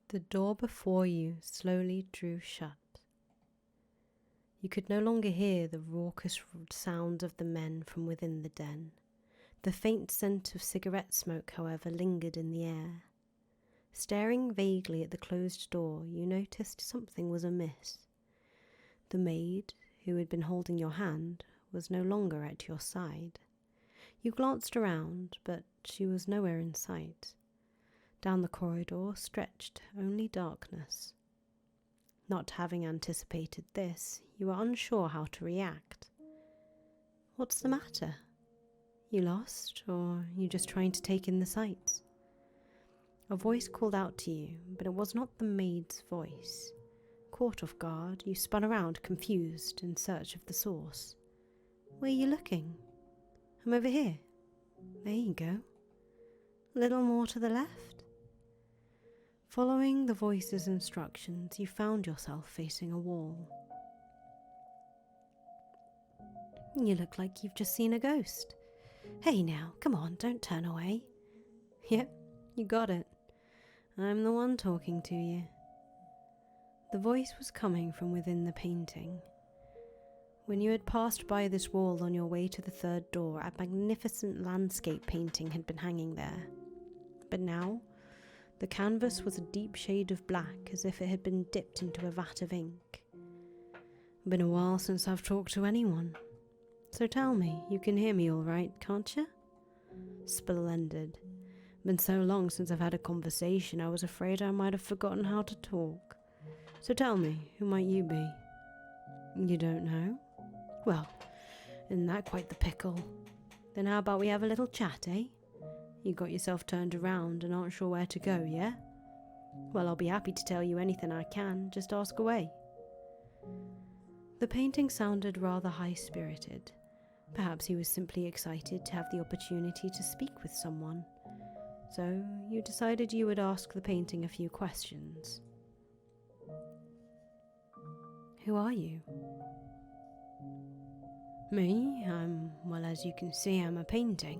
The door before you slowly drew shut. You could no longer hear the raucous sound of the men from within the den. The faint scent of cigarette smoke, however, lingered in the air. Staring vaguely at the closed door, you noticed something was amiss. The maid, who had been holding your hand, was no longer at your side. You glanced around, but she was nowhere in sight. Down the corridor stretched only darkness. Not having anticipated this, you were unsure how to react. What's the matter? You lost, or you just trying to take in the sights? A voice called out to you, but it was not the maid's voice. Caught off guard, you spun around, confused, in search of the source. Where are you looking? I'm over here. There you go. A little more to the left. Following the voice's instructions, you found yourself facing a wall. You look like you've just seen a ghost. Hey now, come on, don't turn away. Yep, you got it. I'm the one talking to you. The voice was coming from within the painting. When you had passed by this wall on your way to the third door, a magnificent landscape painting had been hanging there. But now, the canvas was a deep shade of black, as if it had been dipped into a vat of ink. Been a while since I've talked to anyone. So tell me, you can hear me all right, can't you? Splendid. Been so long since I've had a conversation, I was afraid I might have forgotten how to talk. So tell me, who might you be? You don't know? Well, isn't that quite the pickle? Then how about we have a little chat, eh? You got yourself turned around and aren't sure where to go, yeah? Well, I'll be happy to tell you anything I can, just ask away. The painting sounded rather high-spirited. Perhaps he was simply excited to have the opportunity to speak with someone. So you decided you would ask the painting a few questions. Who are you? Me? Well, as you can see, I'm a painting.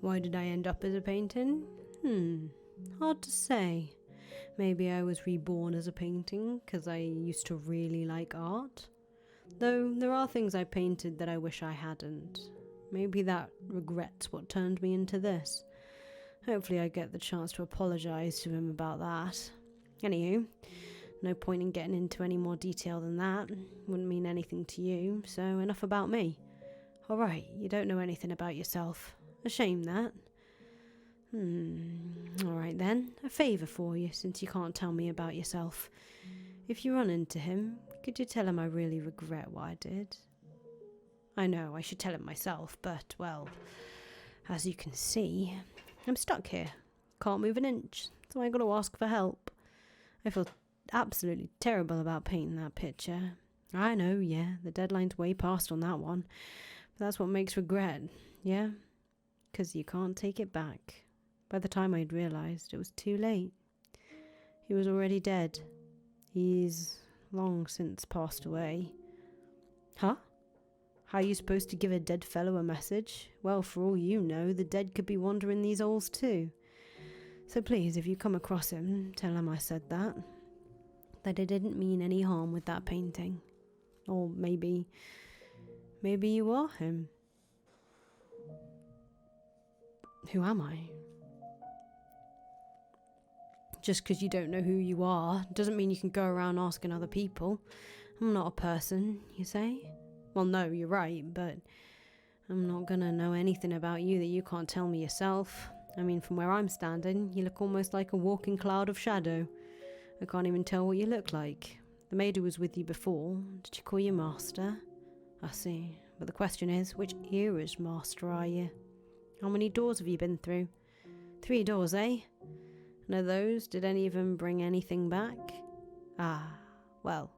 Why did I end up as a painting? Hard to say. Maybe I was reborn as a painting because I used to really like art. Though there are things I painted that I wish I hadn't. Maybe that regret's what turned me into this. Hopefully I get the chance to apologise to him about that. Anywho, no point in getting into any more detail than that. Wouldn't mean anything to you, so enough about me. Alright, you don't know anything about yourself. A shame that. Alright then, a favour for you, since you can't tell me about yourself. If you run into him, could you tell him I really regret what I did? I know, I should tell him myself, but, well, as you can see, I'm stuck here. Can't move an inch, so I gotta ask for help. I feel absolutely terrible about painting that picture. I know, yeah, the deadline's way past on that one, but that's what makes regret, yeah? 'Cause you can't take it back. By the time I'd realised, it was too late. He was already dead. He's long since passed away. Huh? How are you supposed to give a dead fellow a message? Well, for all you know, the dead could be wandering these halls too. So please, if you come across him, tell him I said that. That I didn't mean any harm with that painting. Or maybe you are him. Who am I? Just because you don't know who you are doesn't mean you can go around asking other people. I'm not a person, you say? Well, no, you're right, but I'm not gonna know anything about you that you can't tell me yourself. I mean, from where I'm standing, you look almost like a walking cloud of shadow. I can't even tell what you look like. The maid who was with you before, did you call you master? I see, but the question is, which era's master are you? How many doors have you been through? 3 doors, eh? And of those, did any of them bring anything back? Ah, well,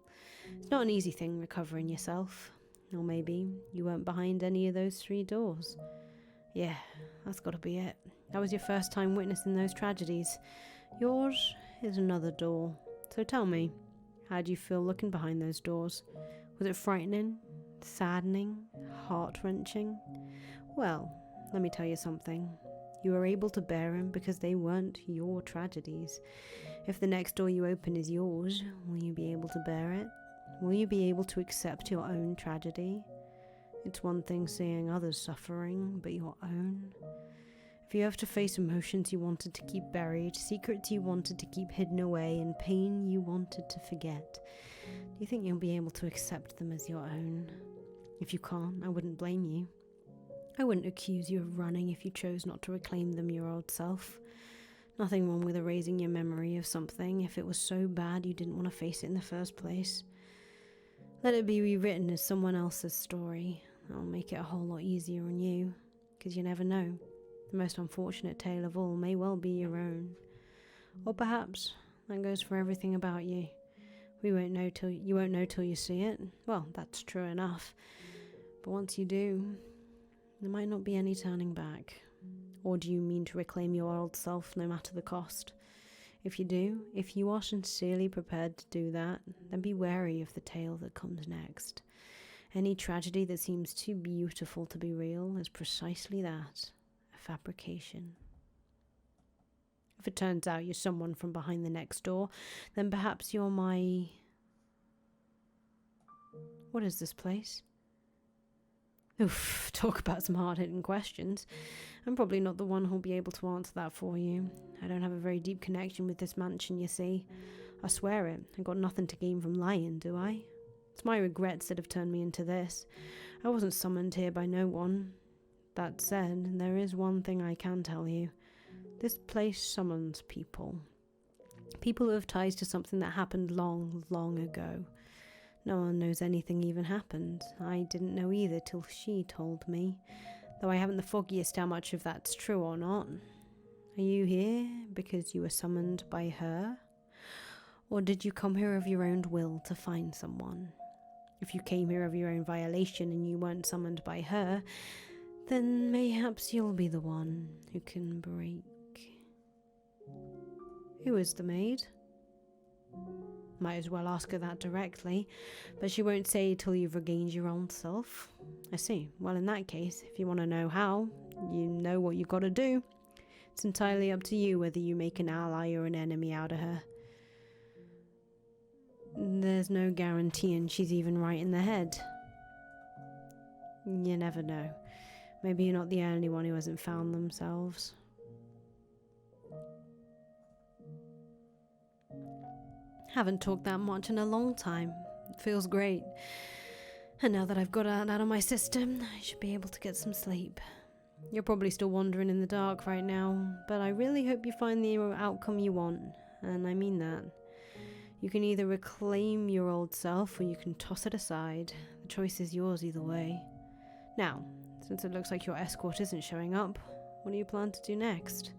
it's not an easy thing recovering yourself. Or maybe you weren't behind any of those 3 doors. Yeah, that's gotta be it. That was your first time witnessing those tragedies. Yours is another door. So tell me, how do you feel looking behind those doors? Was it frightening, saddening, heart-wrenching? Well, let me tell you something. You were able to bear them because they weren't your tragedies. If the next door you open is yours, will you be able to bear it? Will you be able to accept your own tragedy? It's one thing seeing others suffering, but your own? If you have to face emotions you wanted to keep buried, secrets you wanted to keep hidden away, and pain you wanted to forget, do you think you'll be able to accept them as your own? If you can't, I wouldn't blame you. I wouldn't accuse you of running if you chose not to reclaim them your old self. Nothing wrong with erasing your memory of something if it was so bad you didn't want to face it in the first place. Let it be rewritten as someone else's story. That'll make it a whole lot easier on you, because you never know. The most unfortunate tale of all may well be your own. Or perhaps that goes for everything about you. You won't know till you see it. Well, that's true enough. But once you do, there might not be any turning back. Or do you mean to reclaim your old self no matter the cost? If you do, if you are sincerely prepared to do that, then be wary of the tale that comes next. Any tragedy that seems too beautiful to be real is precisely that, a fabrication. If it turns out you're someone from behind the next door, then perhaps you're my... What is this place? Oof, talk about some hard-hitting questions. I'm probably not the one who'll be able to answer that for you. I don't have a very deep connection with this mansion, you see. I swear it. I got nothing to gain from lying, do I? It's my regrets that have turned me into this. I wasn't summoned here by no one. That said, there is one thing I can tell you. This place summons people. People who have ties to something that happened long, long ago. No one knows anything even happened. I didn't know either till she told me, though I haven't the foggiest how much of that's true or not. Are you here because you were summoned by her? Or did you come here of your own will to find someone? If you came here of your own violation and you weren't summoned by her, then mayhaps you'll be the one who can break. Who is the maid? Might as well ask her that directly, but she won't say till you've regained your old self. I see. Well, in that case, if you want to know how, you know what you got to do. It's entirely up to you whether you make an ally or an enemy out of her. There's no guaranteeing she's even right in the head. You never know. Maybe you're not the only one who hasn't found themselves. Haven't talked that much in a long time. It feels great. And now that I've got that out of my system, I should be able to get some sleep. You're probably still wandering in the dark right now, but I really hope you find the outcome you want, and I mean that. You can either reclaim your old self or you can toss it aside. The choice is yours either way. Now, since it looks like your escort isn't showing up, what do you plan to do next?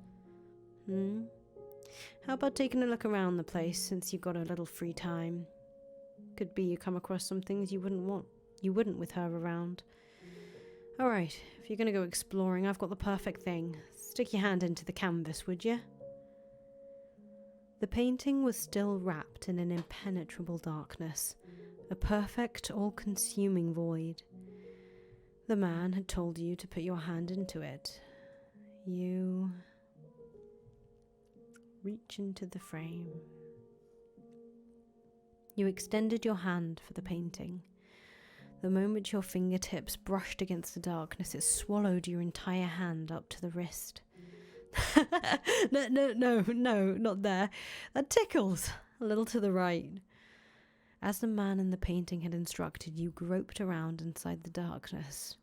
How about taking a look around the place since you've got a little free time? Could be you come across some things you wouldn't with her around. Alright, if you're going to go exploring, I've got the perfect thing. Stick your hand into the canvas, would you? The painting was still wrapped in an impenetrable darkness, a perfect, all-consuming void. The man had told you to put your hand into it. You reach into the frame. You extended your hand for the painting. The moment your fingertips brushed against the darkness, it swallowed your entire hand up to the wrist. No, not there. That tickles. A little to the right. As the man in the painting had instructed, you groped around inside the darkness.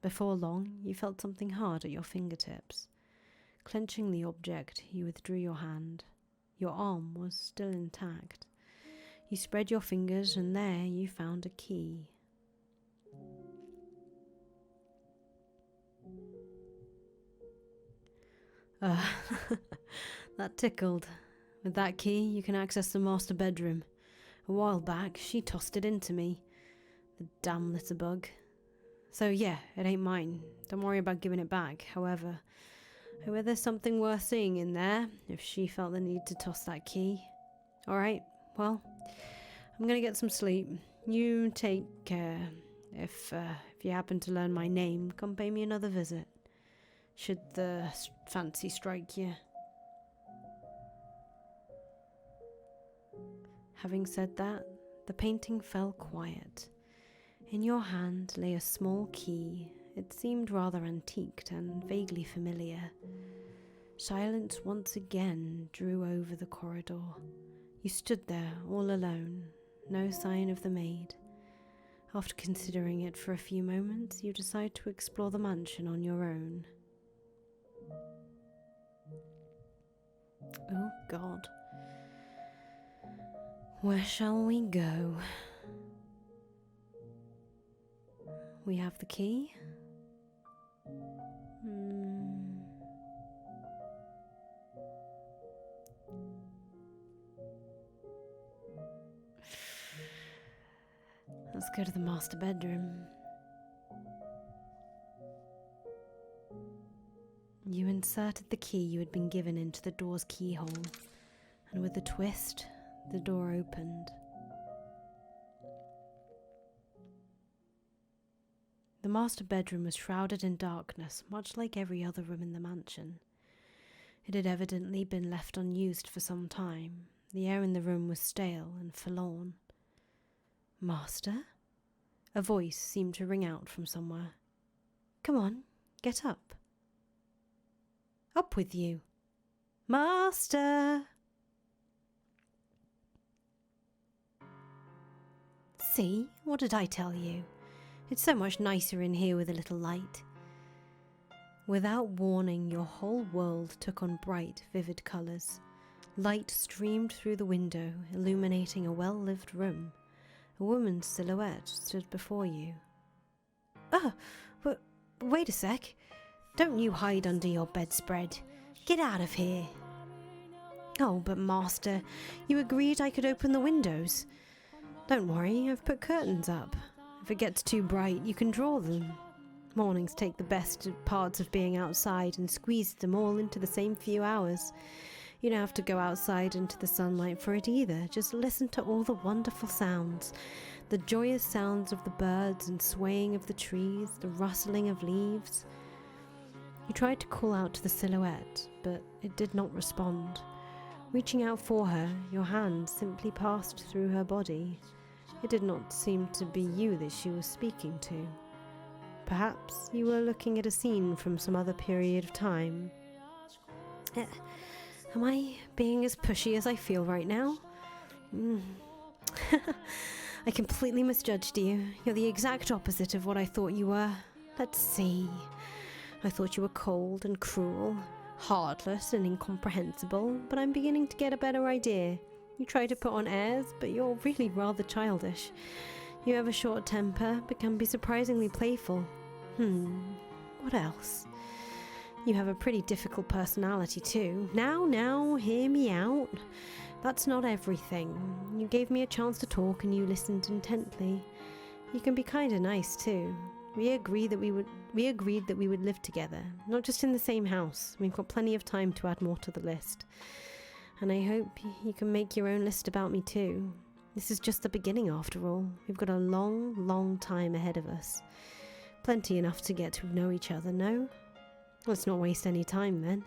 Before long, you felt something hard at your fingertips. Clenching the object, you withdrew your hand. Your arm was still intact. You spread your fingers, and there you found a key. That tickled. With that key, you can access the master bedroom. A while back, she tossed it into me. The damn little bug. So yeah, it ain't mine. Don't worry about giving it back. However, there's something worth seeing in there, if she felt the need to toss that key. Alright, well, I'm gonna get some sleep. You take care. If you happen to learn my name, come pay me another visit. Should the fancy strike you. Having said that, the painting fell quiet. In your hand lay a small key. It seemed rather antiqued and vaguely familiar. Silence once again drew over the corridor. You stood there all alone, no sign of the maid. After considering it for a few moments, you decide to explore the mansion on your own. Oh God. Where shall we go? We have the key. Let's go to the master bedroom. You inserted the key you had been given into the door's keyhole, and with a twist, the door opened. The master bedroom was shrouded in darkness, much like every other room in the mansion. It had evidently been left unused for some time. The air in the room was stale and forlorn. Master? A voice seemed to ring out from somewhere. Come on, get up. Up with you. Master! See, what did I tell you? It's so much nicer in here with a little light. Without warning, your whole world took on bright, vivid colours. Light streamed through the window, illuminating a well-lived room. A woman's silhouette stood before you. Oh, but wait a sec. Don't you hide under your bedspread. Get out of here. Oh, but Master, you agreed I could open the windows. Don't worry, I've put curtains up. If it gets too bright, you can draw them. Mornings take the best parts of being outside and squeeze them all into the same few hours. You don't have to go outside into the sunlight for it either. Just listen to all the wonderful sounds. The joyous sounds of the birds and swaying of the trees, the rustling of leaves. You tried to call out to the silhouette, but it did not respond. Reaching out for her, your hand simply passed through her body. It did not seem to be you that she was speaking to. Perhaps you were looking at a scene from some other period of time. Am I being as pushy as I feel right now? I completely misjudged you. You're the exact opposite of what I thought you were. Let's see. I thought you were cold and cruel, heartless and incomprehensible, but I'm beginning to get a better idea. You try to put on airs, but you're really rather childish. You have a short temper, but can be surprisingly playful. What else? You have a pretty difficult personality too. Now, hear me out. That's not everything. You gave me a chance to talk and you listened intently. You can be kinda nice too. We agreed that we would live together, not just in the same house. We've got plenty of time to add more to the list. And I hope you can make your own list about me too. This is just the beginning after all. We've got a long, long time ahead of us. Plenty enough to get to know each other, no? Let's not waste any time then.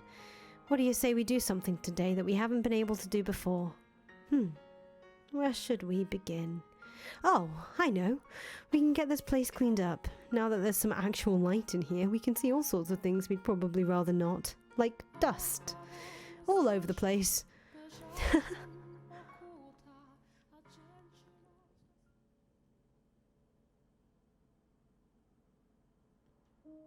What do you say we do something today that we haven't been able to do before? Where should we begin? Oh, I know. We can get this place cleaned up. Now that there's some actual light in here, we can see all sorts of things we'd probably rather not. Like dust. All over the place.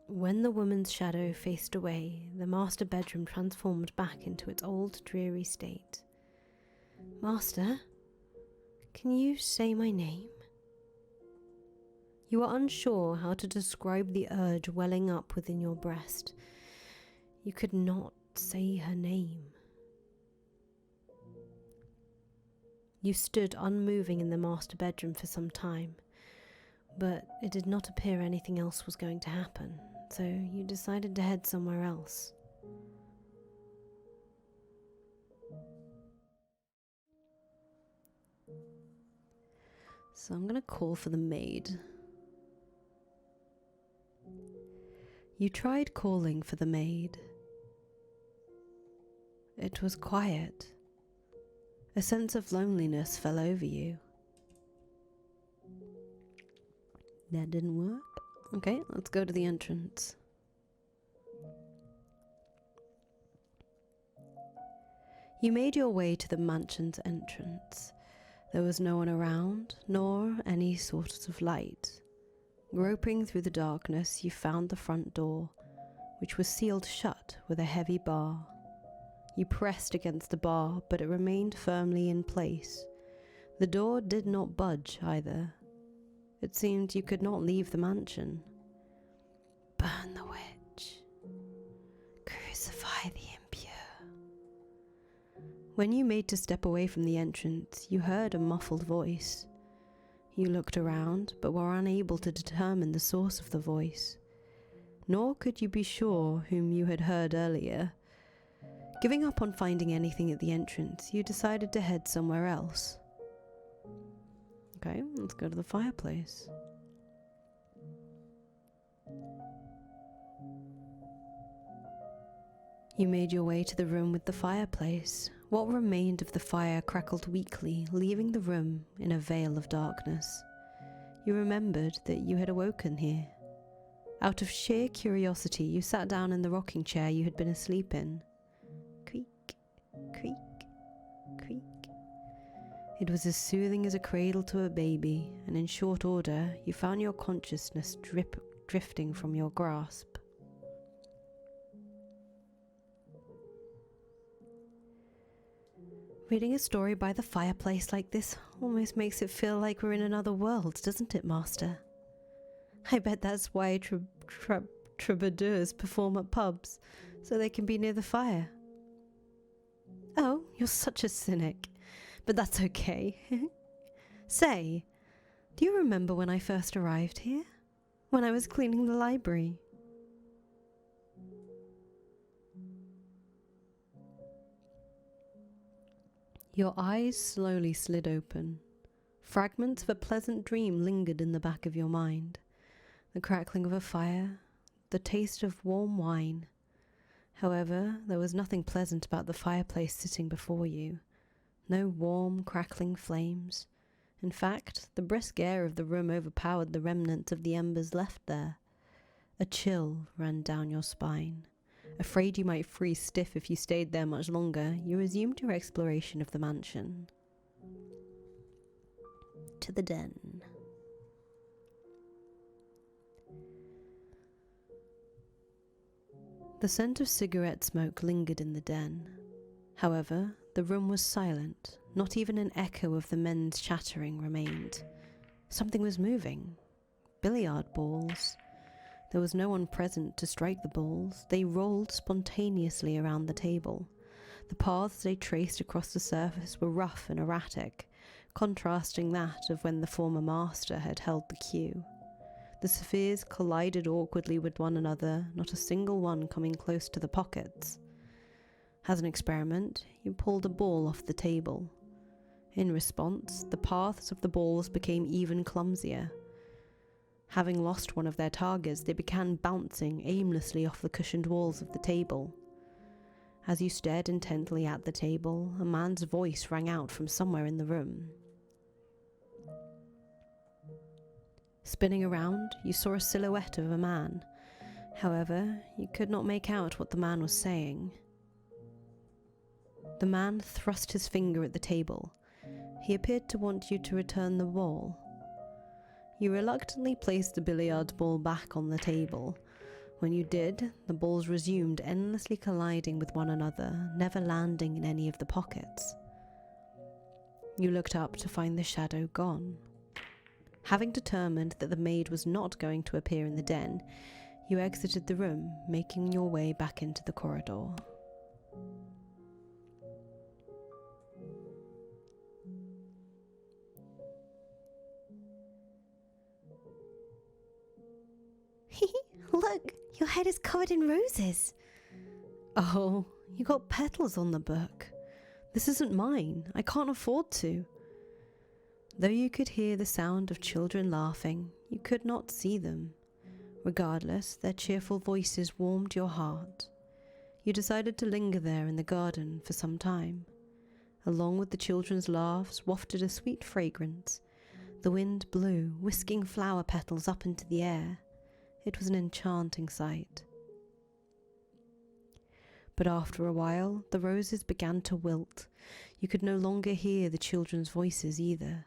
When the woman's shadow faced away, the master bedroom transformed back into its old dreary state. Master, can you say my name? You were unsure how to describe the urge welling up within your breast. You could not say her name. You stood unmoving in the master bedroom for some time, but it did not appear anything else was going to happen, so you decided to head somewhere else. So I'm gonna call for the maid. You tried calling for the maid. It was quiet. A sense of loneliness fell over you. That didn't work. Okay, let's go to the entrance. You made your way to the mansion's entrance. There was no one around, nor any sort of light. Groping through the darkness, you found the front door, which was sealed shut with a heavy bar. You pressed against the bar, but it remained firmly in place. The door did not budge either. It seemed you could not leave the mansion. Burn the witch. Crucify the impure. When you made to step away from the entrance, you heard a muffled voice. You looked around, but were unable to determine the source of the voice. Nor could you be sure whom you had heard earlier. Giving up on finding anything at the entrance, you decided to head somewhere else. Okay, let's go to the fireplace. You made your way to the room with the fireplace. What remained of the fire crackled weakly, leaving the room in a veil of darkness. You remembered that you had awoken here. Out of sheer curiosity, you sat down in the rocking chair you had been asleep in. Creak, creak, creak. It was as soothing as a cradle to a baby, and in short order, you found your consciousness drifting from your grasp. Reading a story by the fireplace like this almost makes it feel like we're in another world, doesn't it, Master? I bet that's why troubadours perform at pubs, so they can be near the fire. Oh, you're such a cynic, but that's okay. Say, do you remember when I first arrived here? When I was cleaning the library? Your eyes slowly slid open. Fragments of a pleasant dream lingered in the back of your mind. The crackling of a fire, the taste of warm wine. However, there was nothing pleasant about the fireplace sitting before you. No warm, crackling flames. In fact, the brisk air of the room overpowered the remnants of the embers left there. A chill ran down your spine. Afraid you might freeze stiff if you stayed there much longer, you resumed your exploration of the mansion. To the den. The scent of cigarette smoke lingered in the den. However, the room was silent. Not even an echo of the men's chattering remained. Something was moving. Billiard balls. There was no one present to strike the balls. They rolled spontaneously around the table. The paths they traced across the surface were rough and erratic, contrasting that of when the former master had held the cue. The spheres collided awkwardly with one another, not a single one coming close to the pockets. As an experiment, you pulled a ball off the table. In response, the paths of the balls became even clumsier. Having lost one of their targets, they began bouncing aimlessly off the cushioned walls of the table. As you stared intently at the table, a man's voice rang out from somewhere in the room. Spinning around, you saw a silhouette of a man. However, you could not make out what the man was saying. The man thrust his finger at the table. He appeared to want you to return the ball. You reluctantly placed the billiard ball back on the table. When you did, the balls resumed endlessly colliding with one another, never landing in any of the pockets. You looked up to find the shadow gone. Having determined that the maid was not going to appear in the den, you exited the room, making your way back into the corridor. Look, your head is covered in roses. Oh, you got petals on the book. This isn't mine. I can't afford to. Though you could hear the sound of children laughing, you could not see them. Regardless, their cheerful voices warmed your heart. You decided to linger there in the garden for some time. Along with the children's laughs wafted a sweet fragrance. The wind blew, whisking flower petals up into the air. It was an enchanting sight. But after a while, the roses began to wilt. You could no longer hear the children's voices either.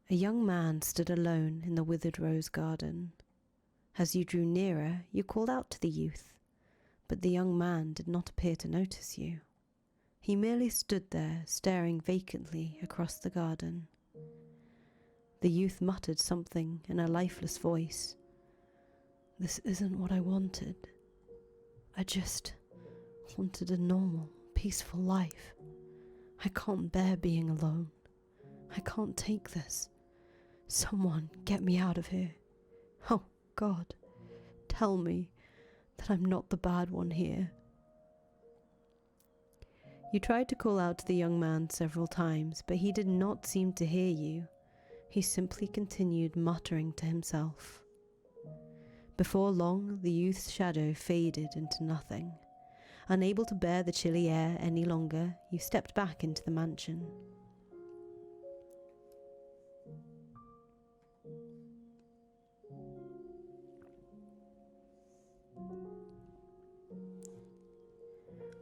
A young man stood alone in the withered rose garden. As you drew nearer, you called out to the youth, but the young man did not appear to notice you. He merely stood there, staring vacantly across the garden. The youth muttered something in a lifeless voice. "This isn't what I wanted. I just wanted a normal, peaceful life. I can't bear being alone. I can't take this. Someone get me out of here. Oh, God, tell me that I'm not the bad one here." You tried to call out to the young man several times, but he did not seem to hear you. He simply continued muttering to himself. Before long, the youth's shadow faded into nothing. Unable to bear the chilly air any longer, you stepped back into the mansion.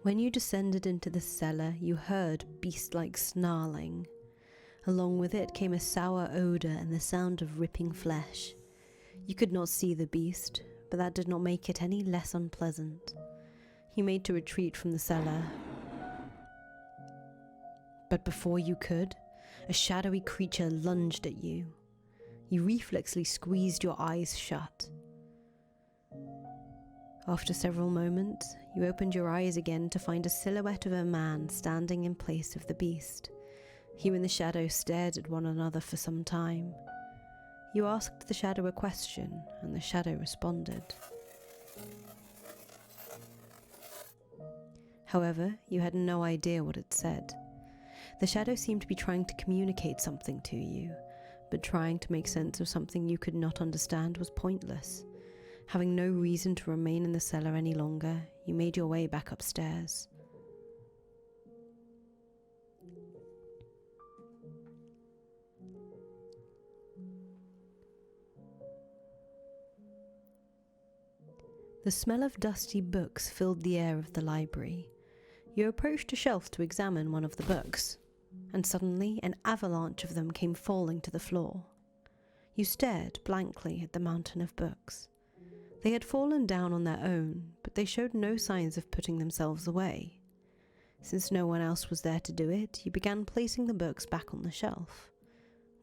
When you descended into the cellar, you heard beast-like snarling. Along with it came a sour odour and the sound of ripping flesh. You could not see the beast, but that did not make it any less unpleasant. You made to retreat from the cellar. But before you could, a shadowy creature lunged at you. You reflexly squeezed your eyes shut. After several moments, you opened your eyes again to find a silhouette of a man standing in place of the beast. You and the shadow stared at one another for some time. You asked the shadow a question, and the shadow responded. However, you had no idea what it said. The shadow seemed to be trying to communicate something to you, but trying to make sense of something you could not understand was pointless. Having no reason to remain in the cellar any longer, you made your way back upstairs. The smell of dusty books filled the air of the library. You approached a shelf to examine one of the books, and suddenly an avalanche of them came falling to the floor. You stared blankly at the mountain of books. They had fallen down on their own, but they showed no signs of putting themselves away. Since no one else was there to do it, you began placing the books back on the shelf.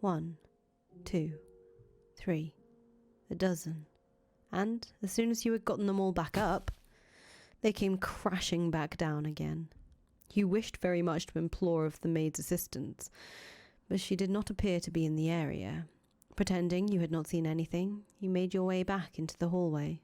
1, 2, 3, a dozen. And as soon as you had gotten them all back up, they came crashing back down again. You wished very much to implore of the maid's assistance, but she did not appear to be in the area. Pretending you had not seen anything, you made your way back into the hallway.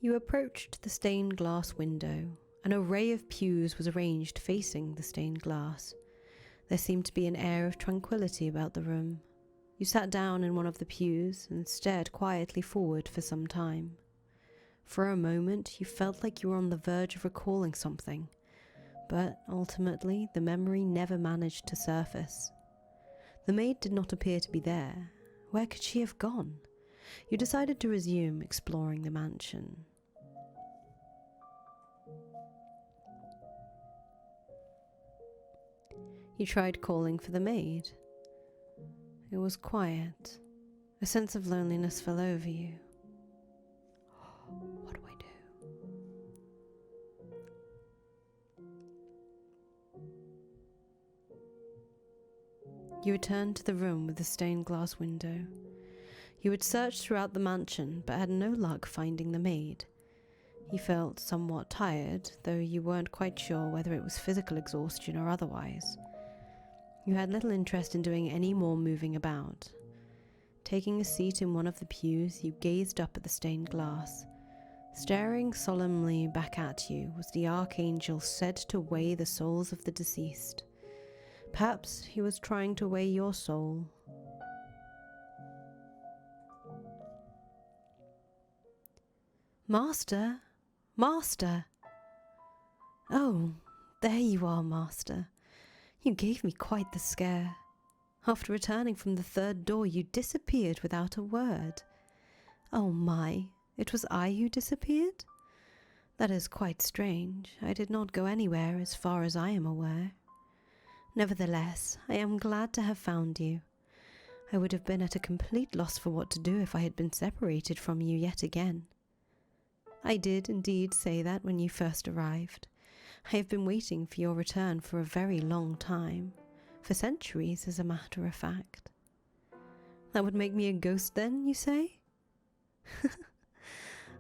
You approached the stained glass window. An array of pews was arranged facing the stained glass. There seemed to be an air of tranquility about the room. You sat down in one of the pews and stared quietly forward for some time. For a moment, you felt like you were on the verge of recalling something, but ultimately the memory never managed to surface. The maid did not appear to be there. Where could she have gone? You decided to resume exploring the mansion. You tried calling for the maid. It was quiet. A sense of loneliness fell over you. What do I do? You returned to the room with the stained glass window. You had searched throughout the mansion, but had no luck finding the maid. You felt somewhat tired, though you weren't quite sure whether it was physical exhaustion or otherwise. You had little interest in doing any more moving about. Taking a seat in one of the pews, you gazed up at the stained glass. Staring solemnly back at you was the archangel said to weigh the souls of the deceased. Perhaps he was trying to weigh your soul. Master? Master? Oh, there you are, Master. You gave me quite the scare. After returning from the third door, you disappeared without a word. Oh my, it was I who disappeared? That is quite strange. I did not go anywhere as far as I am aware. Nevertheless, I am glad to have found you. I would have been at a complete loss for what to do if I had been separated from you yet again. I did indeed say that when you first arrived. I have been waiting for your return for a very long time, for centuries as a matter of fact. That would make me a ghost then, you say?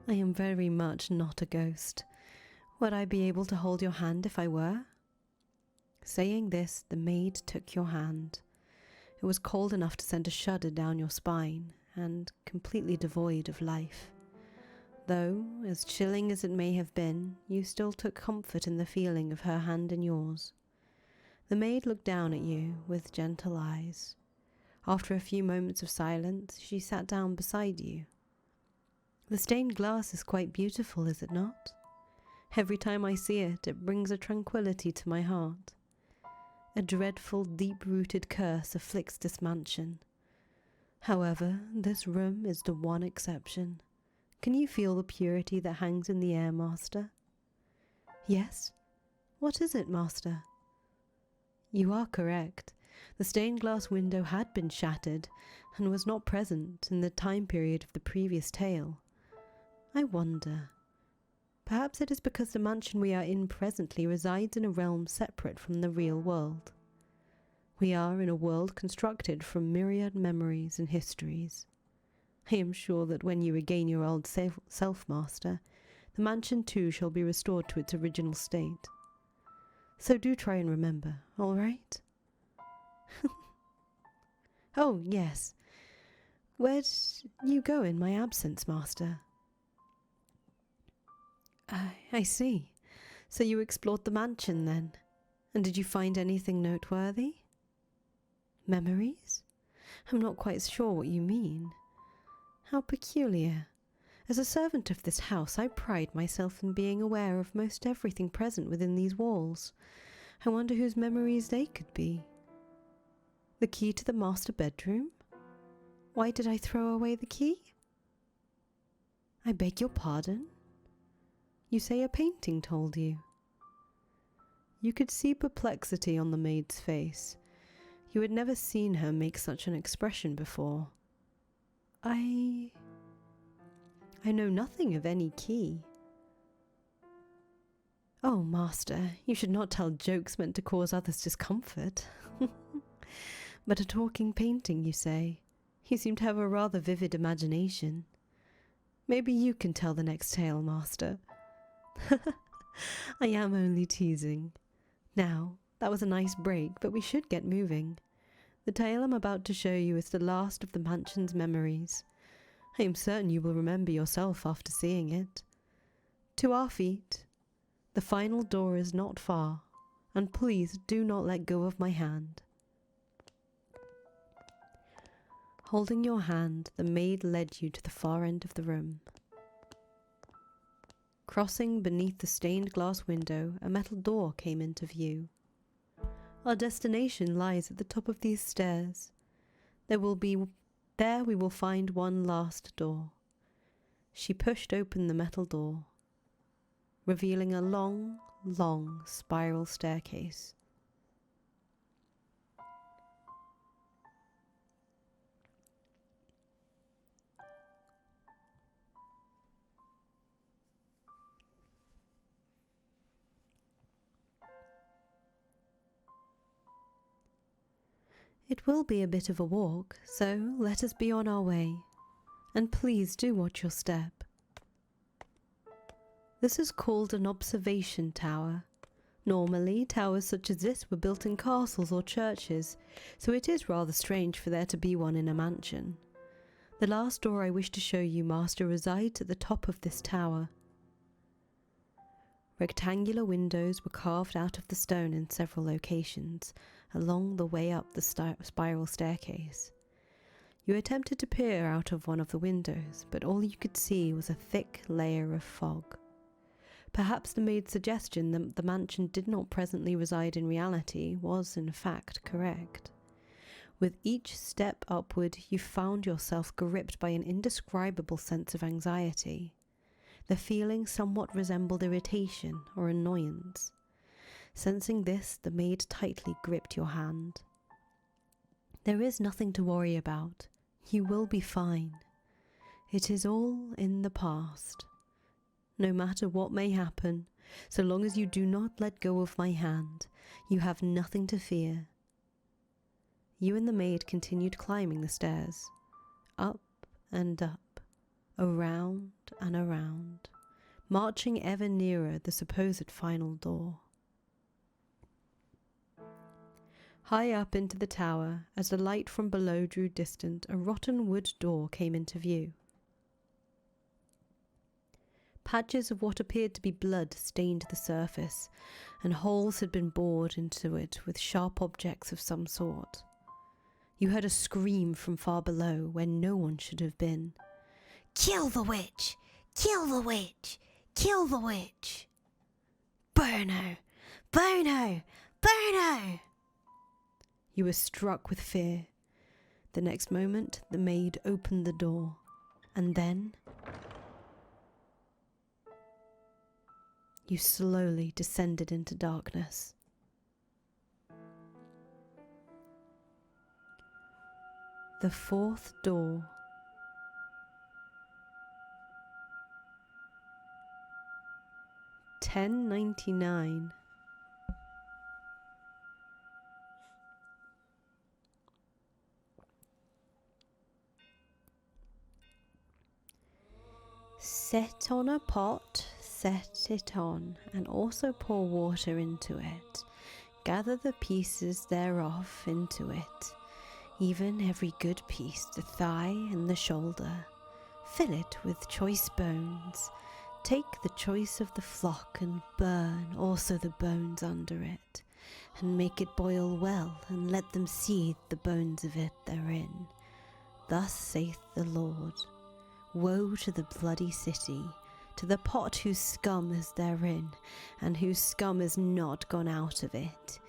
I am very much not a ghost. Would I be able to hold your hand if I were? Saying this, the maid took your hand. It was cold enough to send a shudder down your spine, and completely devoid of life. Though, as chilling as it may have been, you still took comfort in the feeling of her hand in yours. The maid looked down at you with gentle eyes. After a few moments of silence, she sat down beside you. The stained glass is quite beautiful, is it not? Every time I see it, it brings a tranquillity to my heart. A dreadful, deep-rooted curse afflicts this mansion. However, this room is the one exception. Can you feel the purity that hangs in the air, Master? Yes? What is it, Master? You are correct. The stained glass window had been shattered and was not present in the time period of the previous tale. I wonder. Perhaps it is because the mansion we are in presently resides in a realm separate from the real world. We are in a world constructed from myriad memories and histories. I am sure that when you regain your old self, Master, the mansion too shall be restored to its original state. So do try and remember, all right? Oh, yes. Where'd you go in my absence, Master? I see. So you explored the mansion then? And did you find anything noteworthy? Memories? I'm not quite sure what you mean. How peculiar. As a servant of this house, I pride myself in being aware of most everything present within these walls. I wonder whose memories they could be. The key to the master bedroom? Why did I throw away the key? I beg your pardon? You say a painting told you. You could see perplexity on the maid's face. You had never seen her make such an expression before. I know nothing of any key. Oh, Master, you should not tell jokes meant to cause others discomfort. But a talking painting, you say? You seem to have a rather vivid imagination. Maybe you can tell the next tale, Master. I am only teasing. Now, that was a nice break, but we should get moving. The tale I'm about to show you is the last of the mansion's memories. I am certain you will remember yourself after seeing it. To our feet. The final door is not far, and please do not let go of my hand. Holding your hand, the maid led you to the far end of the room. Crossing beneath the stained glass window, a metal door came into view. Our destination lies at the top of these stairs. There we will find one last door. She pushed open the metal door, revealing a long, long spiral staircase. It will be a bit of a walk, so let us be on our way. And please do watch your step. This is called an observation tower. Normally, towers such as this were built in castles or churches, so it is rather strange for there to be one in a mansion. The last door I wish to show you, Master, resides at the top of this tower. Rectangular windows were carved out of the stone in several locations, along the way up the spiral staircase. You attempted to peer out of one of the windows, but all you could see was a thick layer of fog. Perhaps the maid's suggestion that the mansion did not presently reside in reality was in fact correct. With each step upward, you found yourself gripped by an indescribable sense of anxiety. The feeling somewhat resembled irritation or annoyance. Sensing this, the maid tightly gripped your hand. There is nothing to worry about. You will be fine. It is all in the past. No matter what may happen, so long as you do not let go of my hand, you have nothing to fear. You and the maid continued climbing the stairs, up and up, around and around, marching ever nearer the supposed final door. High up into the tower, as the light from below drew distant, a rotten wood door came into view. Patches of what appeared to be blood stained the surface, and holes had been bored into it with sharp objects of some sort. You heard a scream from far below, where no one should have been. Kill the witch! Kill the witch! Kill the witch! Burn her! Burn her! Burn her! You were struck with fear. The next moment, the maid opened the door, and then you slowly descended into darkness. The fourth door. $10.99. Set on a pot, set it on, and also pour water into it. Gather the pieces thereof into it, even every good piece, the thigh and the shoulder. Fill it with choice bones. Take the choice of the flock and burn also the bones under it, and make it boil well, and let them seethe the bones of it therein. Thus saith the Lord. Woe to the bloody city, to the pot whose scum is therein, and whose scum is not gone out of it.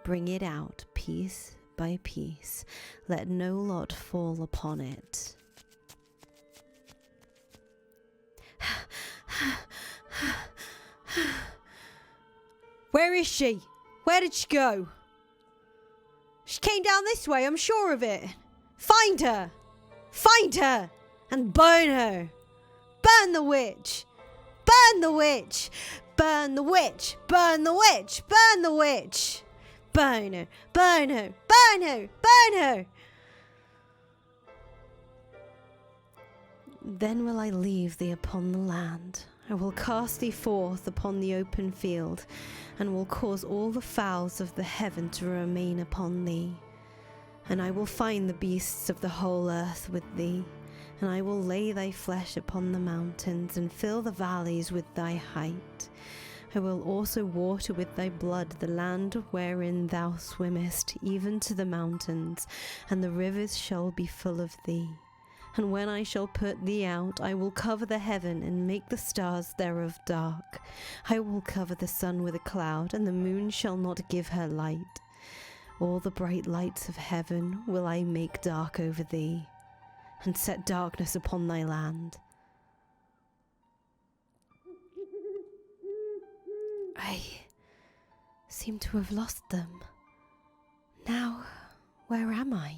Bring it out piece by piece, let no lot fall upon it. Where is she? Where did she go? She came down this way, I'm sure of it. Find her! Find her! And burn her! Burn the witch! Burn the witch! Burn the witch! Burn the witch! Burn the witch! Burn her! Burn her! Burn her! Burn her! Then will I leave thee upon the land. I will cast thee forth upon the open field, and will cause all the fowls of the heaven to remain upon thee. And I will find the beasts of the whole earth with thee. And I will lay thy flesh upon the mountains, and fill the valleys with thy height. I will also water with thy blood the land wherein thou swimmest, even to the mountains, and the rivers shall be full of thee. And when I shall put thee out, I will cover the heaven, and make the stars thereof dark. I will cover the sun with a cloud, and the moon shall not give her light. All the bright lights of heaven will I make dark over thee, and set darkness upon thy land. I seem to have lost them. Now, where am I?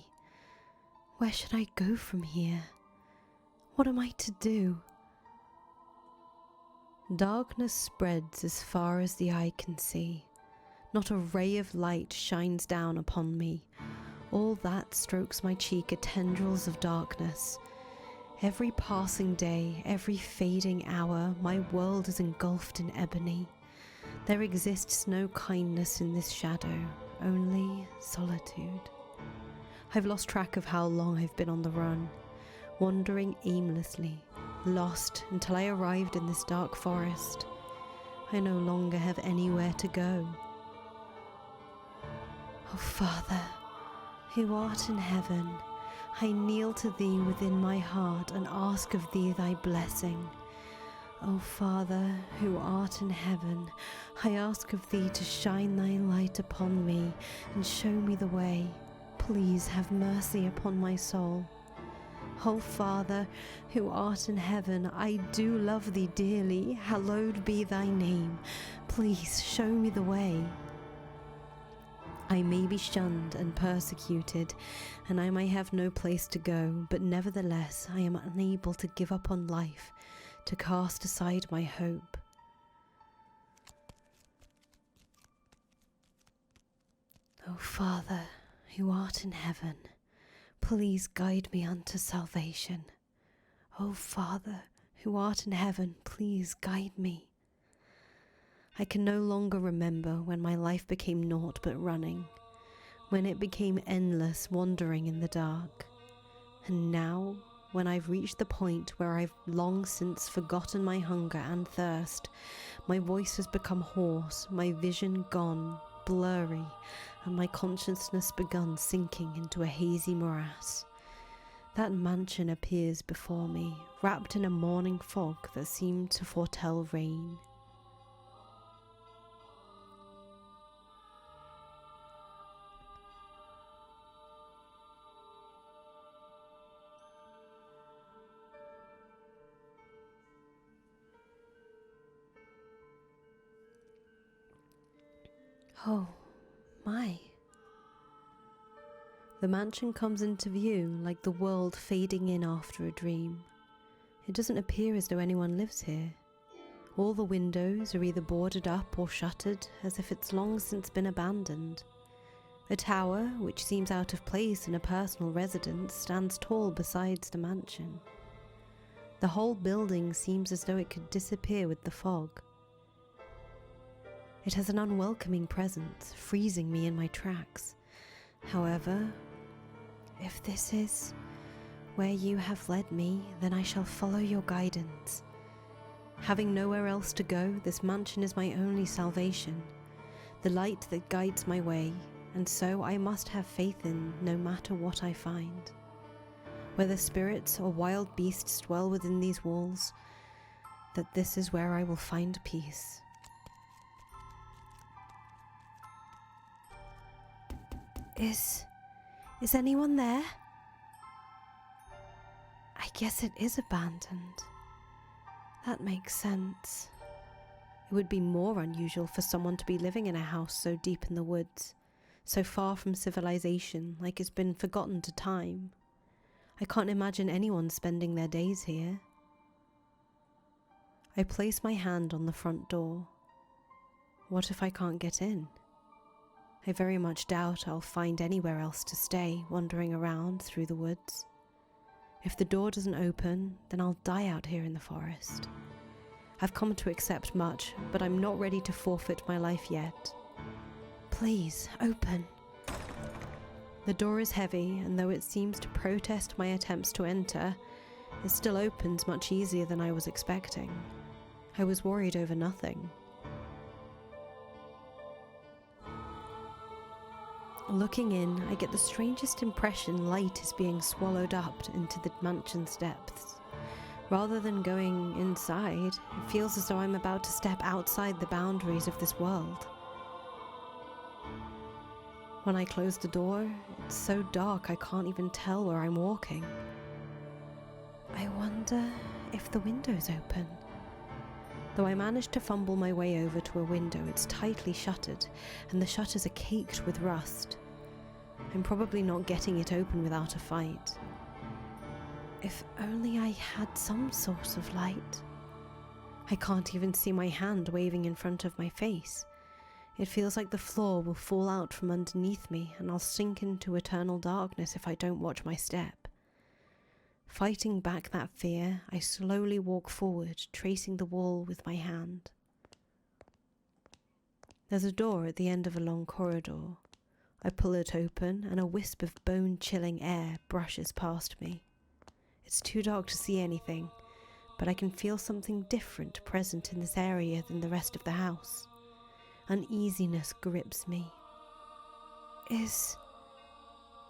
Where should I go from here? What am I to do? Darkness spreads as far as the eye can see. Not a ray of light shines down upon me. All that strokes my cheek are tendrils of darkness. Every passing day, every fading hour, my world is engulfed in ebony. There exists no kindness in this shadow, only solitude. I've lost track of how long I've been on the run, wandering aimlessly, lost until I arrived in this dark forest. I no longer have anywhere to go. Oh, Father, who art in heaven, I kneel to thee within my heart and ask of thee thy blessing. O Father, who art in heaven, I ask of thee to shine thy light upon me and show me the way. Please have mercy upon my soul. O Father, who art in heaven, I do love thee dearly. Hallowed be thy name. Please show me the way. I may be shunned and persecuted, and I may have no place to go, but nevertheless I am unable to give up on life, to cast aside my hope. O Father, who art in heaven, please guide me unto salvation. O Father, who art in heaven, please guide me. I can no longer remember when my life became naught but running, when it became endless wandering in the dark. And now, when I've reached the point where I've long since forgotten my hunger and thirst, my voice has become hoarse, my vision gone, blurry, and my consciousness begun sinking into a hazy morass. That mansion appears before me, wrapped in a morning fog that seemed to foretell rain. Oh, my. The mansion comes into view like the world fading in after a dream. It doesn't appear as though anyone lives here. All the windows are either boarded up or shuttered, as if it's long since been abandoned. A tower, which seems out of place in a personal residence, stands tall beside the mansion. The whole building seems as though it could disappear with the fog. It has an unwelcoming presence, freezing me in my tracks. However, if this is where you have led me, then I shall follow your guidance. Having nowhere else to go, this mansion is my only salvation, the light that guides my way, and so I must have faith in no matter what I find. Whether spirits or wild beasts dwell within these walls, that this is where I will find peace. Is anyone there? I guess it is abandoned. That makes sense. It would be more unusual for someone to be living in a house so deep in the woods, so far from civilization, like it's been forgotten to time. I can't imagine anyone spending their days here. I place my hand on the front door. What if I can't get in? I very much doubt I'll find anywhere else to stay, wandering around through the woods. If the door doesn't open, then I'll die out here in the forest. I've come to accept much, but I'm not ready to forfeit my life yet. Please, open. The door is heavy, and though it seems to protest my attempts to enter, it still opens much easier than I was expecting. I was worried over nothing. Looking in, I get the strangest impression light is being swallowed up into the mansion's depths. Rather than going inside, it feels as though I'm about to step outside the boundaries of this world. When I close the door, it's so dark I can't even tell where I'm walking. I wonder if the window's open. Though I manage to fumble my way over to a window, it's tightly shuttered, and the shutters are caked with rust. I'm probably not getting it open without a fight. If only I had some source of light. I can't even see my hand waving in front of my face. It feels like the floor will fall out from underneath me, and I'll sink into eternal darkness if I don't watch my step. Fighting back that fear, I slowly walk forward, tracing the wall with my hand. There's a door at the end of a long corridor. I pull it open, and a wisp of bone-chilling air brushes past me. It's too dark to see anything, but I can feel something different present in this area than the rest of the house. Uneasiness grips me. Is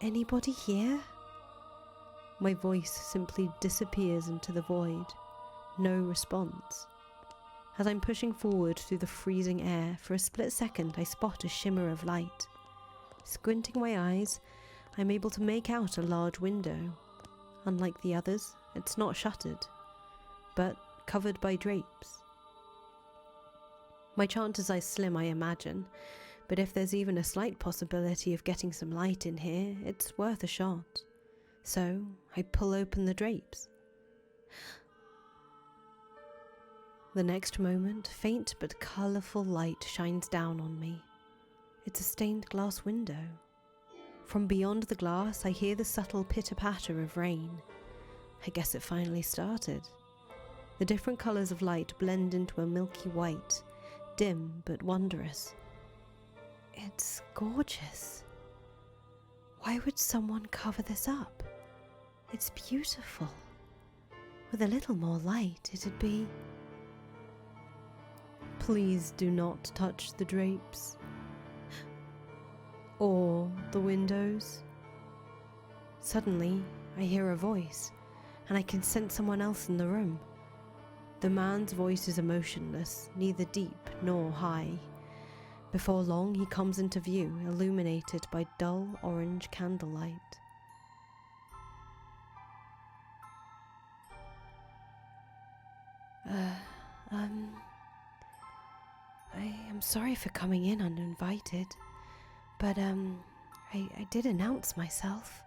anybody here? My voice simply disappears into the void. No response. As I'm pushing forward through the freezing air, for a split second I spot a shimmer of light. Squinting my eyes, I'm able to make out a large window. Unlike the others, it's not shuttered, but covered by drapes. My chances are slim, I imagine, but if there's even a slight possibility of getting some light in here, it's worth a shot. So I pull open the drapes. The next moment, faint but colourful light shines down on me. It's a stained glass window. From beyond the glass, I hear the subtle pitter-patter of rain. I guess it finally started. The different colours of light blend into a milky white, dim but wondrous. It's gorgeous. Why would someone cover this up? It's beautiful. With a little more light, it'd be... Please do not touch the drapes. Or the windows. Suddenly, I hear a voice, and I can sense someone else in the room. The man's voice is emotionless, neither deep nor high. Before long, he comes into view, illuminated by dull orange candlelight. I am sorry for coming in uninvited, but I did announce myself.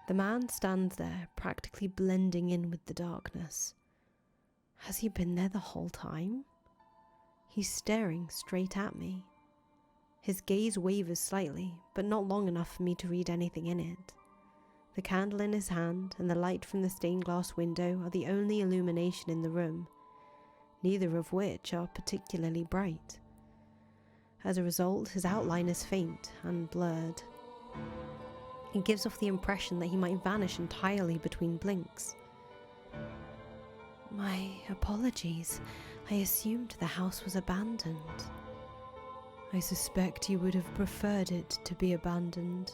The man stands there, practically blending in with the darkness. Has he been there the whole time? He's staring straight at me. His gaze wavers slightly, but not long enough for me to read anything in it. The candle in his hand and the light from the stained glass window are the only illumination in the room, neither of which are particularly bright. As a result, his outline is faint and blurred. It gives off the impression that he might vanish entirely between blinks. My apologies. I assumed the house was abandoned. I suspect you would have preferred it to be abandoned.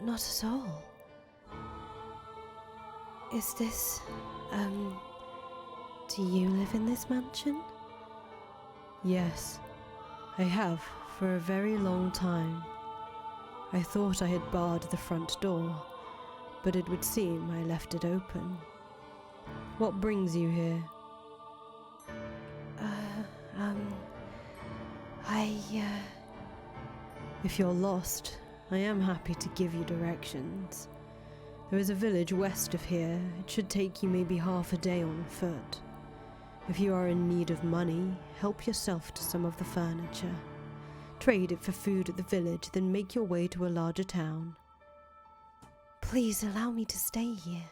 Not at all. Is this, do you live in this mansion? Yes, I have for a very long time. I thought I had barred the front door, but it would seem I left it open. What brings you here? If you're lost, I am happy to give you directions. There is a village west of here. It should take you maybe half a day on foot. If you are in need of money, help yourself to some of the furniture. Trade it for food at the village, then make your way to a larger town. Please allow me to stay here.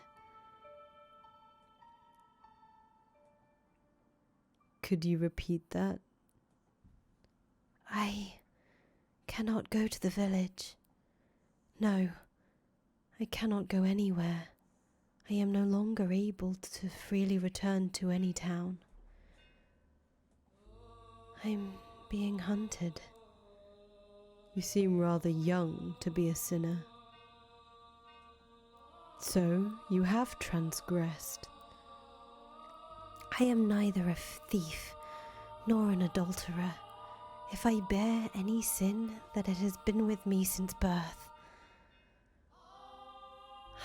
Could you repeat that? I cannot go to the village. No, I cannot go anywhere. I am no longer able to freely return to any town. I'm being hunted. You seem rather young to be a sinner. So, you have transgressed. I am neither a thief nor an adulterer. If I bear any sin, that it has been with me since birth.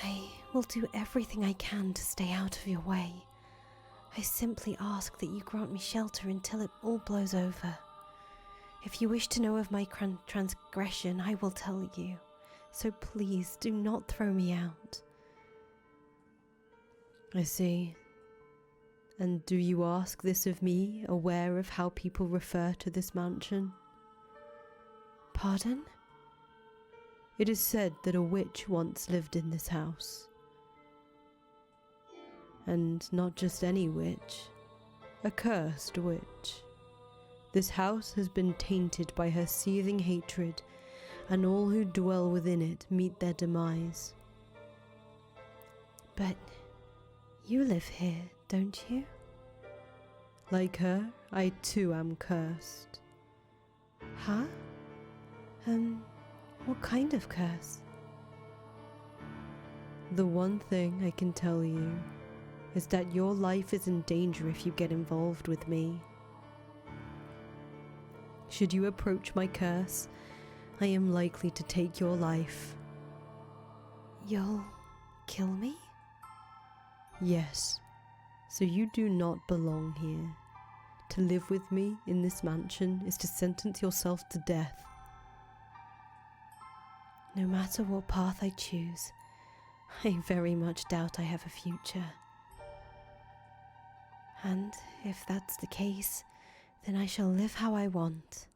I will do everything I can to stay out of your way. I simply ask that you grant me shelter until it all blows over. If you wish to know of my transgression, I will tell you. So please do not throw me out. I see. And do you ask this of me, aware of how people refer to this mansion? Pardon? It is said that a witch once lived in this house. And not just any witch, a cursed witch. This house has been tainted by her seething hatred, and all who dwell within it meet their demise. But you live here, don't you? Like her, I too am cursed. Huh? What kind of curse? The one thing I can tell you is that your life is in danger if you get involved with me. Should you approach my curse, I am likely to take your life. You'll kill me? Yes, so you do not belong here. To live with me in this mansion is to sentence yourself to death. No matter what path I choose, I very much doubt I have a future. And if that's the case, then I shall live how I want.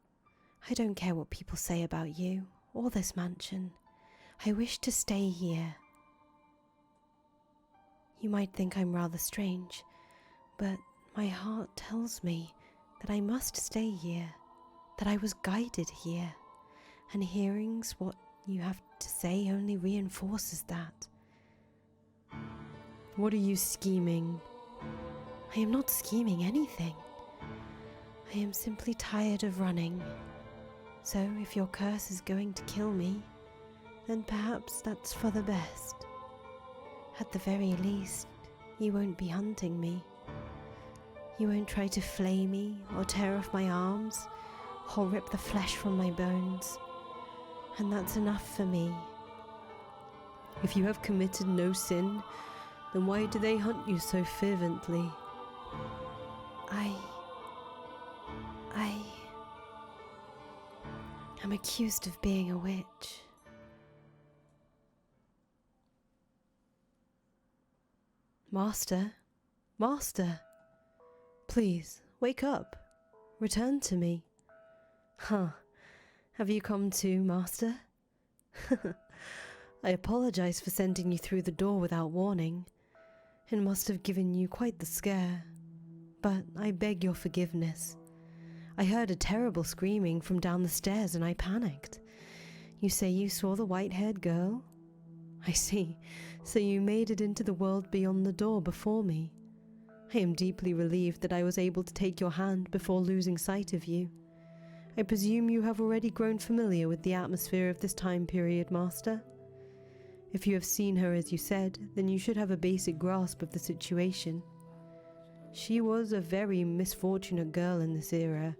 I don't care what people say about you or this mansion. I wish to stay here. You might think I'm rather strange, but my heart tells me that I must stay here, that I was guided here, and hearing what you have to say only reinforces that. What are you scheming? I am not scheming anything. I am simply tired of running. So if your curse is going to kill me, then perhaps that's for the best. At the very least, you won't be hunting me. You won't try to flay me or tear off my arms or rip the flesh from my bones. And that's enough for me. If you have committed no sin, then why do they hunt you so fervently? I am accused of being a witch. Master, please, wake up. Return to me. Huh, have you come to, Master? I apologize for sending you through the door without warning. It must have given you quite the scare, but I beg your forgiveness. I heard a terrible screaming from down the stairs and I panicked. You say you saw the white-haired girl? I see, so you made it into the world beyond the door before me. I am deeply relieved that I was able to take your hand before losing sight of you. I presume you have already grown familiar with the atmosphere of this time period, Master? If you have seen her as you said, then you should have a basic grasp of the situation. She was a very misfortunate girl in this era,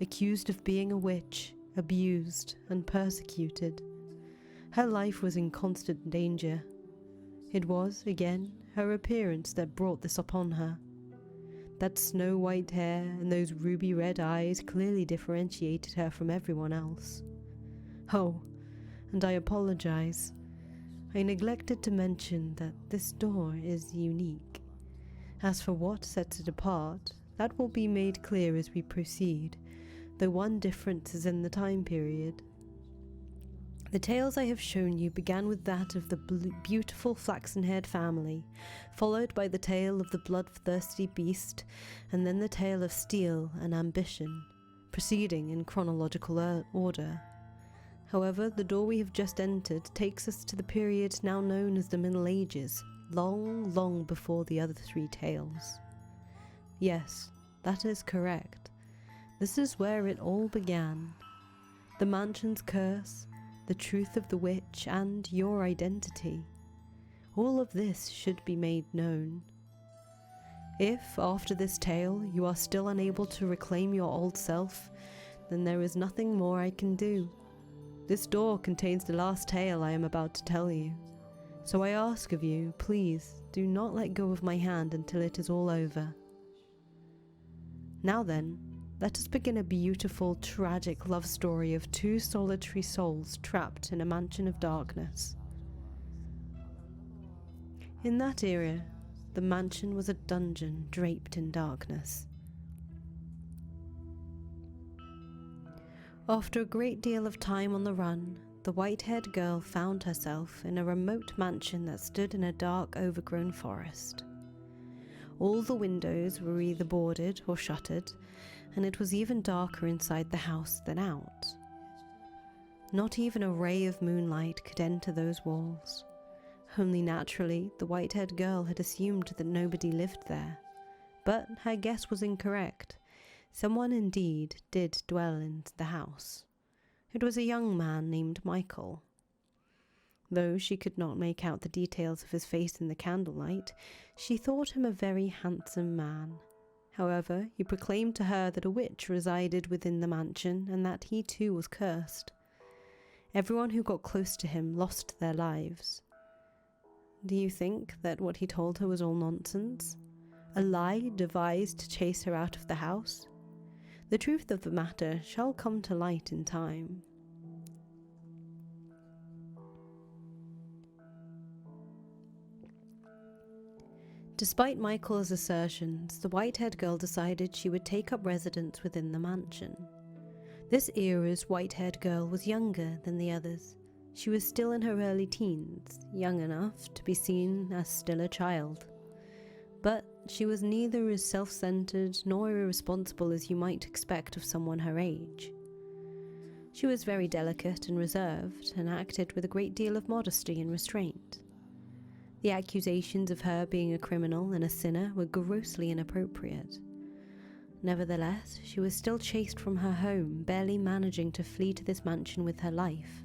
accused of being a witch, abused and persecuted. Her life was in constant danger. It was, again, her appearance that brought this upon her. That snow-white hair and those ruby-red eyes clearly differentiated her from everyone else. Oh, and I apologize. I neglected to mention that this door is unique. As for what sets it apart, that will be made clear as we proceed, though one difference is in the time period. The tales I have shown you began with that of the beautiful flaxen-haired family, followed by the tale of the bloodthirsty beast, and then the tale of steel and ambition, proceeding in chronological order. However, the door we have just entered takes us to the period now known as the Middle Ages, long, long before the other three tales. Yes, that is correct. This is where it all began. The mansion's curse, the truth of the witch, and your identity. All of this should be made known. If, after this tale, you are still unable to reclaim your old self, then there is nothing more I can do. This door contains the last tale I am about to tell you. So I ask of you, please, do not let go of my hand until it is all over. Now then, let us begin a beautiful, tragic love story of two solitary souls trapped in a mansion of darkness. In that era, the mansion was a dungeon draped in darkness. After a great deal of time on the run, the white-haired girl found herself in a remote mansion that stood in a dark, overgrown forest. All the windows were either boarded or shuttered, and it was even darker inside the house than out. Not even a ray of moonlight could enter those walls. Only naturally, the white-haired girl had assumed that nobody lived there. But her guess was incorrect. Someone indeed did dwell in the house. It was a young man named Michael. Though she could not make out the details of his face in the candlelight, she thought him a very handsome man. However, he proclaimed to her that a witch resided within the mansion and that he too was cursed. Everyone who got close to him lost their lives. Do you think that what he told her was all nonsense? A lie devised to chase her out of the house? The truth of the matter shall come to light in time. Despite Michael's assertions, the white-haired girl decided she would take up residence within the mansion. This era's white-haired girl was younger than the others. She was still in her early teens, young enough to be seen as still a child. But she was neither as self-centered nor irresponsible as you might expect of someone her age. She was very delicate and reserved, and acted with a great deal of modesty and restraint. The accusations of her being a criminal and a sinner were grossly inappropriate. Nevertheless, she was still chased from her home, barely managing to flee to this mansion with her life.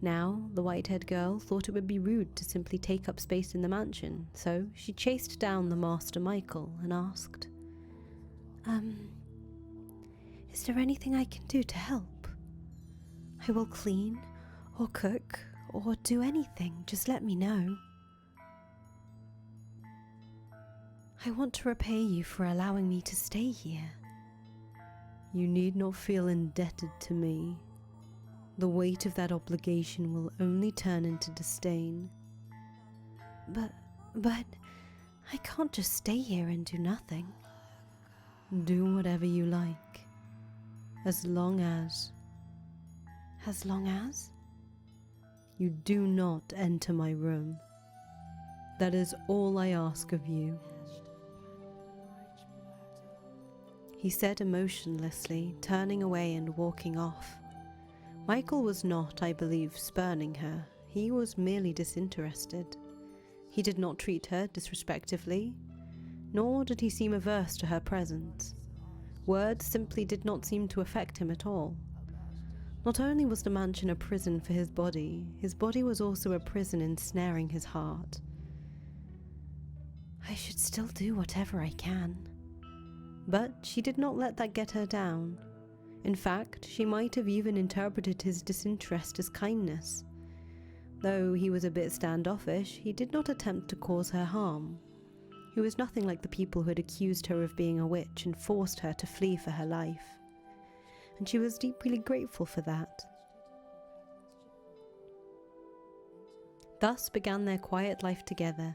Now, the white-haired girl thought it would be rude to simply take up space in the mansion, so she chased down the master Michael and asked, Is there anything I can do to help? I will clean, or cook, or do anything, just let me know. I want to repay you for allowing me to stay here. You need not feel indebted to me. The weight of that obligation will only turn into disdain. But, I can't just stay here and do nothing. Do whatever you like, as long as... As long as? You do not enter my room. That is all I ask of you. He said emotionlessly, turning away and walking off. Michael was not, I believe, spurning her. He was merely disinterested. He did not treat her disrespectfully, nor did he seem averse to her presence. Words simply did not seem to affect him at all. Not only was the mansion a prison for his body was also a prison ensnaring his heart. I should still do whatever I can. But she did not let that get her down. In fact, she might have even interpreted his disinterest as kindness. Though he was a bit standoffish, he did not attempt to cause her harm. He was nothing like the people who had accused her of being a witch and forced her to flee for her life. And she was deeply grateful for that. Thus began their quiet life together.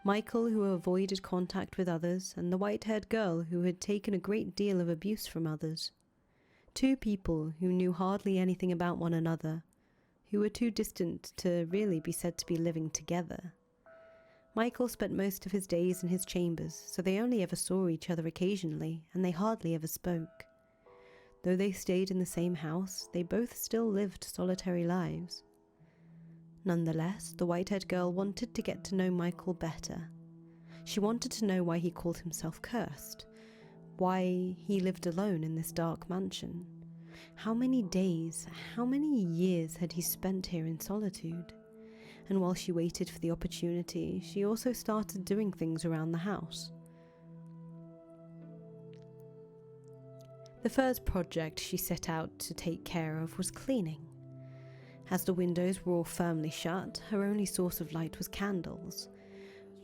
Michael, who avoided contact with others, and the white-haired girl who had taken a great deal of abuse from others. Two people who knew hardly anything about one another, who were too distant to really be said to be living together. Michael spent most of his days in his chambers, so they only ever saw each other occasionally, and they hardly ever spoke. Though they stayed in the same house, they both still lived solitary lives. Nonetheless, the white-haired girl wanted to get to know Michael better. She wanted to know why he called himself cursed, why he lived alone in this dark mansion. How many days, how many years had he spent here in solitude? And while she waited for the opportunity, she also started doing things around the house. The first project she set out to take care of was cleaning. As the windows were all firmly shut, her only source of light was candles.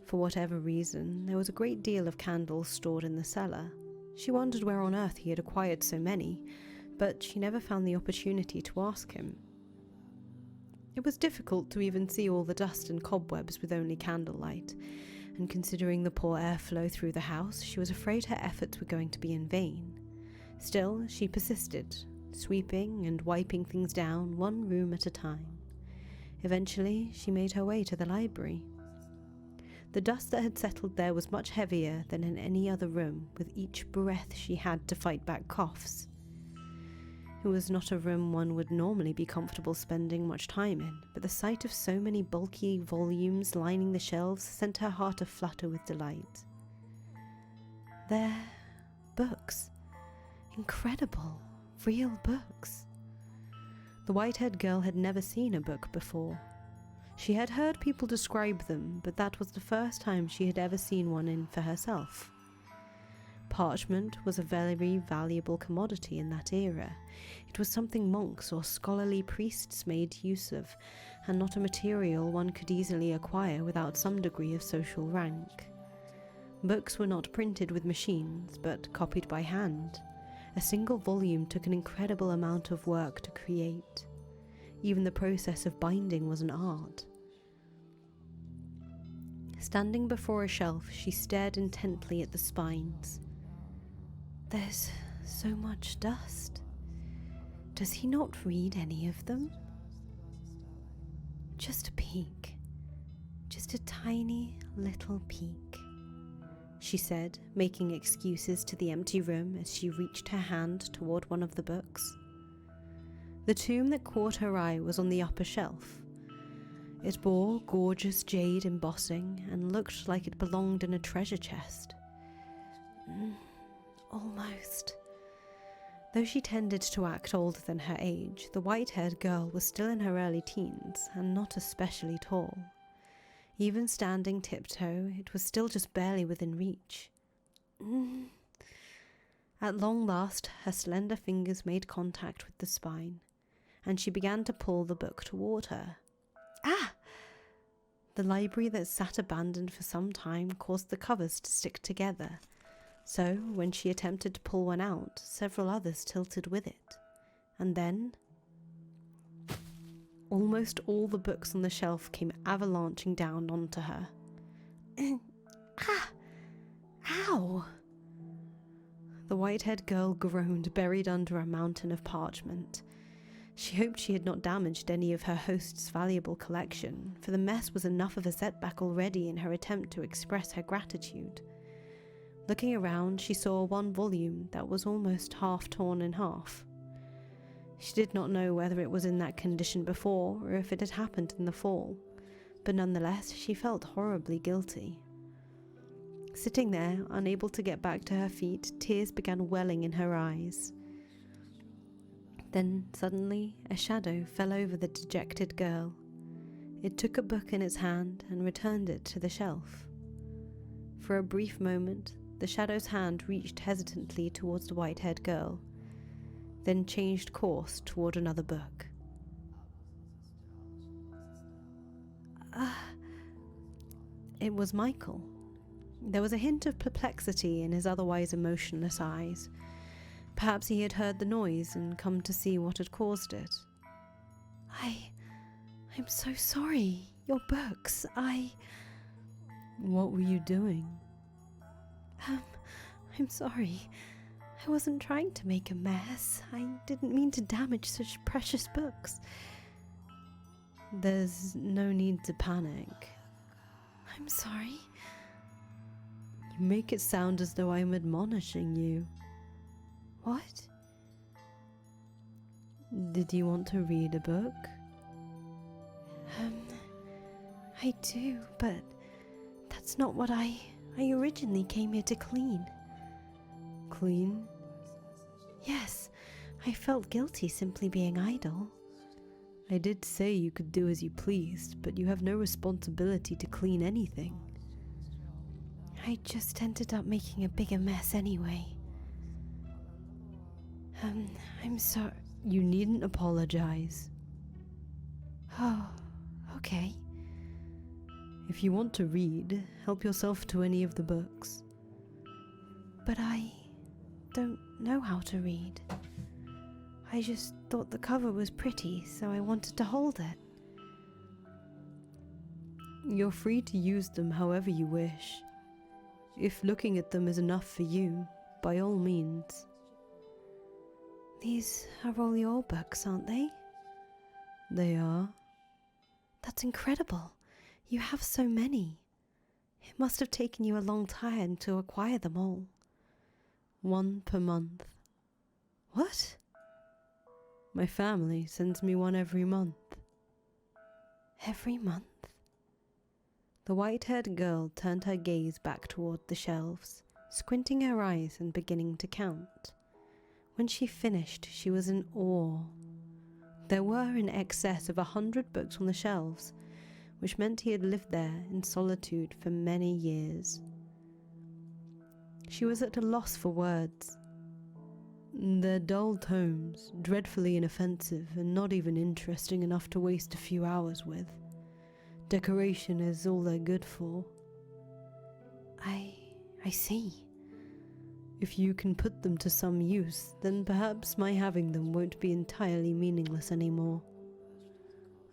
For whatever reason, there was a great deal of candles stored in the cellar. She wondered where on earth he had acquired so many, but she never found the opportunity to ask him. It was difficult to even see all the dust and cobwebs with only candlelight, and considering the poor airflow through the house, she was afraid her efforts were going to be in vain. Still, she persisted, sweeping and wiping things down one room at a time. Eventually, she made her way to the library. The dust that had settled there was much heavier than in any other room, with each breath she had to fight back coughs. It was not a room one would normally be comfortable spending much time in, but the sight of so many bulky volumes lining the shelves sent her heart aflutter with delight. There, books. Incredible, real books. The white-haired girl had never seen a book before. She had heard people describe them, but that was the first time she had ever seen one in for herself. Parchment was a very valuable commodity in that era. It was something monks or scholarly priests made use of, and not a material one could easily acquire without some degree of social rank. Books were not printed with machines, but copied by hand. A single volume took an incredible amount of work to create. Even the process of binding was an art. Standing before a shelf, she stared intently at the spines. There's so much dust. Does he not read any of them? Just a peek. Just a tiny little peek, she said, making excuses to the empty room as she reached her hand toward one of the books. The tomb that caught her eye was on the upper shelf. It bore gorgeous jade embossing and looked like it belonged in a treasure chest. Almost. Though she tended to act older than her age, the white-haired girl was still in her early teens and not especially tall. Even standing tiptoe, it was still just barely within reach. At long last, her slender fingers made contact with the spine, and she began to pull the book toward her. Ah! The library that sat abandoned for some time caused the covers to stick together. So, when she attempted to pull one out, several others tilted with it. And then, almost all the books on the shelf came avalanching down onto her. Ah! Ow! The white-haired girl groaned, buried under a mountain of parchment. She hoped she had not damaged any of her host's valuable collection, for the mess was enough of a setback already in her attempt to express her gratitude. Looking around, she saw one volume that was almost half torn in half. She did not know whether it was in that condition before or if it had happened in the fall, but nonetheless she felt horribly guilty. Sitting there, unable to get back to her feet, tears began welling in her eyes. Then, suddenly, a shadow fell over the dejected girl. It took a book in its hand and returned it to the shelf. For a brief moment, the shadow's hand reached hesitantly towards the white-haired girl, then changed course toward another book. It was Michael. There was a hint of perplexity in his otherwise emotionless eyes. Perhaps he had heard the noise and come to see what had caused it. I'm so sorry. Your books, What were you doing? I'm sorry. I wasn't trying to make a mess. I didn't mean to damage such precious books. There's no need to panic. I'm sorry. You make it sound as though I'm admonishing you. What? Did you want to read a book? I do, but that's not what I originally came here to clean. Clean? Yes, I felt guilty simply being idle. I did say you could do as you pleased, but you have no responsibility to clean anything. I just ended up making a bigger mess anyway. I'm sorry. You needn't apologize. Oh, okay. If you want to read, help yourself to any of the books. But I don't know how to read. I just thought the cover was pretty, so I wanted to hold it. You're free to use them however you wish. If looking at them is enough for you, by all means. These are all your books, aren't they? They are. That's incredible. You have so many. It must have taken you a long time to acquire them all. 1 per month. What? My family sends me one every month. Every month? The white-haired girl turned her gaze back toward the shelves, squinting her eyes and beginning to count. When she finished, she was in awe. There were in excess of 100 books on the shelves, which meant he had lived there in solitude for many years. She was at a loss for words. Their dull tomes, dreadfully inoffensive and not even interesting enough to waste a few hours with. Decoration is all they're good for. I see. If you can put them to some use, then perhaps my having them won't be entirely meaningless anymore.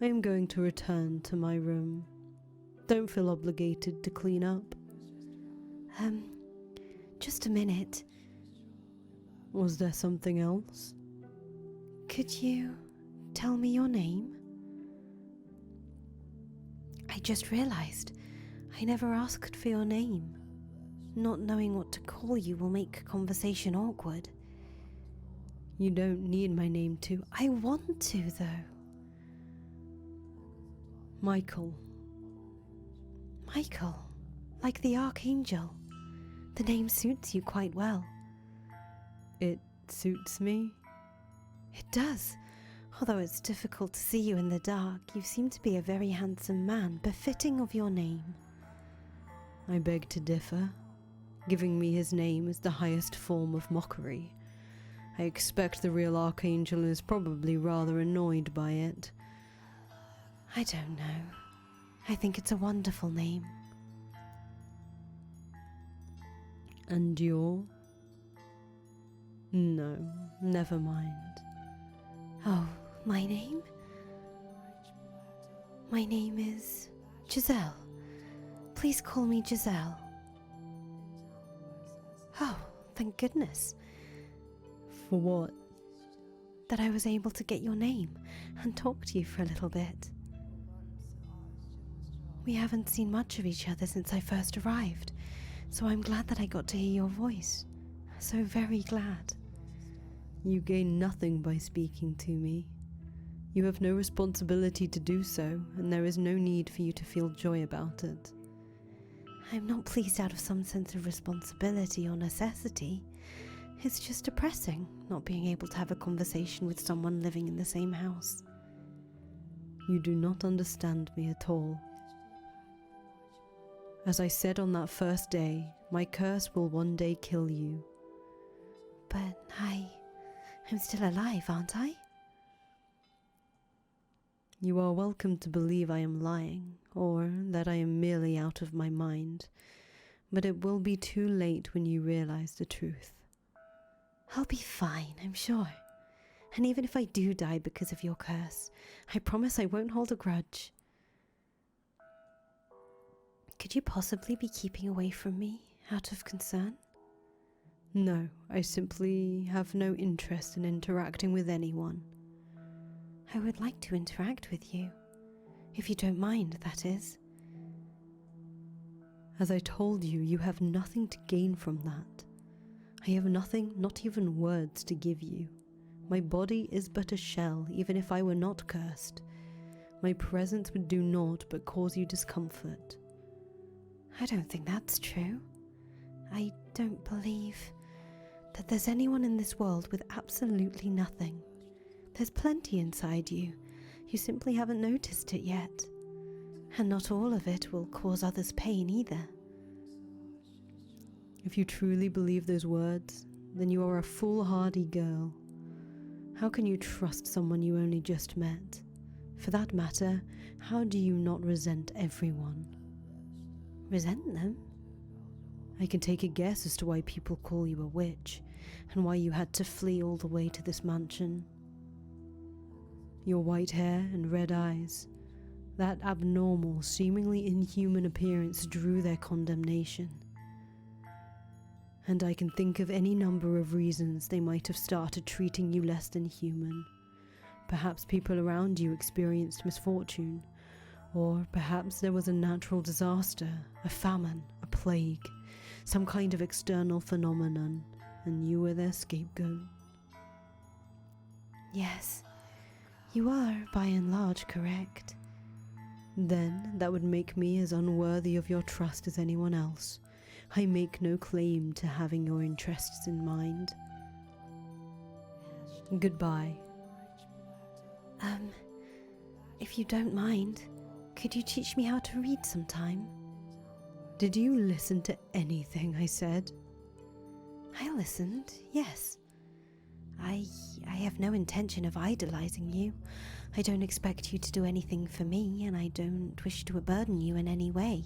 I am going to return to my room. Don't feel obligated to clean up. Just a minute. Was there something else? Could you tell me your name? I just realized I never asked for your name. Not knowing what to call you will make conversation awkward. You don't need my name to. I want to, though. Michael. Michael, like the Archangel. The name suits you quite well. It suits me? It does. Although it's difficult to see you in the dark, you seem to be a very handsome man, befitting of your name. I beg to differ. Giving me his name is the highest form of mockery. I expect the real Archangel is probably rather annoyed by it. I don't know. I think it's a wonderful name. And your? No, never mind. Oh, my name? My name is Giselle. Please call me Giselle. Oh, thank goodness. For what? That I was able to get your name and talk to you for a little bit. We haven't seen much of each other since I first arrived, so I'm glad that I got to hear your voice. So very glad. You gain nothing by speaking to me. You have no responsibility to do so, and there is no need for you to feel joy about it. I'm not pleased out of some sense of responsibility or necessity. It's just depressing, not being able to have a conversation with someone living in the same house. You do not understand me at all. As I said on that first day, my curse will one day kill you. But I'm still alive, aren't I? You are welcome to believe I am lying, or that I am merely out of my mind, but it will be too late when you realize the truth. I'll be fine, I'm sure. And even if I do die because of your curse, I promise I won't hold a grudge. Could you possibly be keeping away from me out of concern? No, I simply have no interest in interacting with anyone. I would like to interact with you. If you don't mind, that is. As I told you, you have nothing to gain from that. I have nothing, not even words, to give you. My body is but a shell, even if I were not cursed. My presence would do naught but cause you discomfort. I don't think that's true. I don't believe that there's anyone in this world with absolutely nothing. There's plenty inside you. You simply haven't noticed it yet. And not all of it will cause others pain either. If you truly believe those words, then you are a foolhardy girl. How can you trust someone you only just met? For that matter, how do you not resent everyone? Resent them? I can take a guess as to why people call you a witch, and why you had to flee all the way to this mansion. Your white hair and red eyes, that abnormal, seemingly inhuman appearance drew their condemnation. And I can think of any number of reasons they might have started treating you less than human. Perhaps people around you experienced misfortune, or perhaps there was a natural disaster, a famine, a plague, some kind of external phenomenon, and you were their scapegoat. Yes, you are by and large correct. Then that would make me as unworthy of your trust as anyone else. I make no claim to having your interests in mind. Goodbye. If you don't mind, could you teach me how to read sometime? Did you listen to anything I said? I listened, yes. I have no intention of idolizing you. I don't expect you to do anything for me, and I don't wish to burden you in any way.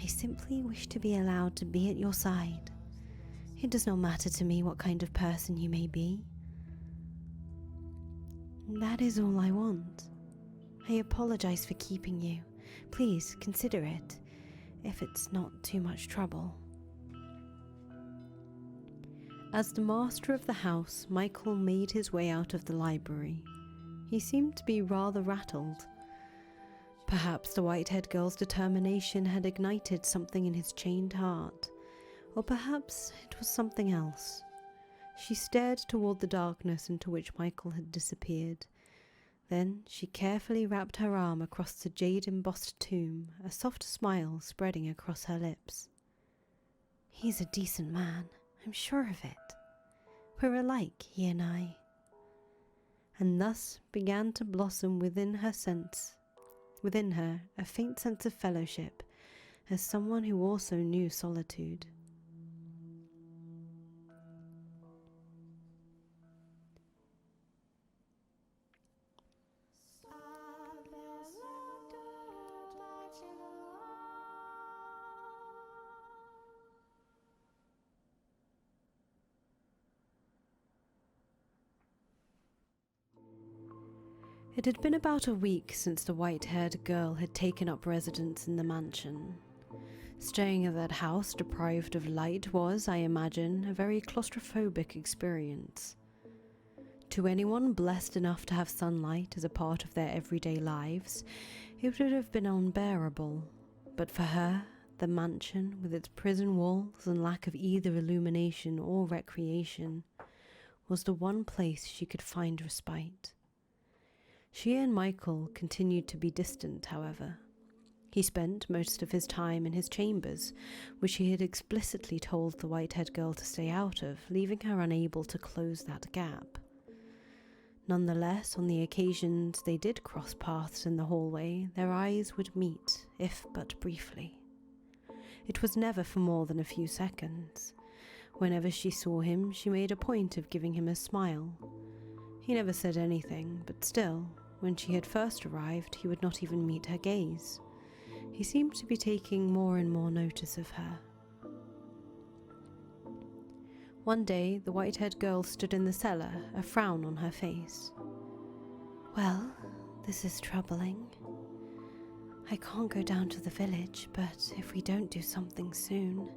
I simply wish to be allowed to be at your side. It does not matter to me what kind of person you may be. That is all I want. I apologize for keeping you. Please consider it, if it's not too much trouble. As the master of the house, Michael made his way out of the library. He seemed to be rather rattled. Perhaps the white-haired girl's determination had ignited something in his chained heart, or perhaps it was something else. She stared toward the darkness into which Michael had disappeared. Then she carefully wrapped her arm across the jade-embossed tomb, a soft smile spreading across her lips. He's a decent man, I'm sure of it. We're alike, he and I. And thus began to blossom within her a faint sense of fellowship, as someone who also knew solitude. It had been about a week since the white-haired girl had taken up residence in the mansion. Staying at that house deprived of light was, I imagine, a very claustrophobic experience. To anyone blessed enough to have sunlight as a part of their everyday lives, it would have been unbearable. But for her, the mansion, with its prison walls and lack of either illumination or recreation, was the one place she could find respite. She and Michael continued to be distant, however. He spent most of his time in his chambers, which he had explicitly told the white-haired girl to stay out of, leaving her unable to close that gap. Nonetheless, on the occasions they did cross paths in the hallway, their eyes would meet, if but briefly. It was never for more than a few seconds. Whenever she saw him, she made a point of giving him a smile. He never said anything, but still, when she had first arrived, he would not even meet her gaze. He seemed to be taking more and more notice of her. One day, the white-haired girl stood in the cellar, a frown on her face. Well, this is troubling. I can't go down to the village, but if we don't do something soon...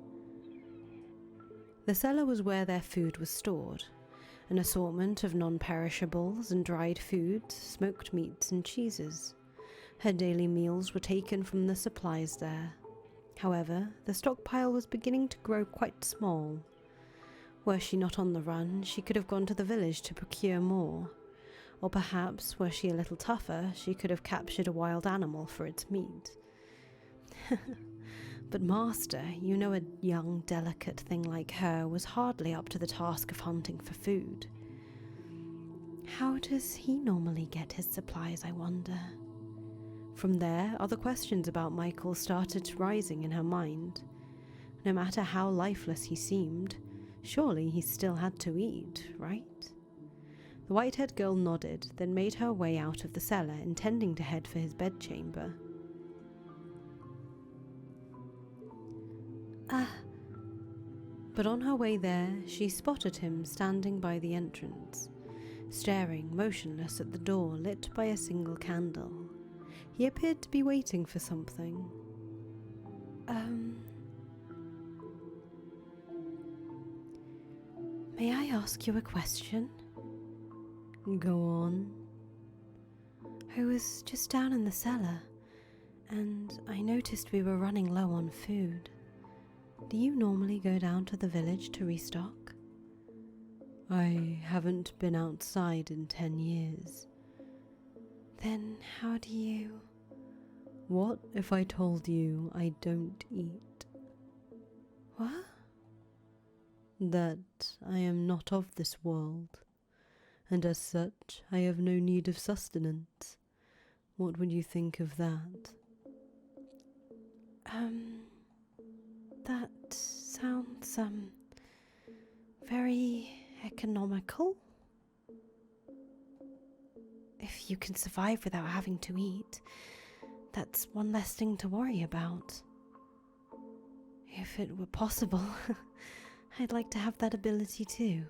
The cellar was where their food was stored. An assortment of non-perishables and dried foods, smoked meats and cheeses. Her daily meals were taken from the supplies there. However, the stockpile was beginning to grow quite small. Were she not on the run, she could have gone to the village to procure more. Or perhaps, were she a little tougher, she could have captured a wild animal for its meat. But master, you know, a young, delicate thing like her was hardly up to the task of hunting for food. How does he normally get his supplies, I wonder? From there, other questions about Michael started rising in her mind. No matter how lifeless he seemed, surely he still had to eat, right? The white-haired girl nodded, then made her way out of the cellar, intending to head for his bedchamber. But on her way there, she spotted him standing by the entrance, staring motionless at the door lit by a single candle. He appeared to be waiting for something. May I ask you a question? Go on. I was just down in the cellar, and I noticed we were running low on food. Do you normally go down to the village to restock? I haven't been outside in 10 years. Then how do you... What if I told you I don't eat? What? That I am not of this world, and as such I have no need of sustenance. What would you think of that? That sounds, very economical. If you can survive without having to eat, that's one less thing to worry about. If it were possible, I'd like to have that ability too.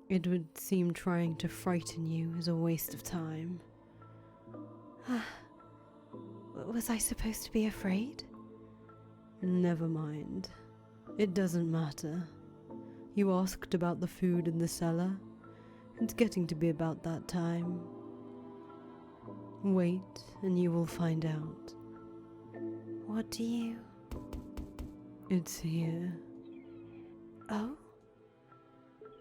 It would seem trying to frighten you is a waste of time. Was I supposed to be afraid? Never mind. It doesn't matter. You asked about the food in the cellar. It's getting to be about that time. Wait, and you will find out. What do you... It's here. Oh?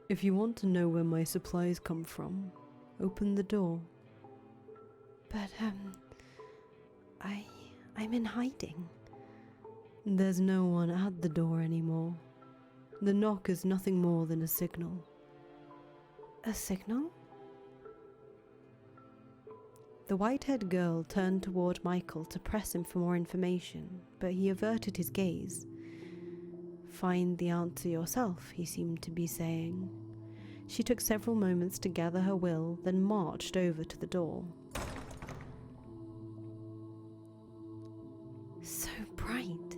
If you want to know where my supplies come from, open the door. But, I'm in hiding. There's no one at the door anymore. The knock is nothing more than a signal. A signal? The white-haired girl turned toward Michael to press him for more information, but he averted his gaze. Find the answer yourself, he seemed to be saying. She took several moments to gather her will, then marched over to the door. So bright.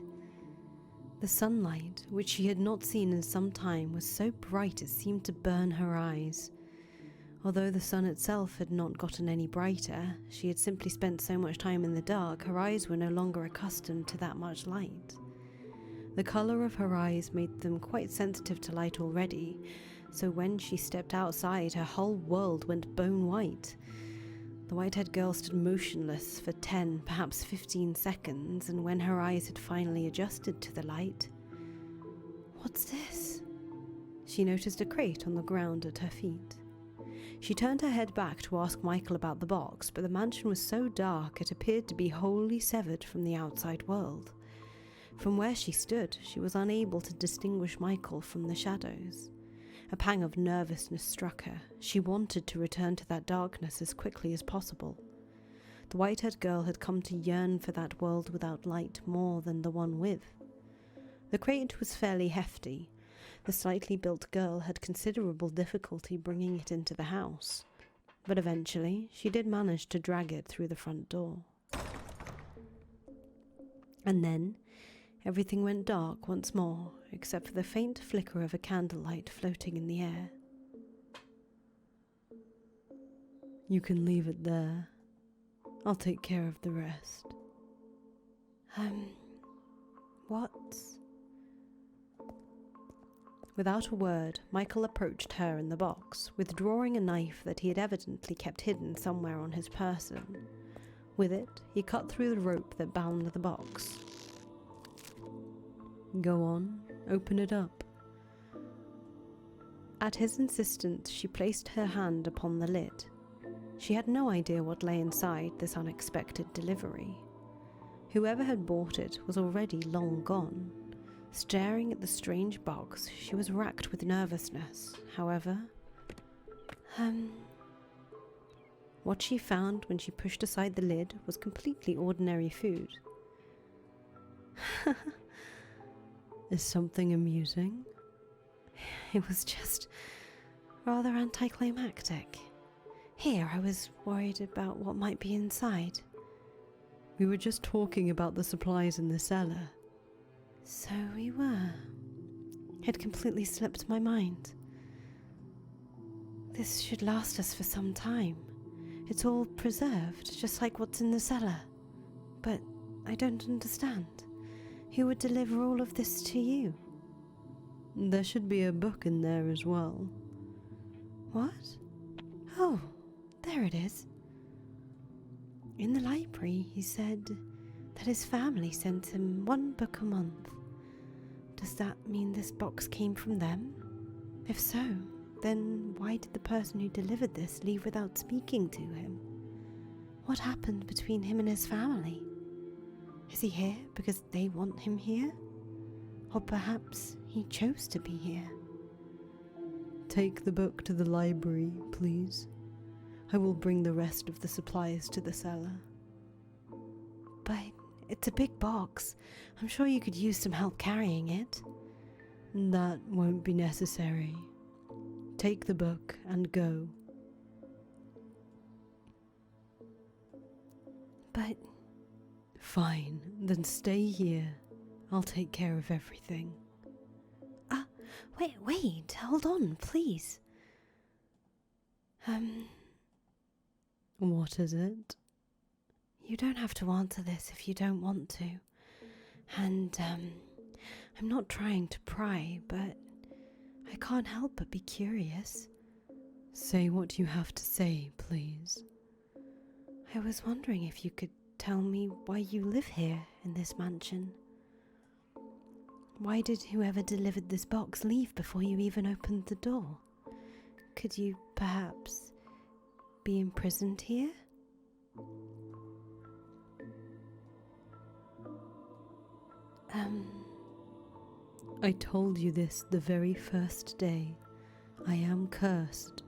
The sunlight, which she had not seen in some time, was so bright it seemed to burn her eyes. Although the sun itself had not gotten any brighter, she had simply spent so much time in the dark, her eyes were no longer accustomed to that much light. The colour of her eyes made them quite sensitive to light already, so when she stepped outside, her whole world went bone white. The white-haired girl stood motionless for 10, perhaps 15 seconds, and when her eyes had finally adjusted to the light... What's this? She noticed a crate on the ground at her feet. She turned her head back to ask Michael about the box, but the mansion was so dark it appeared to be wholly severed from the outside world. From where she stood, she was unable to distinguish Michael from the shadows. A pang of nervousness struck her. She wanted to return to that darkness as quickly as possible. The white-haired girl had come to yearn for that world without light more than the one with. The crate was fairly hefty. The slightly built girl had considerable difficulty bringing it into the house, but eventually she did manage to drag it through the front door. And then everything went dark once more, except for the faint flicker of a candlelight floating in the air. You can leave it there. I'll take care of the rest. What? Without a word, Michael approached her in the box, withdrawing a knife that he had evidently kept hidden somewhere on his person. With it, he cut through the rope that bound the box. Go on, open it up. At his insistence, she placed her hand upon the lid. She had no idea what lay inside this unexpected delivery. Whoever had bought it was already long gone. Staring at the strange box, she was racked with nervousness. However, what she found when she pushed aside the lid was completely ordinary food. Is something amusing? It was just rather anticlimactic. Here, I was worried about what might be inside. We were just talking about the supplies in the cellar. So we were. It completely slipped my mind. This should last us for some time. It's all preserved, just like what's in the cellar. But I don't understand. Who would deliver all of this to you? There should be a book in there as well. What? Oh, there it is. In the library, he said that his family sent him 1 book a month. Does that mean this box came from them? If so, then why did the person who delivered this leave without speaking to him? What happened between him and his family? Is he here because they want him here? Or perhaps he chose to be here? Take the book to the library, please. I will bring the rest of the supplies to the cellar. But it's a big box. I'm sure you could use some help carrying it. That won't be necessary. Take the book and go. But... Fine, then stay here. I'll take care of everything. Wait, hold on, please. What is it? You don't have to answer this if you don't want to. And, I'm not trying to pry, but I can't help but be curious. Say what you have to say, please. I was wondering if you could tell me why you live here in this mansion. Why did whoever delivered this box leave before you even opened the door? Could you perhaps be imprisoned here? I told you this the very first day. I am cursed.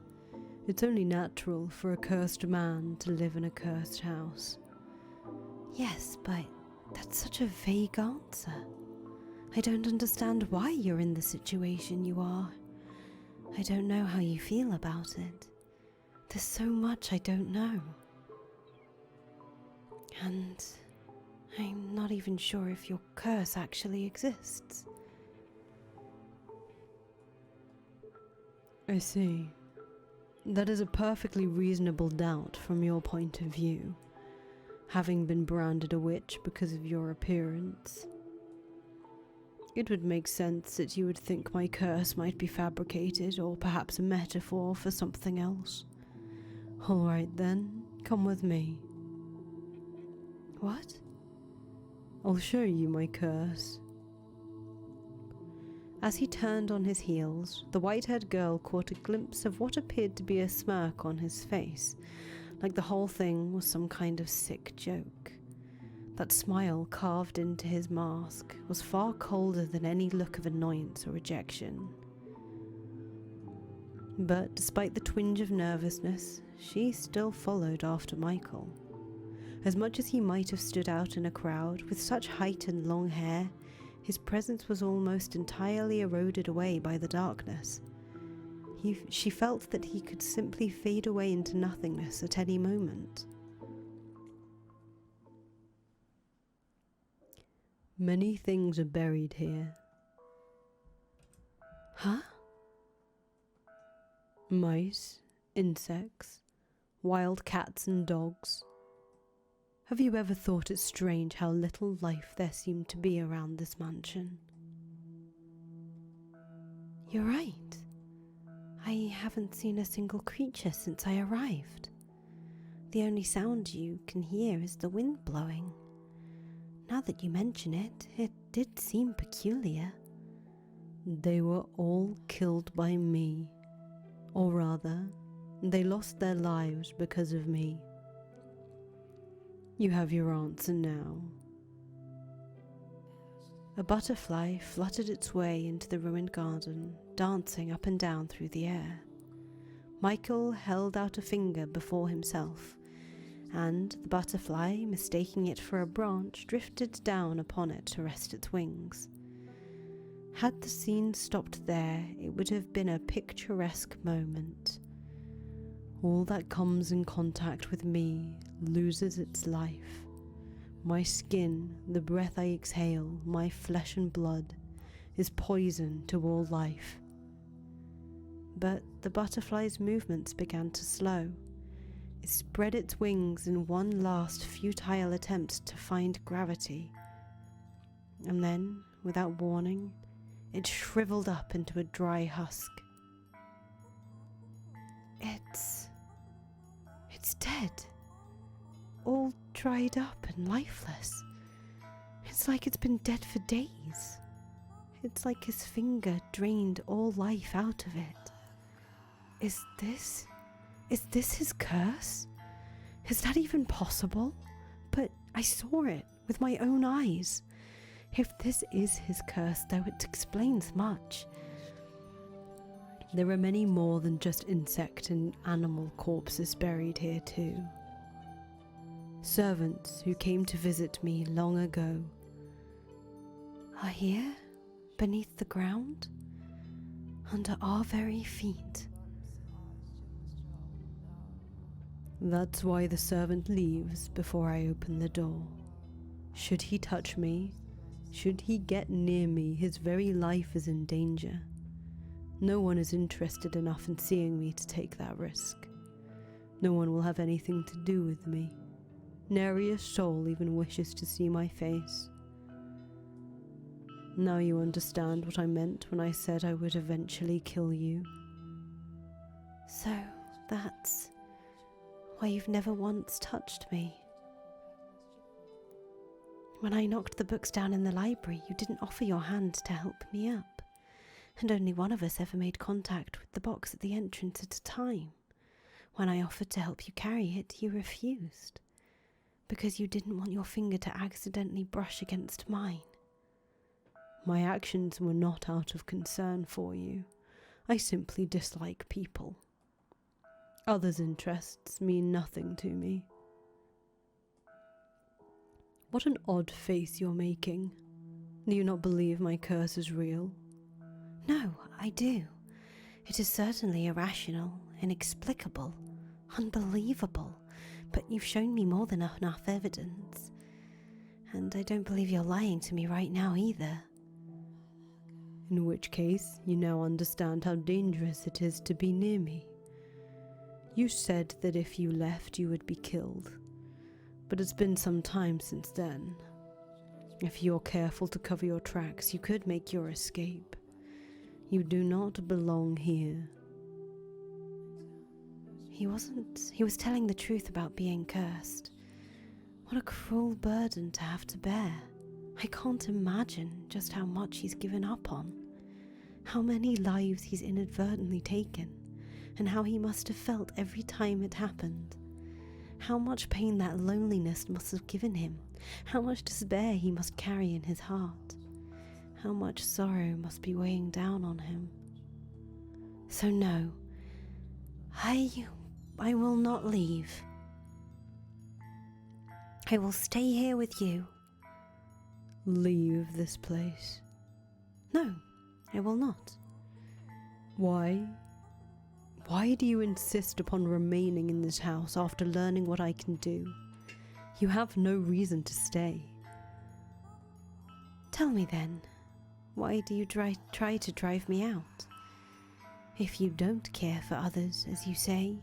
It's only natural for a cursed man to live in a cursed house. Yes, but that's such a vague answer. I don't understand why you're in the situation you are. I don't know how you feel about it. There's so much I don't know. And I'm not even sure if your curse actually exists. I see. That is a perfectly reasonable doubt from your point of view, having been branded a witch because of your appearance. It would make sense that you would think my curse might be fabricated or perhaps a metaphor for something else. All right then, come with me. What? I'll show you my curse. As he turned on his heels, the white-haired girl caught a glimpse of what appeared to be a smirk on his face, like the whole thing was some kind of sick joke. That smile carved into his mask was far colder than any look of annoyance or rejection. But despite the twinge of nervousness, she still followed after Michael. As much as he might have stood out in a crowd with such height and long hair, his presence was almost entirely eroded away by the darkness. She felt that he could simply fade away into nothingness at any moment. Many things are buried here. Huh? Mice, insects, wild cats and dogs. Have you ever thought it strange how little life there seemed to be around this mansion? You're right. I haven't seen a single creature since I arrived. The only sound you can hear is the wind blowing. Now that you mention it, it did seem peculiar. They were all killed by me. Or rather, they lost their lives because of me. You have your answer now. A butterfly fluttered its way into the ruined garden, dancing up and down through the air. Michael held out a finger before himself, and the butterfly, mistaking it for a branch, drifted down upon it to rest its wings. Had the scene stopped there, it would have been a picturesque moment. All that comes in contact with me loses its life. My skin, the breath I exhale, my flesh and blood, is poison to all life. But the butterfly's movements began to slow. It spread its wings in one last futile attempt to find gravity. And then, without warning, it shriveled up into a dry husk. It's dead. All dried up and lifeless. It's like it's been dead for days. It's like his finger drained all life out of it. Is this his curse? Is that even possible? But I saw it with my own eyes. If this is his curse, though, it explains much. There are many more than just insect and animal corpses buried here too. Servants who came to visit me long ago Are here, beneath the ground, under our very feet. That's why the servant leaves before I open the door. Should he touch me, should he get near me, his very life is in danger. No one is interested enough in seeing me to take that risk. No one will have anything to do with me. Nary a soul even wishes to see my face. Now you understand what I meant when I said I would eventually kill you. So that's why you've never once touched me. When I knocked the books down in the library, you didn't offer your hand to help me up, and only one of us ever made contact with the box at the entrance at a time. When I offered to help you carry it, you refused, because you didn't want your finger to accidentally brush against mine. My actions were not out of concern for you. I simply dislike people. Others' interests mean nothing to me. What an odd face you're making. Do you not believe my curse is real? No, I do. It is certainly irrational, inexplicable, unbelievable, but you've shown me more than enough evidence. And I don't believe you're lying to me right now either. In which case, you now understand how dangerous it is to be near me. You said that if you left, you would be killed. But it's been some time since then. If you're careful to cover your tracks, you could make your escape. You do not belong here. He was telling the truth about being cursed. What a cruel burden to have to bear. I can't imagine just how much he's given up on. How many lives he's inadvertently taken, and how he must have felt every time it happened. How much pain that loneliness must have given him. How much despair he must carry in his heart. How much sorrow must be weighing down on him. So no, I will not leave. I will stay here with you. Leave this place. No, I will not. Why? Why do you insist upon remaining in this house after learning what I can do? You have no reason to stay. Tell me then, why do you try to drive me out? If you don't care for others, as you say,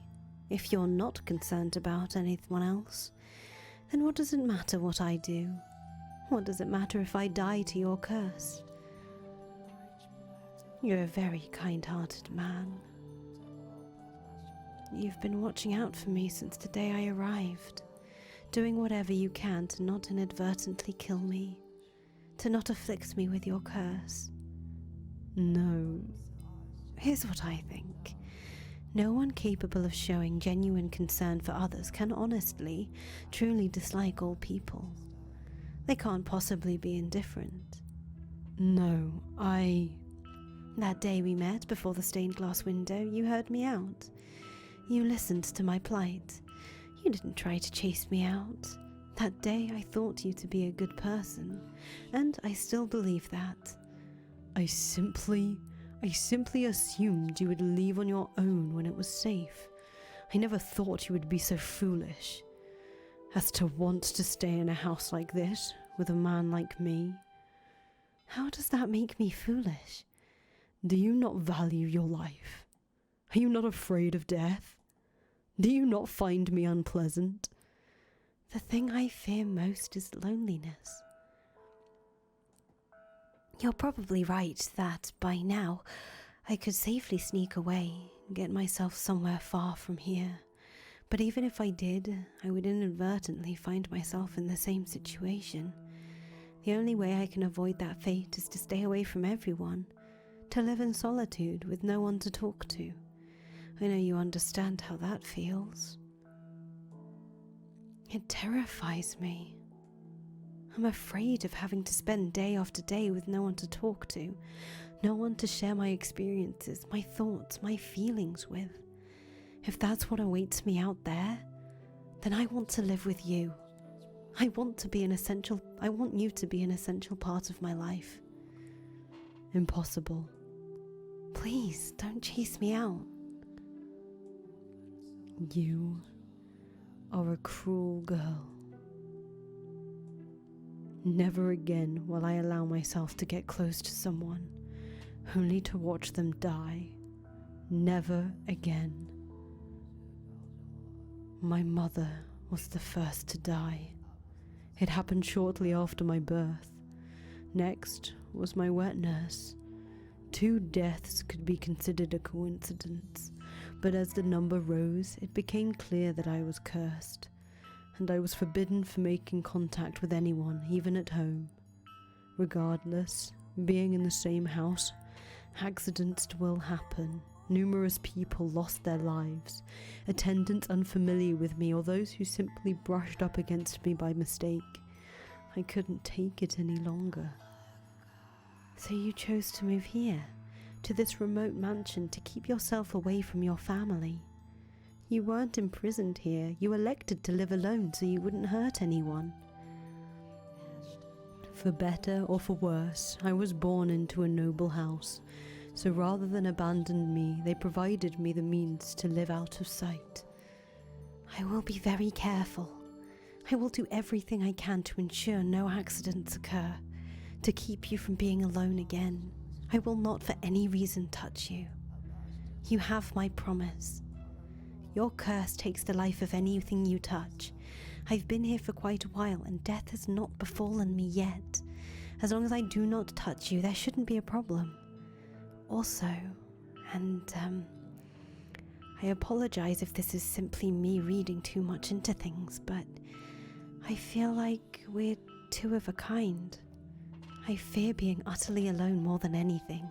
if you're not concerned about anyone else, then what does it matter what I do? What does it matter if I die to your curse? You're a very kind-hearted man. You've been watching out for me since the day I arrived, doing whatever you can to not inadvertently kill me, to not afflict me with your curse. No. Here's what I think. No one capable of showing genuine concern for others can honestly, truly dislike all people. They can't possibly be indifferent. No, That day we met before the stained glass window, you heard me out. You listened to my plight. You didn't try to chase me out. That day I thought you to be a good person, and I still believe that. I simply assumed you would leave on your own when it was safe. I never thought you would be so foolish as to want to stay in a house like this with a man like me. How does that make me foolish? Do you not value your life? Are you not afraid of death? Do you not find me unpleasant? The thing I fear most is loneliness. You're probably right that, by now, I could safely sneak away and get myself somewhere far from here. But even if I did, I would inadvertently find myself in the same situation. The only way I can avoid that fate is to stay away from everyone, to live in solitude with no one to talk to. I know you understand how that feels. It terrifies me. I'm afraid of having to spend day after day with no one to talk to, no one to share my experiences, my thoughts, my feelings with. If that's what awaits me out there, then I want to live with you. I want you to be an essential part of my life. Impossible. Please, don't chase me out. You are a cruel girl. Never again will I allow myself to get close to someone, only to watch them die. Never again. My mother was the first to die. It happened shortly after my birth. Next was my wet nurse. 2 deaths could be considered a coincidence, but as the number rose, it became clear that I was cursed, and I was forbidden from making contact with anyone, even at home. Regardless, being in the same house, accidents will happen. Numerous people lost their lives, attendants unfamiliar with me or those who simply brushed up against me by mistake. I couldn't take it any longer. So you chose to move here, to this remote mansion, to keep yourself away from your family. You weren't imprisoned here, you elected to live alone so you wouldn't hurt anyone. For better or for worse, I was born into a noble house, so rather than abandon me, they provided me the means to live out of sight. I will be very careful. I will do everything I can to ensure no accidents occur, to keep you from being alone again. I will not for any reason touch you. You have my promise. Your curse takes the life of anything you touch. I've been here for quite a while and death has not befallen me yet. As long as I do not touch you, there shouldn't be a problem. Also, I apologize if this is simply me reading too much into things, but I feel like we're 2 of a kind. I fear being utterly alone more than anything,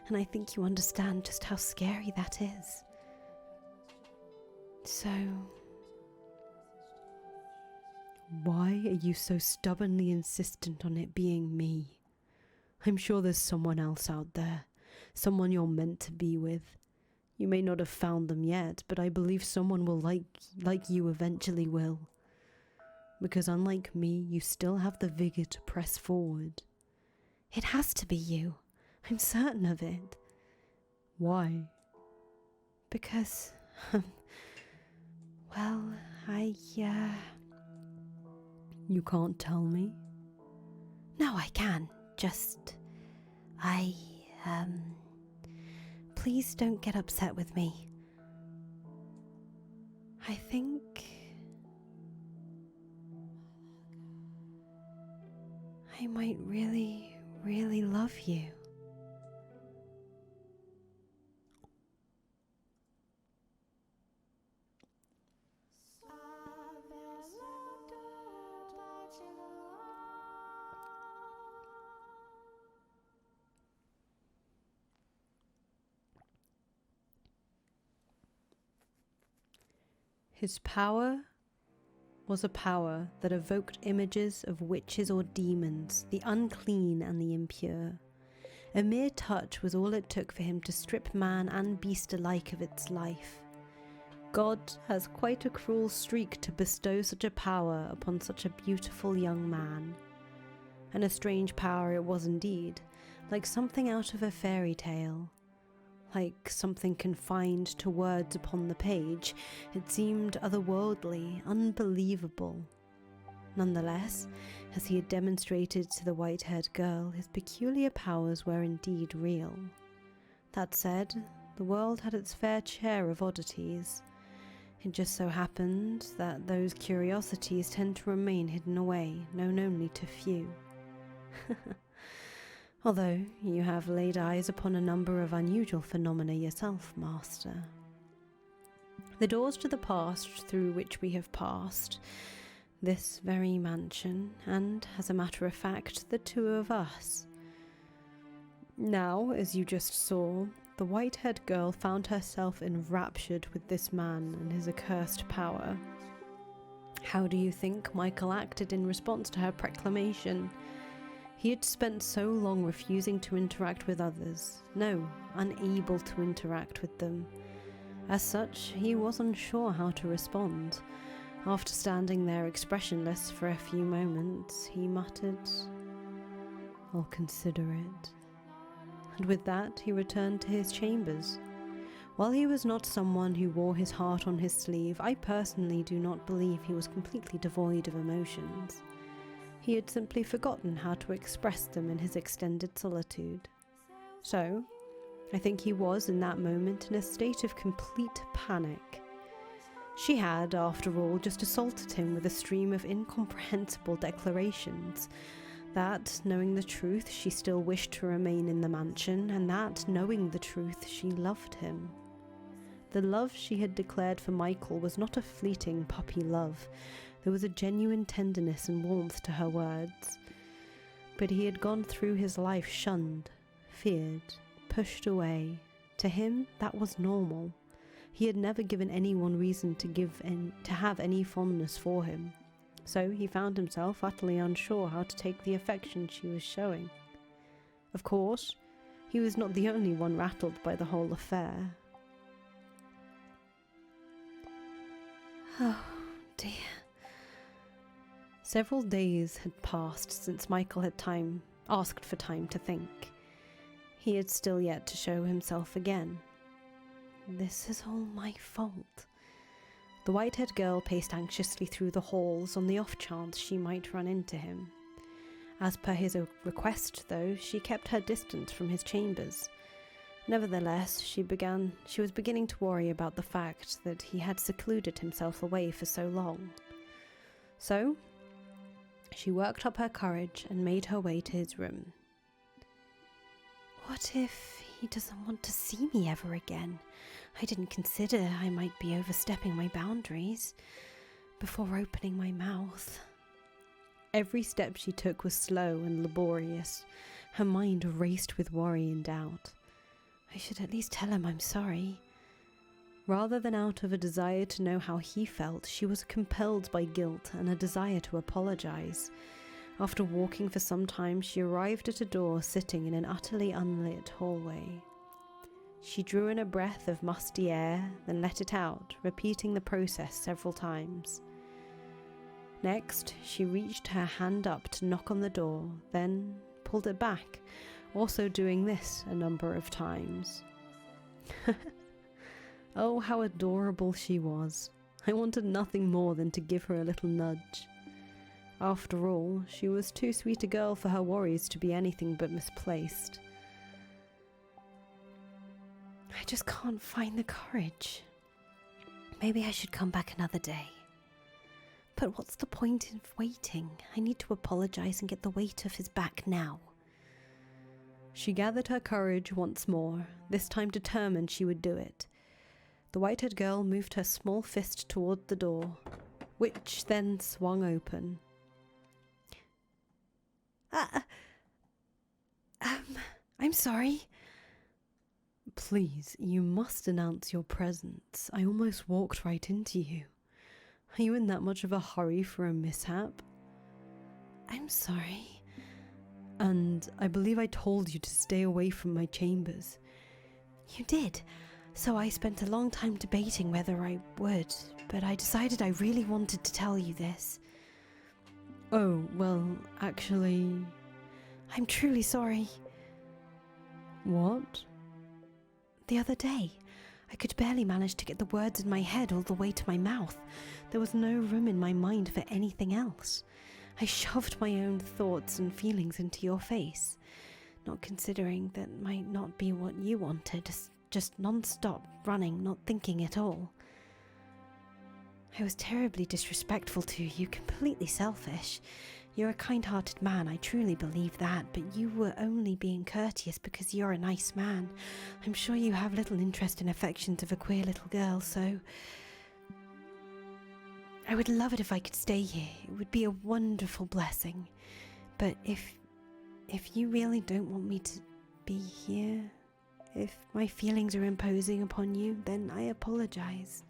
and I think you understand just how scary that is. So, why are you so stubbornly insistent on it being me? I'm sure there's someone else out there, someone you're meant to be with. You may not have found them yet, but I believe someone will like you eventually will. Because unlike me, you still have the vigor to press forward. It has to be you. I'm certain of it. Why? Because, well, You can't tell me? No, I can. Just, please don't get upset with me. I think I might really, really love you. His power was a power that evoked images of witches or demons, the unclean and the impure. A mere touch was all it took for him to strip man and beast alike of its life. God has quite a cruel streak to bestow such a power upon such a beautiful young man. And a strange power it was indeed, like something out of a fairy tale. Like something confined to words upon the page, it seemed otherworldly, unbelievable. Nonetheless, as he had demonstrated to the white-haired girl, his peculiar powers were indeed real. That said, the world had its fair share of oddities. It just so happened that those curiosities tend to remain hidden away, known only to few. Although you have laid eyes upon a number of unusual phenomena yourself, Master. The doors to the past through which we have passed, this very mansion, and, as a matter of fact, the 2 of us. Now, as you just saw, the white-haired girl found herself enraptured with this man and his accursed power. How do you think Michael acted in response to her proclamation? He had spent so long refusing to interact with others, no, unable to interact with them. As such, he was unsure how to respond. After standing there expressionless for a few moments, he muttered, "I'll consider it." And with that, he returned to his chambers. While he was not someone who wore his heart on his sleeve, I personally do not believe he was completely devoid of emotions. He had simply forgotten how to express them in his extended solitude. So, I think he was in that moment in a state of complete panic. She had, after all, just assaulted him with a stream of incomprehensible declarations that, knowing the truth, she still wished to remain in the mansion, and that, knowing the truth, she loved him. The love she had declared for Michael was not a fleeting puppy love. There was a genuine tenderness and warmth to her words. But he had gone through his life shunned, feared, pushed away. To him, that was normal. He had never given anyone reason to have any fondness for him. So he found himself utterly unsure how to take the affection she was showing. Of course, he was not the only one rattled by the whole affair. Oh, dear. Several days had passed since Michael had asked for time to think. He had still yet to show himself again. This is all my fault. The white-haired girl paced anxiously through the halls on the off chance she might run into him. As per his request, though, she kept her distance from his chambers. Nevertheless, she was beginning to worry about the fact that he had secluded himself away for so long. So, she worked up her courage and made her way to his room. What if he doesn't want to see me ever again? I didn't consider I might be overstepping my boundaries before opening my mouth. Every step she took was slow and laborious. Her mind raced with worry and doubt. I should at least tell him I'm sorry. Rather than out of a desire to know how he felt, she was compelled by guilt and a desire to apologize. After walking for some time, she arrived at a door sitting in an utterly unlit hallway. She drew in a breath of musty air, then let it out, repeating the process several times. Next, she reached her hand up to knock on the door, then pulled it back, also doing this a number of times. Oh, how adorable she was. I wanted nothing more than to give her a little nudge. After all, she was too sweet a girl for her worries to be anything but misplaced. I just can't find the courage. Maybe I should come back another day. But what's the point in waiting? I need to apologize and get the weight off his back now. She gathered her courage once more, this time determined she would do it. The white-haired girl moved her small fist toward the door, which then swung open. I'm sorry. Please, you must announce your presence. I almost walked right into you. Are you in that much of a hurry for a mishap? I'm sorry. And I believe I told you to stay away from my chambers. You did. So I spent a long time debating whether I would, but I decided I really wanted to tell you this. Oh, well, actually... I'm truly sorry. What? The other day, I could barely manage to get the words in my head all the way to my mouth. There was no room in my mind for anything else. I shoved my own thoughts and feelings into your face, not considering that might not be what you wanted, just non-stop running, not thinking at all. I was terribly disrespectful to you, completely selfish. You're a kind-hearted man, I truly believe that, but you were only being courteous because you're a nice man. I'm sure you have little interest in affections of a queer little girl, so... I would love it if I could stay here. It would be a wonderful blessing. But if you really don't want me to be here, if my feelings are imposing upon you, then I apologize.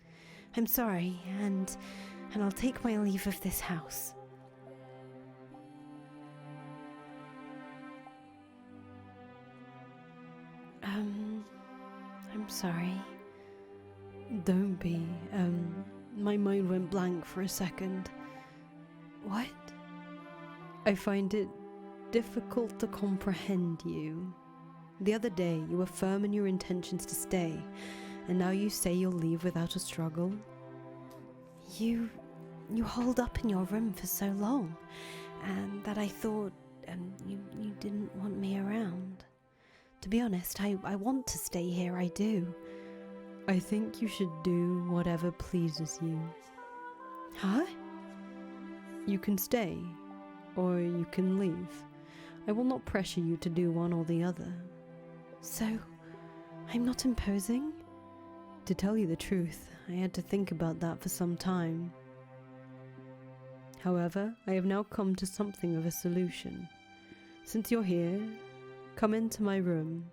I'm sorry, and and I'll take my leave of this house. I'm sorry. Don't be. My mind went blank for a second. What? I find it difficult to comprehend you. The other day, you were firm in your intentions to stay, and now you say you'll leave without a struggle? You holed up in your room for so long, and that I thought you didn't want me around. To be honest, I want to stay here, I do. I think you should do whatever pleases you. Huh? You can stay, or you can leave. I will not pressure you to do one or the other. So, I'm not imposing? To tell you the truth, I had to think about that for some time. However, I have now come to something of a solution. Since you're here, come into my room.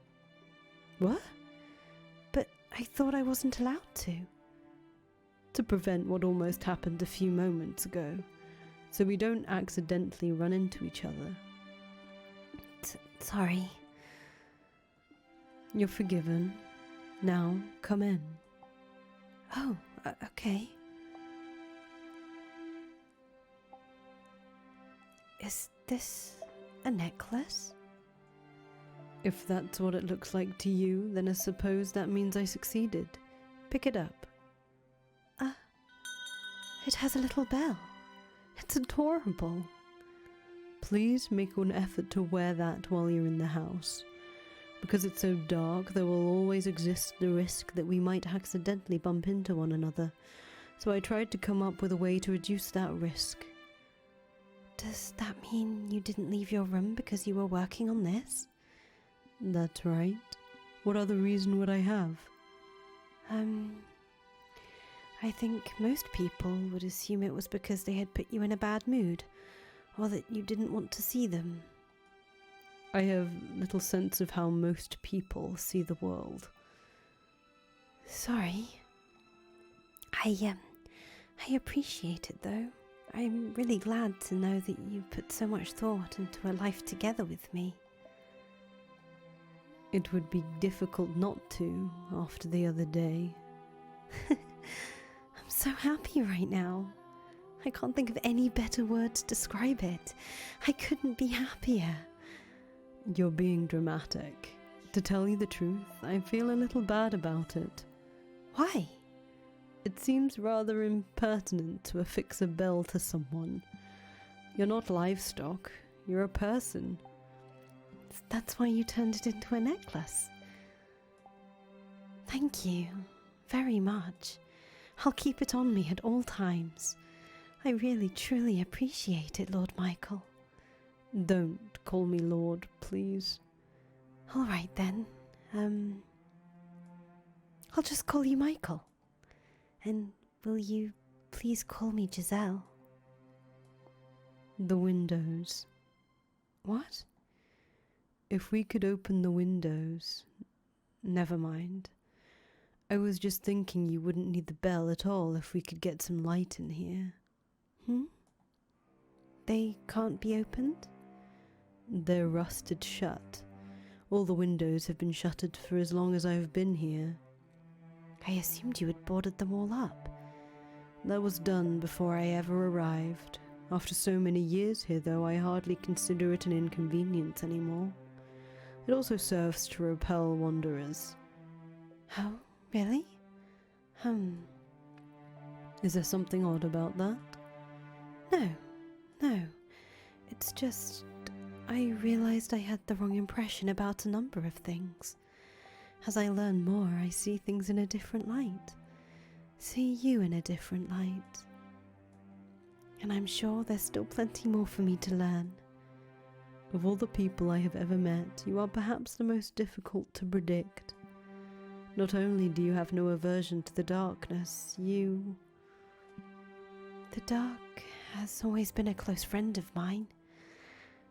What? But I thought I wasn't allowed to. To prevent what almost happened a few moments ago, so we don't accidentally run into each other. Sorry. You're forgiven. Now, come in. Oh, okay. Is this a necklace? If that's what it looks like to you, then I suppose that means I succeeded. Pick it up. It has a little bell. It's adorable. Please make an effort to wear that while you're in the house. Because it's so dark, there will always exist the risk that we might accidentally bump into one another. So I tried to come up with a way to reduce that risk. Does that mean you didn't leave your room because you were working on this? That's right. What other reason would I have? I think most people would assume it was because they had put you in a bad mood, or that you didn't want to see them. I have little sense of how most people see the world. Sorry. I appreciate it though. I'm really glad to know that you put so much thought into a life together with me. It would be difficult not to after the other day. I'm so happy right now. I can't think of any better word to describe it. I couldn't be happier. You're being dramatic. To tell you the truth, I feel a little bad about it. Why? It seems rather impertinent to affix a bell to someone. You're not livestock, you're a person. That's why you turned it into a necklace. Thank you very much. I'll keep it on me at all times. I really truly appreciate it, Lord Michael. Don't call me Lord, please. All right then. I'll just call you Michael. And will you please call me Giselle? The windows. What? If we could open the windows. Never mind. I was just thinking you wouldn't need the bell at all if we could get some light in here. They can't be opened? They're rusted shut. All the windows have been shuttered for as long as I've been here. I assumed you had boarded them all up. That was done before I ever arrived. After so many years here, though, I hardly consider it an inconvenience anymore. It also serves to repel wanderers. Oh, really? Is there something odd about that? No. It's just, I realized I had the wrong impression about a number of things. As I learn more, I see things in a different light. See you in a different light. And I'm sure there's still plenty more for me to learn. Of all the people I have ever met, you are perhaps the most difficult to predict. Not only do you have no aversion to the darkness, The dark has always been a close friend of mine.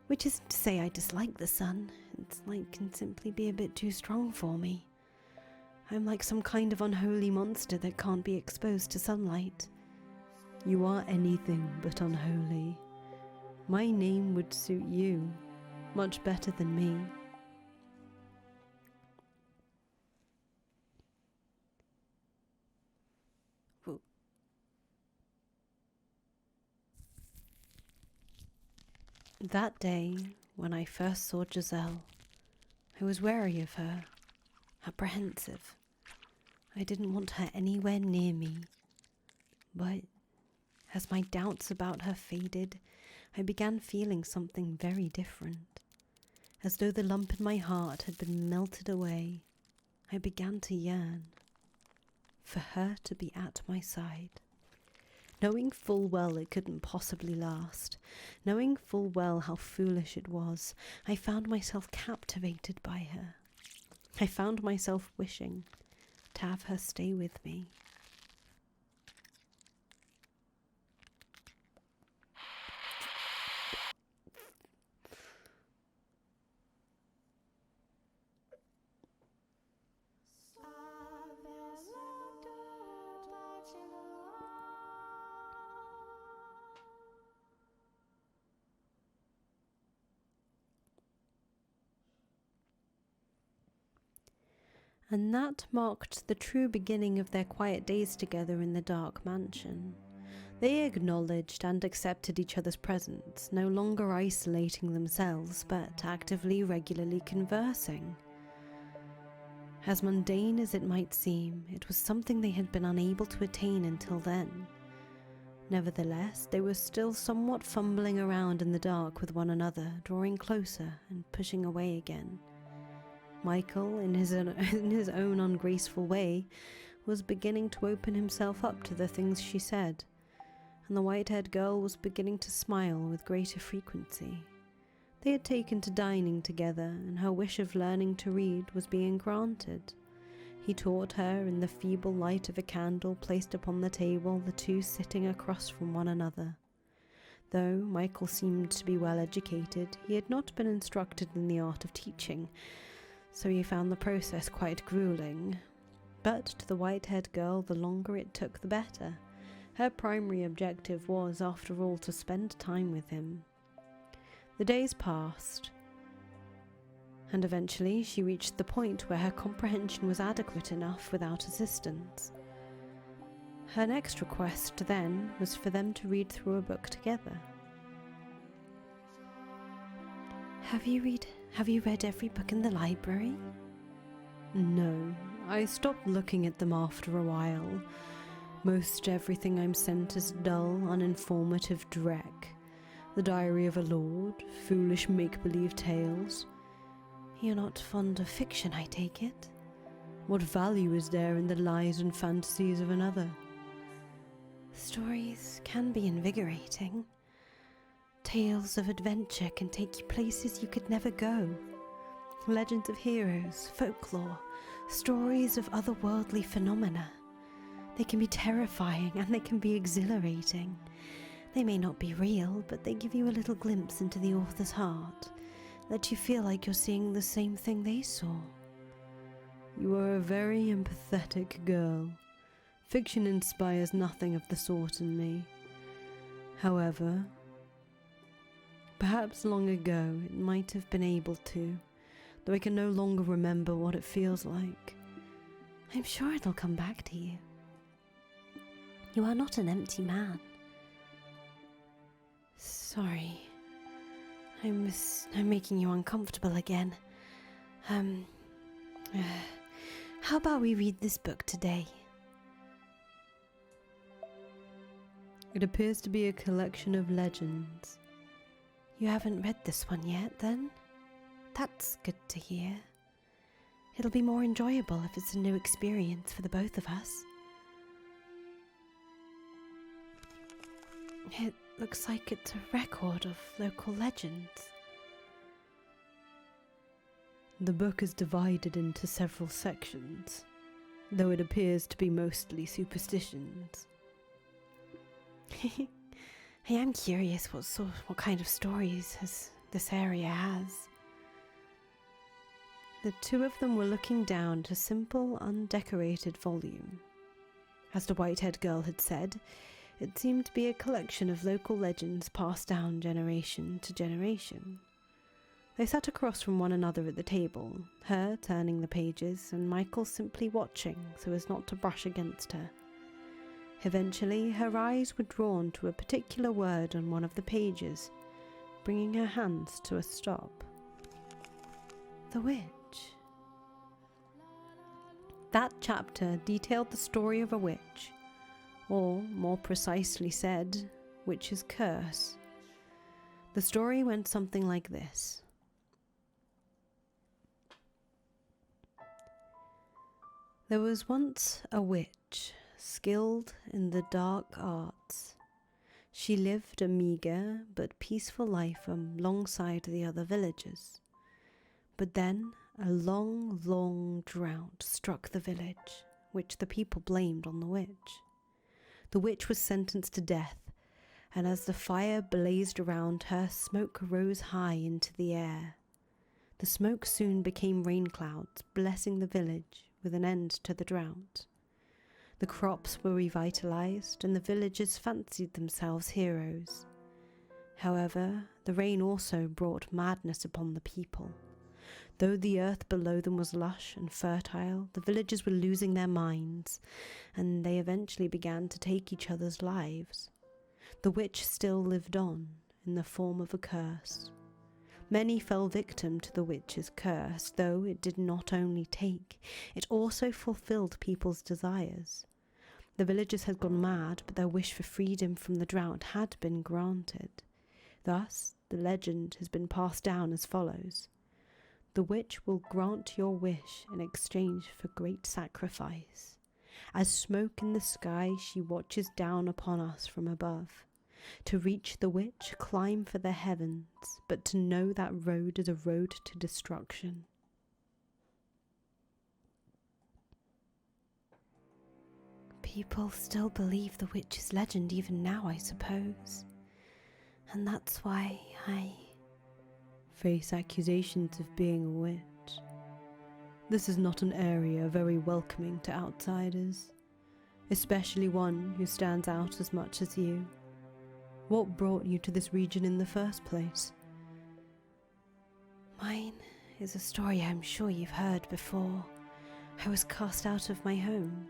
Which isn't to say I dislike the sun. Its light can simply be a bit too strong for me. I'm like some kind of unholy monster that can't be exposed to sunlight. You are anything but unholy. My name would suit you much better than me. That day, when I first saw Giselle, I was wary of her, apprehensive. I didn't want her anywhere near me. But as my doubts about her faded, I began feeling something very different. As though the lump in my heart had been melted away, I began to yearn for her to be at my side. Knowing full well it couldn't possibly last, knowing full well how foolish it was, I found myself captivated by her. I found myself wishing to have her stay with me. And that marked the true beginning of their quiet days together in the dark mansion. They acknowledged and accepted each other's presence, no longer isolating themselves, but actively, regularly conversing. As mundane as it might seem, it was something they had been unable to attain until then. Nevertheless, they were still somewhat fumbling around in the dark with one another, drawing closer and pushing away again. Michael, in his own ungraceful way, was beginning to open himself up to the things she said, and the white-haired girl was beginning to smile with greater frequency. They had taken to dining together, and her wish of learning to read was being granted. He taught her in the feeble light of a candle placed upon the table, the two sitting across from one another. Though Michael seemed to be well educated, he had not been instructed in the art of teaching, so he found the process quite grueling. But to the white-haired girl, the longer it took, the better. Her primary objective was, after all, to spend time with him. The days passed, and eventually she reached the point where her comprehension was adequate enough without assistance. Her next request, then, was for them to read through a book together. Have you read every book in the library? No, I stopped looking at them after a while. Most everything I'm sent is dull, uninformative dreck. The Diary of a Lord, foolish make-believe tales. You're not fond of fiction, I take it? What value is there in the lies and fantasies of another? Stories can be invigorating. Tales of adventure can take you places you could never go. Legends of heroes, folklore, stories of otherworldly phenomena. They can be terrifying and they can be exhilarating. They may not be real, but they give you a little glimpse into the author's heart, let you feel like you're seeing the same thing they saw. You are a very empathetic girl. Fiction inspires nothing of the sort in me. However, perhaps long ago it might have been able to, though I can no longer remember what it feels like. I'm sure it'll come back to you. You are not an empty man. Sorry. I'm making you uncomfortable again. How about we read this book today? It appears to be a collection of legends. You haven't read this one yet, then? That's good to hear. It'll be more enjoyable if it's a new experience for the both of us. It looks like it's a record of local legends. The book is divided into several sections, though it appears to be mostly superstitions. I am curious what kind of stories this area has. The two of them were looking down at a simple, undecorated volume. As the white-haired girl had said, It seemed to be a collection of local legends passed down generation to generation. They sat across from one another at the table, her turning the pages and Michael simply watching so as not to brush against her. Eventually, her eyes were drawn to a particular word on one of the pages, bringing her hands to a stop. The witch. That chapter detailed the story of a witch, or more precisely said, witch's curse. The story went something like this. There was once a witch, skilled in the dark arts. She lived a meagre but peaceful life alongside the other villagers. But then a long drought struck the village, which the people blamed on the witch. The witch was sentenced to death, and as the fire blazed around her, smoke rose high into the air. The smoke soon became rain clouds, blessing the village with an end to the drought. The crops were revitalized, and the villagers fancied themselves heroes. However, the rain also brought madness upon the people. Though the earth below them was lush and fertile, the villagers were losing their minds, and they eventually began to take each other's lives. The witch still lived on, in the form of a curse. Many fell victim to the witch's curse, though it did not only take, it also fulfilled people's desires. The villagers had gone mad, but their wish for freedom from the drought had been granted. Thus, the legend has been passed down as follows. The witch will grant your wish in exchange for great sacrifice. As smoke in the sky, she watches down upon us from above. To reach the witch, climb for the heavens, but to know that road is a road to destruction. People still believe the witch's legend even now, I suppose. And that's why I face accusations of being a witch. This is not an area very welcoming to outsiders, especially one who stands out as much as you. What brought you to this region in the first place? Mine is a story I'm sure you've heard before. I was cast out of my home.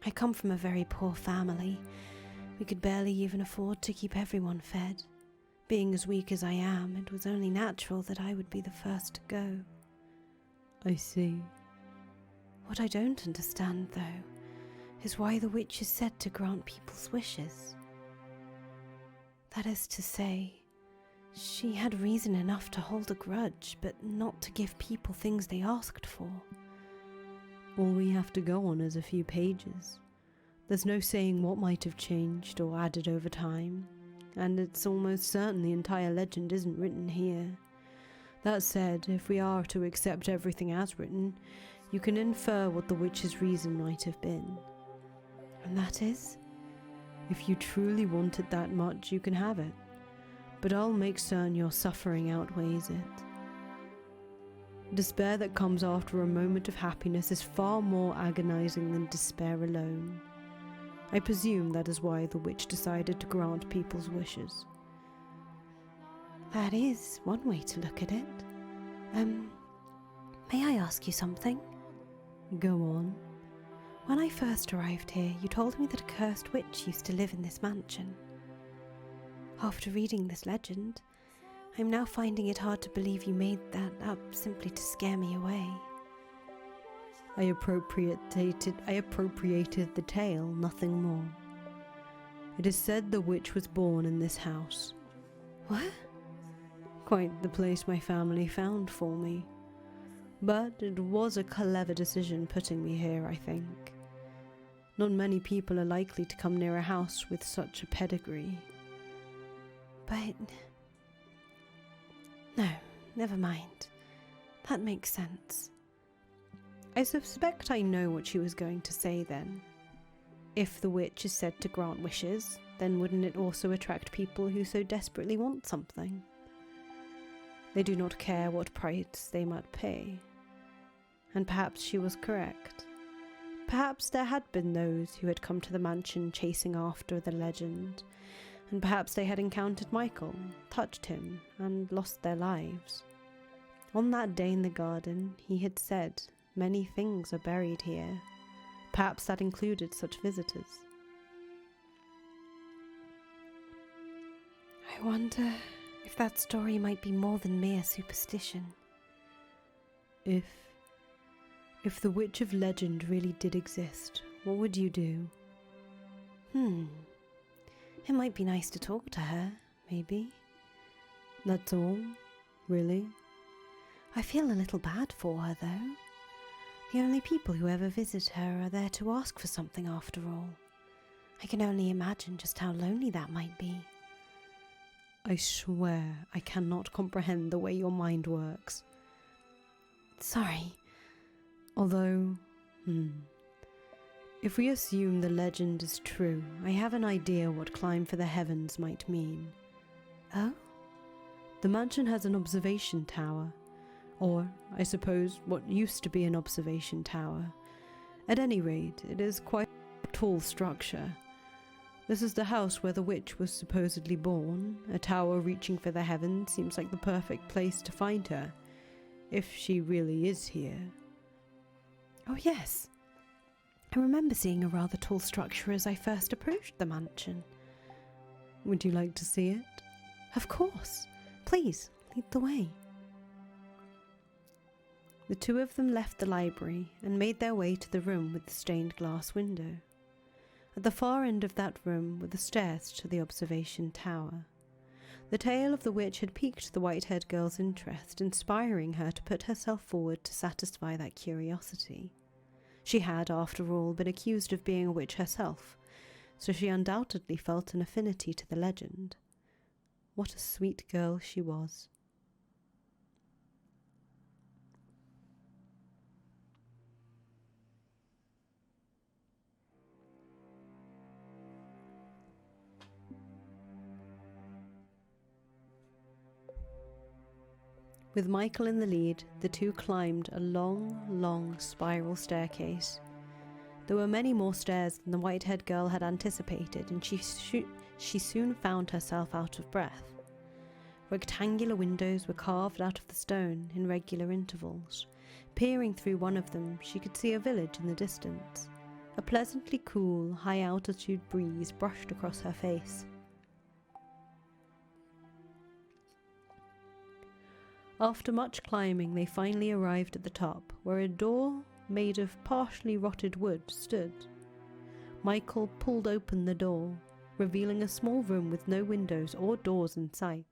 I come from a very poor family. We could barely even afford to keep everyone fed. Being as weak as I am, it was only natural that I would be the first to go. I see. What I don't understand, though, is why the witch is said to grant people's wishes. That is to say, she had reason enough to hold a grudge, but not to give people things they asked for. All we have to go on is a few pages. There's no saying what might have changed or added over time, and it's almost certain the entire legend isn't written here. That said, if we are to accept everything as written, you can infer what the witch's reason might have been. And that is? If you truly want it that much, you can have it. But I'll make certain your suffering outweighs it. Despair that comes after a moment of happiness is far more agonizing than despair alone. I presume that is why the witch decided to grant people's wishes. That is one way to look at it. May I ask you something? Go on. When I first arrived here, you told me that a cursed witch used to live in this mansion. After reading this legend, I'm now finding it hard to believe you made that up simply to scare me away. I appropriated the tale, nothing more. It is said the witch was born in this house. What? Quite the place my family found for me. But it was a clever decision putting me here, I think. Not many people are likely to come near a house with such a pedigree. But... no, never mind. That makes sense. I suspect I know what she was going to say then. If the witch is said to grant wishes, then wouldn't it also attract people who so desperately want something? They do not care what price they might pay. And perhaps she was correct. Perhaps there had been those who had come to the mansion chasing after the legend, and perhaps they had encountered Michael, touched him, and lost their lives. On that day in the garden, he had said, "Many things are buried here." Perhaps that included such visitors. I wonder if that story might be more than mere superstition. If the witch of legend really did exist, what would you do? It might be nice to talk to her, maybe. That's all? Really? I feel a little bad for her, though. The only people who ever visit her are there to ask for something after all. I can only imagine just how lonely that might be. I swear I cannot comprehend the way your mind works. Sorry. Although, if we assume the legend is true, I have an idea what climb for the heavens might mean. Oh? The mansion has an observation tower. Or, I suppose, what used to be an observation tower. At any rate, it is quite a tall structure. This is the house where the witch was supposedly born. A tower reaching for the heavens seems like the perfect place to find her, if she really is here. Oh yes. I remember seeing a rather tall structure as I first approached the mansion. Would you like to see it? Of course. Please, lead the way. The two of them left the library and made their way to the room with the stained glass window. At the far end of that room were the stairs to the observation tower. The tale of the witch had piqued the white-haired girl's interest, inspiring her to put herself forward to satisfy that curiosity. She had, after all, been accused of being a witch herself, so she undoubtedly felt an affinity to the legend. What a sweet girl she was. With Michael in the lead, the two climbed a long spiral staircase. There were many more stairs than the white-haired girl had anticipated, and she soon found herself out of breath. Rectangular windows were carved out of the stone in regular intervals. Peering through one of them, she could see a village in the distance. A pleasantly cool, high-altitude breeze brushed across her face. After much climbing, they finally arrived at the top, where a door made of partially rotted wood stood. Michael pulled open the door, revealing a small room with no windows or doors in sight.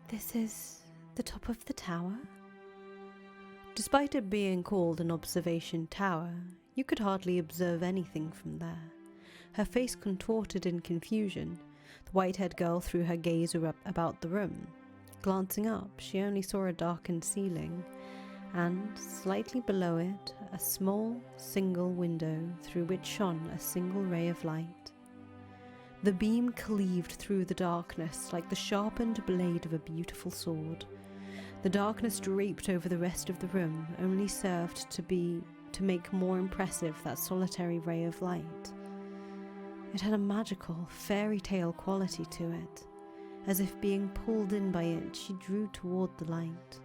This is the top of the tower? Despite it being called an observation tower, you could hardly observe anything from there. Her face contorted in confusion. The white-haired girl threw her gaze about the room. Glancing up, she only saw a darkened ceiling, and, slightly below it, a small, single window through which shone a single ray of light. The beam cleaved through the darkness like the sharpened blade of a beautiful sword. The darkness draped over the rest of the room only served to make more impressive that solitary ray of light. It had a magical, fairy tale quality to it. As if being pulled in by it, she drew toward the light.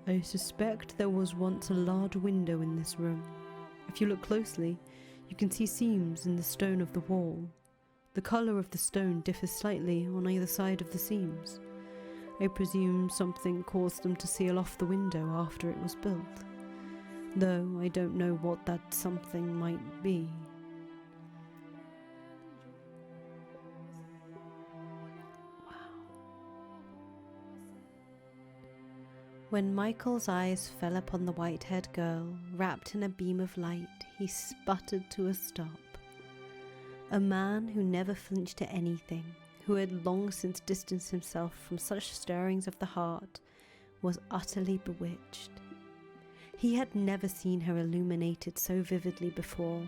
I suspect there was once a large window in this room. If you look closely, you can see seams in the stone of the wall. The colour of the stone differs slightly on either side of the seams. I presume something caused them to seal off the window after it was built, though I don't know what that something might be. When Michael's eyes fell upon the white-haired girl, wrapped in a beam of light, he sputtered to a stop. A man who never flinched at anything, who had long since distanced himself from such stirrings of the heart, was utterly bewitched. He had never seen her illuminated so vividly before,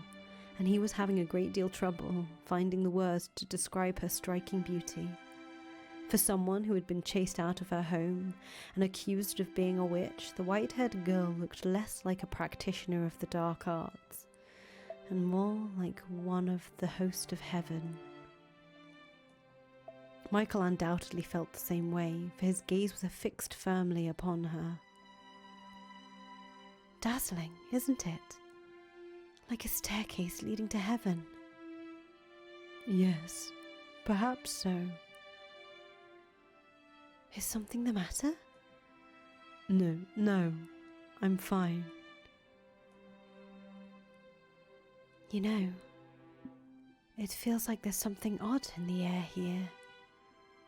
and he was having a great deal trouble finding the words to describe her striking beauty. For someone who had been chased out of her home and accused of being a witch, the white-haired girl looked less like a practitioner of the dark arts and more like one of the host of heaven. Michael undoubtedly felt the same way, for his gaze was affixed firmly upon her. Dazzling, isn't it? Like a staircase leading to heaven. Yes, perhaps so. Is something the matter? No, I'm fine. You know, it feels like there's something odd in the air here.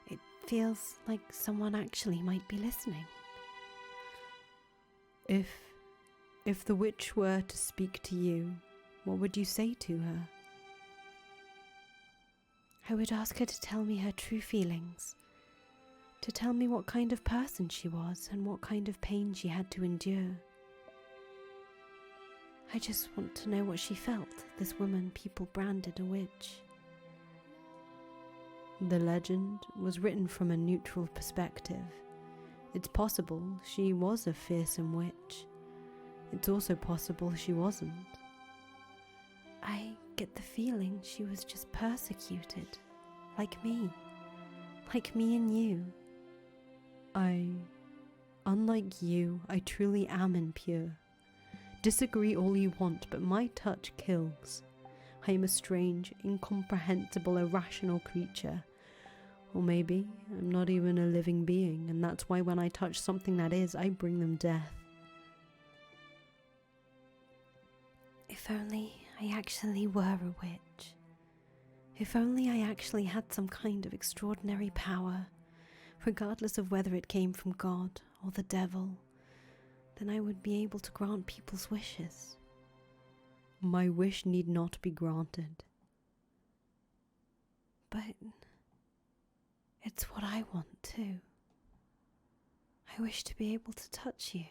It feels like someone actually might be listening. If the witch were to speak to you, what would you say to her? I would ask her to tell me her true feelings, to tell me what kind of person she was and what kind of pain she had to endure. I just want to know what she felt, this woman people branded a witch. The legend was written from a neutral perspective. It's possible she was a fearsome witch. It's also possible she wasn't. I get the feeling she was just persecuted, like me and you. Unlike you, I truly am impure. Disagree all you want, but my touch kills. I am a strange, incomprehensible, irrational creature. Or maybe I'm not even a living being, and that's why when I touch something that is, I bring them death. If only I actually were a witch. If only I actually had some kind of extraordinary power, regardless of whether it came from God or the devil, then I would be able to grant people's wishes. My wish need not be granted. But it's what I want too. I wish to be able to touch you.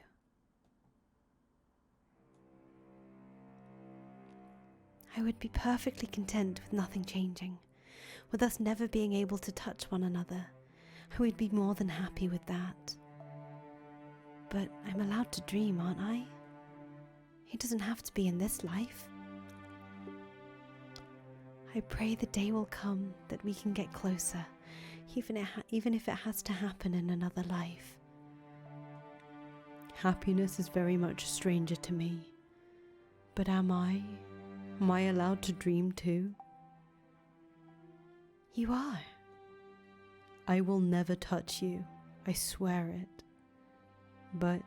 I would be perfectly content with nothing changing, with us never being able to touch one another. I would be more than happy with that. But I'm allowed to dream, aren't I? It doesn't have to be in this life. I pray the day will come that we can get closer, even if it has to happen in another life. Happiness is very much a stranger to me. But am I allowed to dream too? You are. I will never touch you, I swear it. But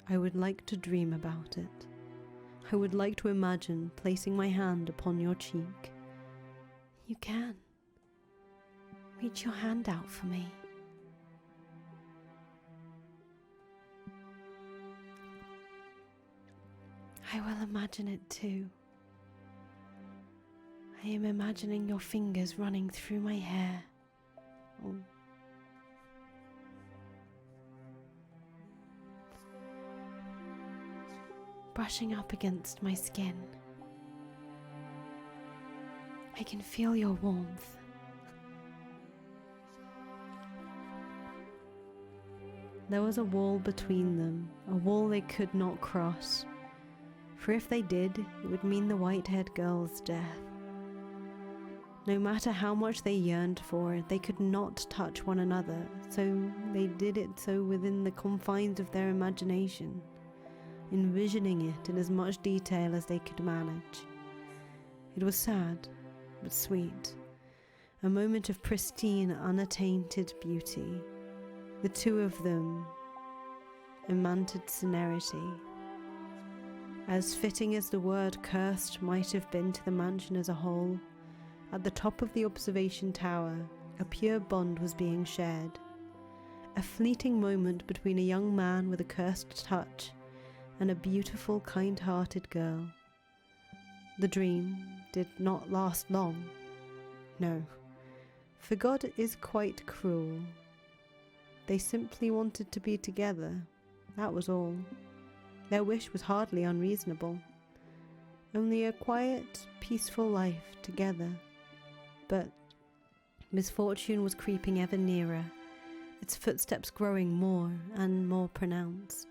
I would like to dream about it. I would like to imagine placing my hand upon your cheek. You can. Reach your hand out for me. I will imagine it too. I am imagining your fingers running through my hair. Oh. Brushing up against my skin. I can feel your warmth. There was a wall between them, a wall they could not cross. For if they did, it would mean the white-haired girl's death. No matter how much they yearned for it, they could not touch one another, so they did it so within the confines of their imagination, envisioning it in as much detail as they could manage. It was sad, but sweet, a moment of pristine, unattainted beauty, the two of them, imanted celerity. As fitting as the word cursed might have been to the mansion as a whole, at the top of the observation tower, a pure bond was being shared. A fleeting moment between a young man with a cursed touch and a beautiful, kind-hearted girl. The dream did not last long. No, for God is quite cruel. They simply wanted to be together, that was all. Their wish was hardly unreasonable. Only a quiet, peaceful life together. But Misfortune was creeping ever nearer, its footsteps growing more and more pronounced.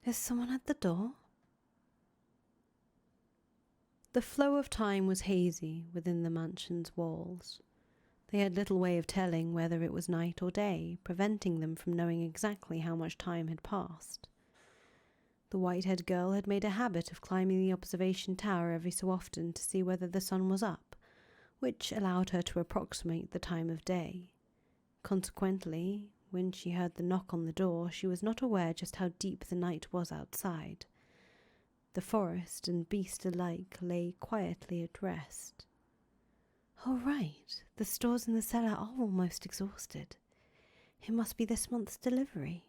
Is someone at the door? The flow of time was hazy within the mansion's walls. They had little way of telling whether it was night or day, preventing them from knowing exactly how much time had passed. The white-haired girl had made a habit of climbing the observation tower every so often to see whether the sun was up, which allowed her to approximate the time of day. Consequently, when she heard the knock on the door, she was not aware just how deep the night was outside. The forest and beast alike lay quietly at rest. Oh, right, the stores in the cellar are almost exhausted. It must be this month's delivery.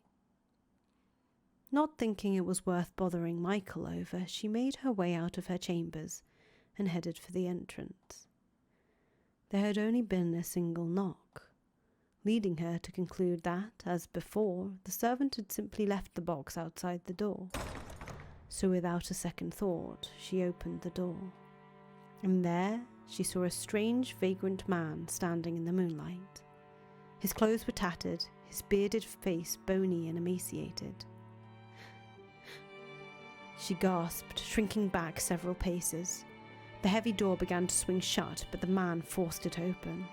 Not thinking it was worth bothering Michael over, she made her way out of her chambers and headed for the entrance. There had only been a single knock, leading her to conclude that, as before, the servant had simply left the box outside the door. So without a second thought, she opened the door. And there she saw a strange, vagrant man standing in the moonlight. His clothes were tattered, his bearded face bony and emaciated. She gasped, shrinking back several paces. The heavy door began to swing shut, but the man forced it open,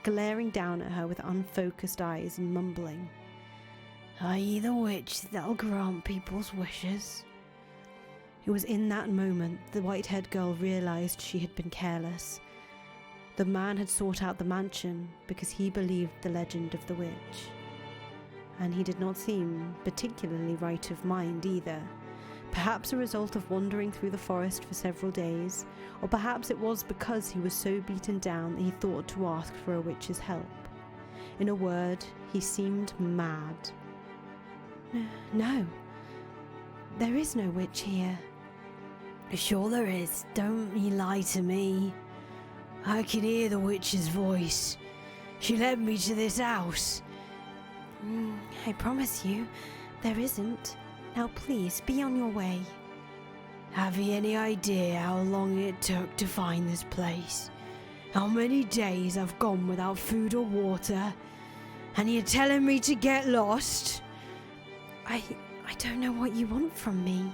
glaring down at her with unfocused eyes and mumbling, "Are ye the witch that'll grant people's wishes?" It was in that moment the white-haired girl realized she had been careless. The man had sought out the mansion because he believed the legend of the witch. And he did not seem particularly right of mind either. Perhaps a result of wandering through the forest for several days, or perhaps it was because he was so beaten down that he thought to ask for a witch's help. In a word, he seemed mad. No, there is no witch here." "Sure there is, don't ye lie to me. I can hear the witch's voice. She led me to this house." I promise you, there isn't. Now please, be on your way." "Have ye any idea how long it took to find this place? How many days I've gone without food or water? And you're telling me to get lost?" I don't know what you want from me.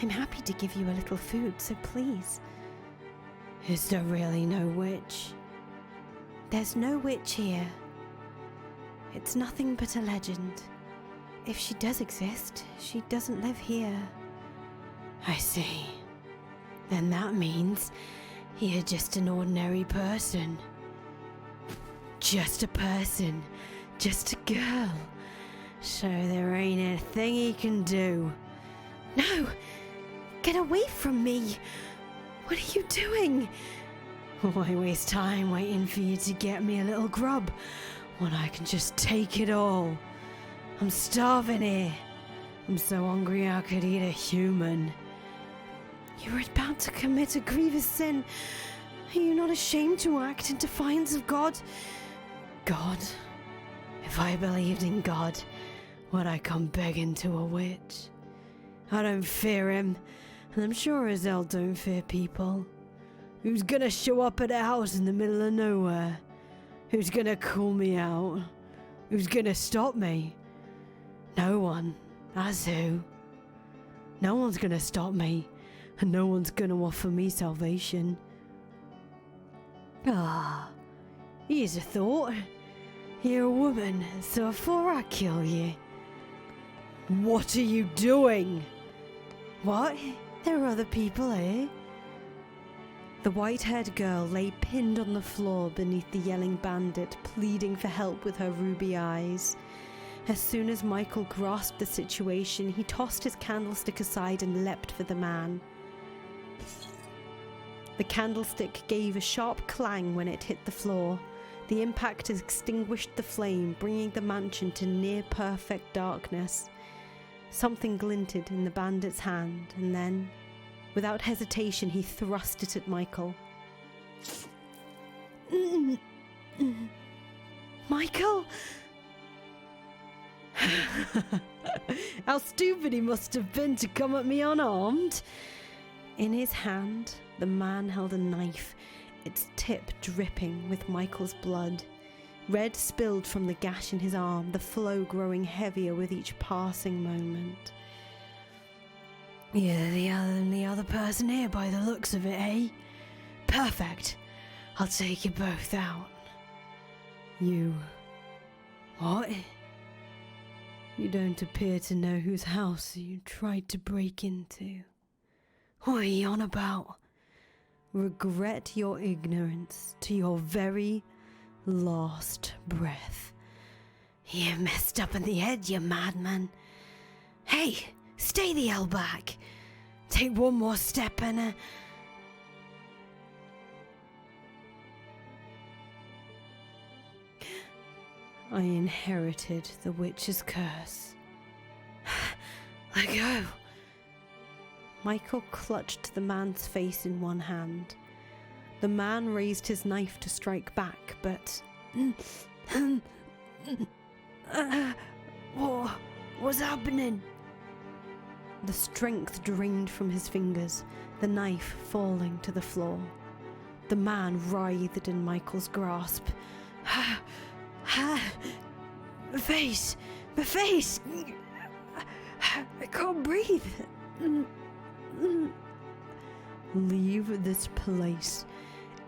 I'm happy to give you a little food, so please." "Is there really no witch?" "There's no witch here. It's nothing but a legend. If she does exist, she doesn't live here." "I see. Then that means you're just an ordinary person. Just a person. Just a girl. So there ain't a thing you can do." "No! Get away from me! What are you doing?" "Why waste time waiting for you to get me a little grub when I can just take it all? I'm starving here. I'm so hungry I could eat a human." "You are about to commit a grievous sin. Are you not ashamed to act in defiance of God?" "God? If I believed in God, would I come begging to a witch? I don't fear him, and I'm sure as hell don't fear people. Who's gonna show up at a house in the middle of nowhere? Who's gonna call me out? Who's gonna stop me? No one. That's who. No one's gonna stop me, and no one's gonna offer me salvation." Here's a thought. You're a woman, so before I kill you... "What are you doing?" "What? There are other people here." The white-haired girl lay pinned on the floor beneath the yelling bandit, pleading for help with her ruby eyes. As soon as Michael grasped the situation, he tossed his candlestick aside and leapt for the man. The candlestick gave a sharp clang when it hit the floor. The impact extinguished the flame, bringing the mansion to near-perfect darkness. Something glinted in the bandit's hand, and then, without hesitation, he thrust it at Michael. Michael? How stupid he must have been to come at me unarmed. In his hand, the man held a knife, its tip dripping with Michael's blood. Red spilled from the gash in his arm, the flow growing heavier with each passing moment. You're the only other person here by the looks of it, eh? Perfect. I'll take you both out. You... What? You don't appear to know whose house you tried to break into. What are you on about? Regret your ignorance to your very last breath. You messed up in the head, you madman. Hey, stay the hell back. Take one more step and I inherited the witch's curse. Let go. Michael clutched the man's face in one hand. The man raised his knife to strike back, but... What's happening? The strength drained from his fingers, the knife falling to the floor. The man writhed in Michael's grasp. My face! My face! I can't breathe. Leave this place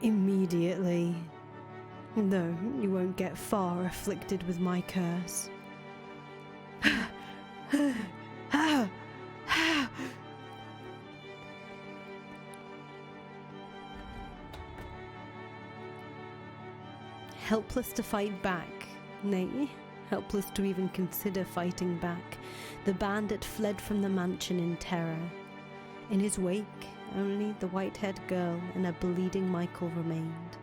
immediately. No, you won't get far afflicted with my curse. Helpless to fight back, nay, helpless to even consider fighting back, the bandit fled from the mansion in terror. In his wake, only the white-haired girl and a bleeding Michael remained.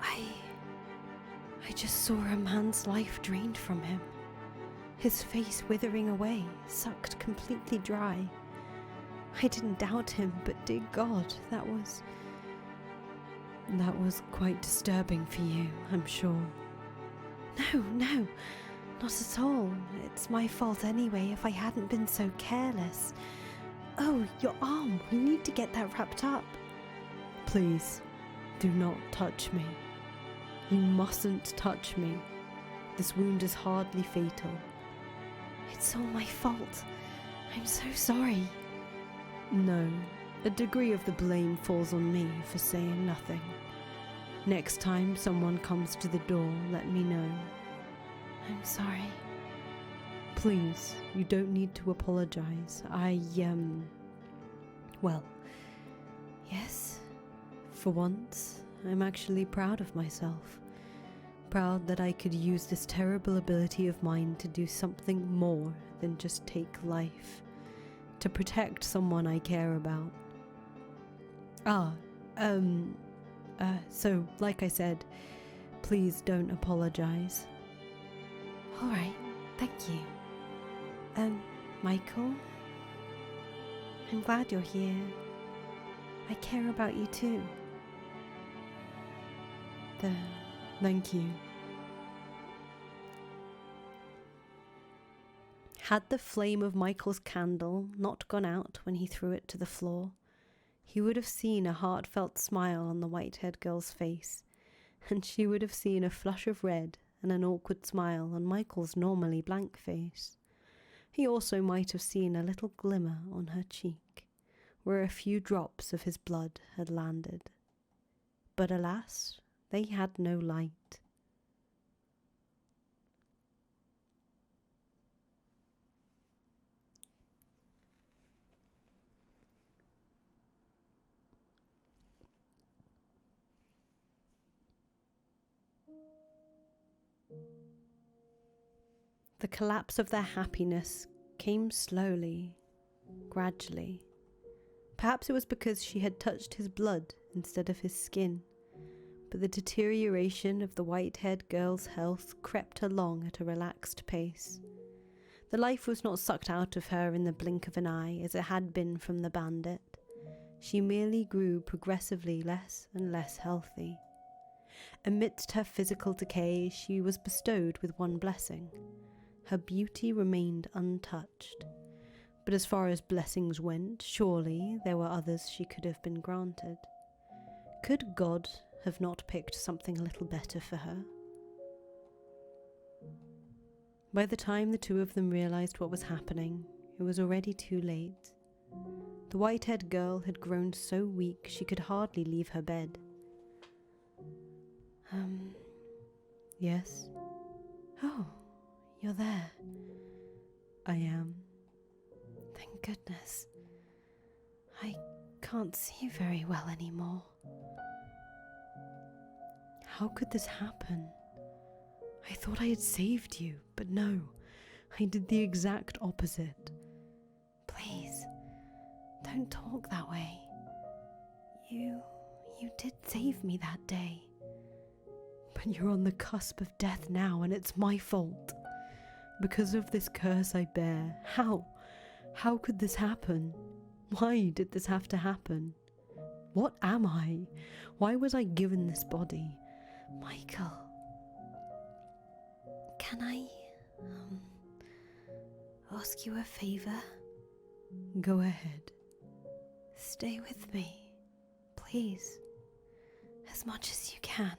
I just saw a man's life drained from him, his face withering away, sucked completely dry. I didn't doubt him, but dear God, that was quite disturbing for you, I'm sure. No, not at all. It's my fault anyway if I hadn't been so careless. Oh, your arm. We need to get that wrapped up. Please, do not touch me. You mustn't touch me. This wound is hardly fatal. It's all my fault. I'm so sorry. No, a degree of the blame falls on me for saying nothing. Next time someone comes to the door, let me know. I'm sorry. Please, you don't need to apologize. Well, yes, for once, I'm actually proud of myself. Proud that I could use this terrible ability of mine to do something more than just take life. To protect someone I care about. So, like I said, please don't apologize. Alright, thank you. Michael? I'm glad you're here. I care about you too. Thank you. Had the flame of Michael's candle not gone out when he threw it to the floor, he would have seen a heartfelt smile on the white-haired girl's face, and she would have seen a flush of red and an awkward smile on Michael's normally blank face. He also might have seen a little glimmer on her cheek, where a few drops of his blood had landed. But alas, they had no light. The collapse of their happiness came slowly, gradually. Perhaps it was because she had touched his blood instead of his skin, but the deterioration of the white-haired girl's health crept along at a relaxed pace. The life was not sucked out of her in the blink of an eye as it had been from the bandit. She merely grew progressively less and less healthy. Amidst her physical decay, she was bestowed with one blessing. Her beauty remained untouched. But as far as blessings went, surely there were others she could have been granted. Could God have not picked something a little better for her? By the time the two of them realized what was happening, it was already too late. The white-haired girl had grown so weak she could hardly leave her bed. Yes? Oh, you're there. I am. Thank goodness. I can't see very well anymore. How could this happen? I thought I had saved you, but no, I did the exact opposite. Please, don't talk that way. You did save me that day. But you're on the cusp of death now, and it's my fault. Because of this curse I bear. How? How could this happen? Why did this have to happen? What am I? Why was I given this body? Michael, can I ask you a favor? Go ahead. Stay with me, please, as much as you can,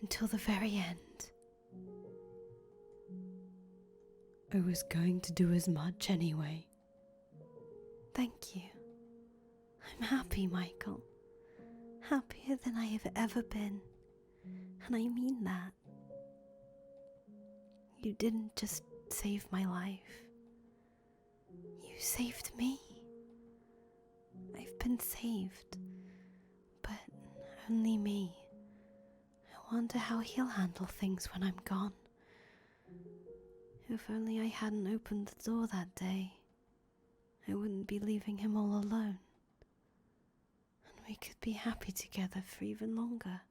until the very end. I was going to do as much anyway. Thank you. I'm happy, Michael. Happier than I have ever been. And I mean that. You didn't just save my life. You saved me. I've been saved, but only me. I wonder how he'll handle things when I'm gone. If only I hadn't opened the door that day, I wouldn't be leaving him all alone. And we could be happy together for even longer.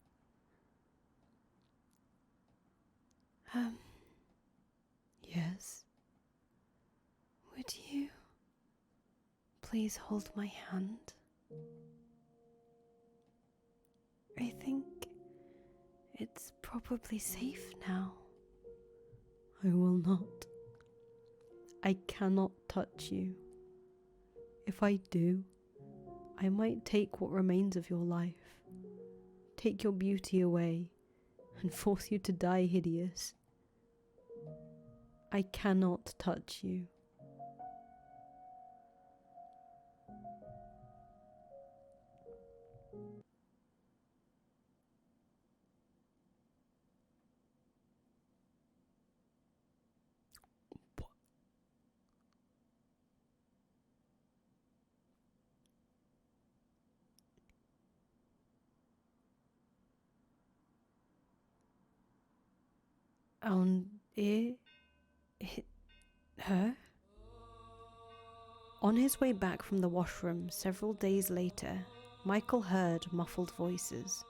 Yes? Would you please hold my hand? I think it's probably safe now. I will not. I cannot touch you. If I do, I might take what remains of your life, take your beauty away, and force you to die hideous. I cannot touch you. Her? On his way back from the washroom several days later, Michael heard muffled voices.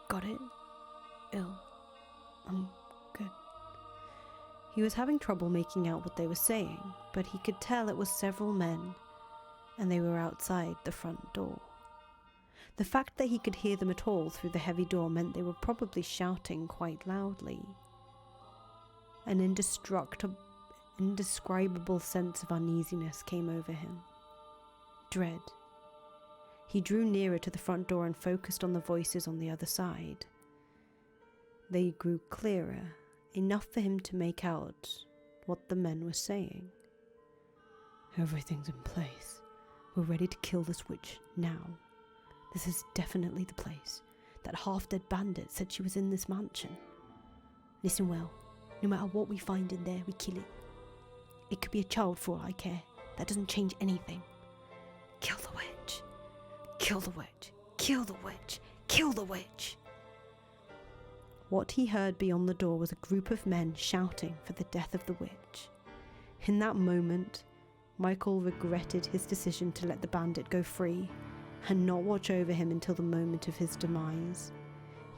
Got it? Good. He was having trouble making out what they were saying, but he could tell it was several men, and they were outside the front door. The fact that he could hear them at all through the heavy door meant they were probably shouting quite loudly. An indescribable sense of uneasiness came over him. Dread. He drew nearer to the front door and focused on the voices on the other side. They grew clearer, enough for him to make out what the men were saying. Everything's in place. We're ready to kill this witch now. This is definitely the place. That half-dead bandit said she was in this mansion. Listen well. No matter what we find in there, we kill it. It could be a child for all I care. That doesn't change anything. Kill the witch. Kill the witch. Kill the witch. Kill the witch. What he heard beyond the door was a group of men shouting for the death of the witch. In that moment, Michael regretted his decision to let the bandit go free and not watch over him until the moment of his demise.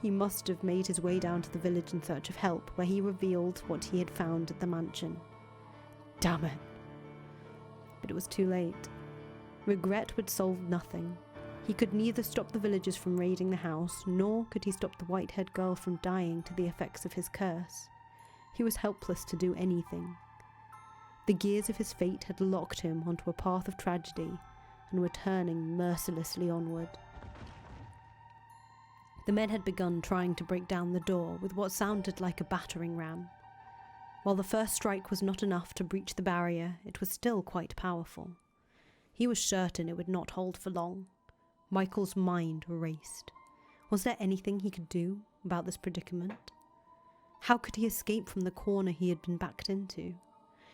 He must have made his way down to the village in search of help, where he revealed what he had found at the mansion. Damn it. But it was too late. Regret would solve nothing. He could neither stop the villagers from raiding the house, nor could he stop the white-haired girl from dying to the effects of his curse. He was helpless to do anything. The gears of his fate had locked him onto a path of tragedy and were turning mercilessly onward. The men had begun trying to break down the door with what sounded like a battering ram. While the first strike was not enough to breach the barrier, it was still quite powerful. He was certain it would not hold for long. Michael's mind raced. Was there anything he could do about this predicament? How could he escape from the corner he had been backed into?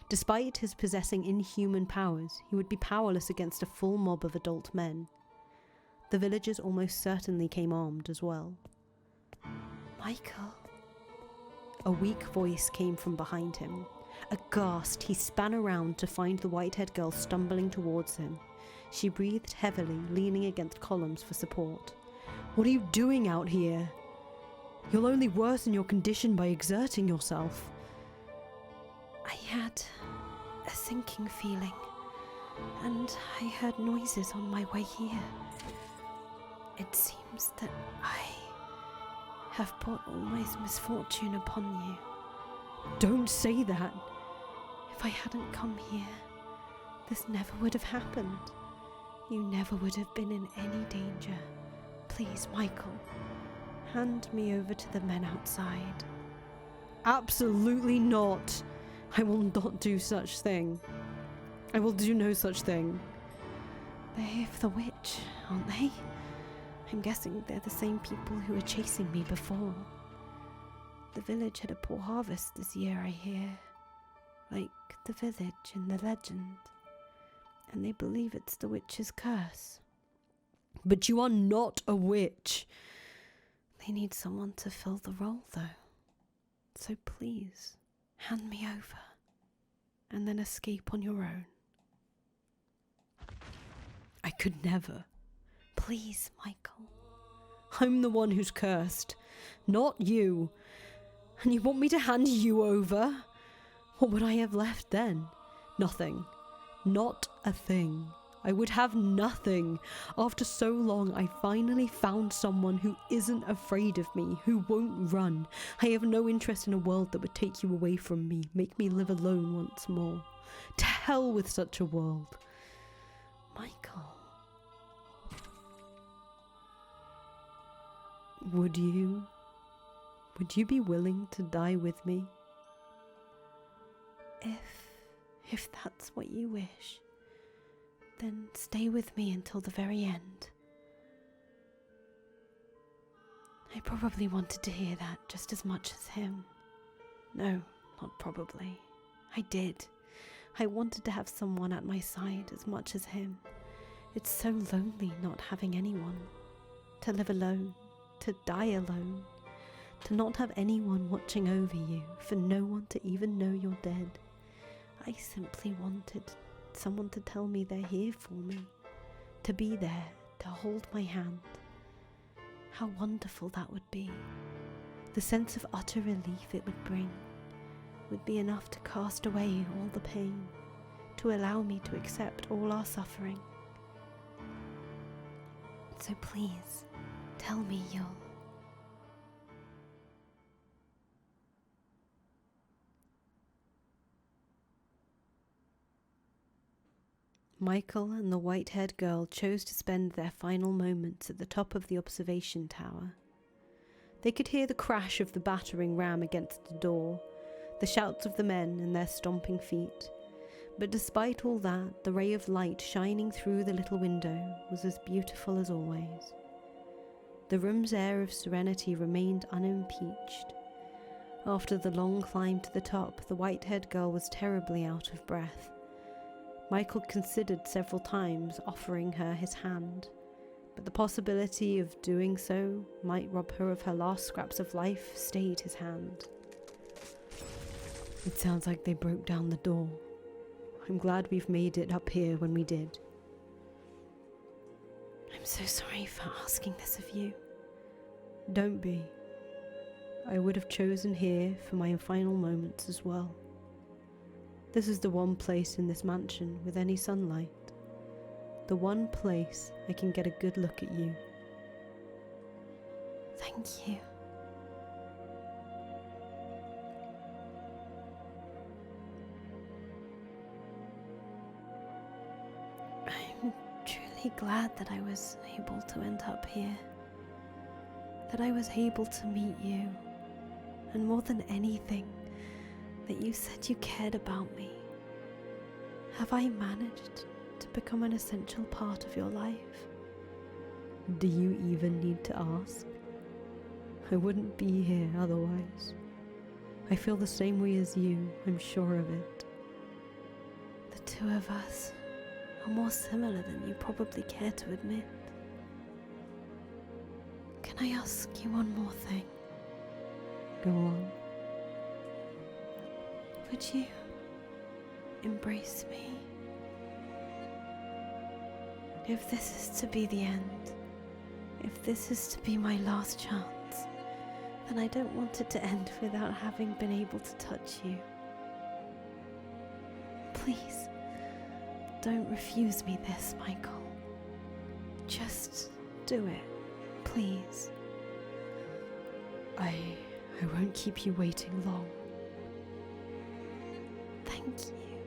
Despite his possessing inhuman powers, he would be powerless against a full mob of adult men. The villagers almost certainly came armed as well. Michael. A weak voice came from behind him. Aghast, he span around to find the white-haired girl stumbling towards him. She breathed heavily, leaning against columns for support. What are you doing out here? You'll only worsen your condition by exerting yourself. I had a sinking feeling, and I heard noises on my way here. It seems that I have brought all my misfortune upon you. Don't say that. If I hadn't come here, this never would have happened. You never would have been in any danger. Please, Michael, hand me over to the men outside. Absolutely not. I will not do such thing. I will do no such thing. They're here for the witch, aren't they? I'm guessing they're the same people who were chasing me before. The village had a poor harvest this year, I hear. Like the village in the legend. And they believe it's the witch's curse. But you are not a witch. They need someone to fill the role, though. So please, hand me over, and then escape on your own. I could never. Please, Michael. I'm the one who's cursed, not you. And you want me to hand you over? What would I have left then? Nothing. Not a thing. I would have nothing. After so long, I finally found someone who isn't afraid of me, who won't run. I have no interest in a world that would take you away from me, make me live alone once more. To hell with such a world. Michael. Would you be willing to die with me? If that's what you wish, then stay with me until the very end. I probably wanted to hear that just as much as him. No, not probably. I did. I wanted to have someone at my side as much as him. It's so lonely not having anyone. To live alone, to die alone, to not have anyone watching over you, for no one to even know you're dead. I simply wanted someone to tell me they're here for me, to be there, to hold my hand. How wonderful that would be. The sense of utter relief it would bring would be enough to cast away all the pain, to allow me to accept all our suffering. So please, tell me you'll... Michael and the white-haired girl chose to spend their final moments at the top of the observation tower. They could hear the crash of the battering ram against the door, the shouts of the men and their stomping feet. But despite all that, the ray of light shining through the little window was as beautiful as always. The room's air of serenity remained unimpeached. After the long climb to the top, the white-haired girl was terribly out of breath. Michael considered several times offering her his hand, but the possibility of doing so might rob her of her last scraps of life stayed his hand. It sounds like they broke down the door. I'm glad we've made it up here when we did. I'm so sorry for asking this of you. Don't be. I would have chosen here for my final moments as well. This is the one place in this mansion with any sunlight. The one place I can get a good look at you. Thank you. I'm truly glad that I was able to end up here. That I was able to meet you. And more than anything, that you said you cared about me. Have I managed to become an essential part of your life? Do you even need to ask? I wouldn't be here otherwise. I feel the same way as you, I'm sure of it. The two of us are more similar than you probably care to admit. Can I ask you one more thing? Go on. Would you embrace me? If this is to be the end, if this is to be my last chance, then I don't want it to end without having been able to touch you. Please, don't refuse me this, Michael. Just do it, please. I won't keep you waiting long. Thank you.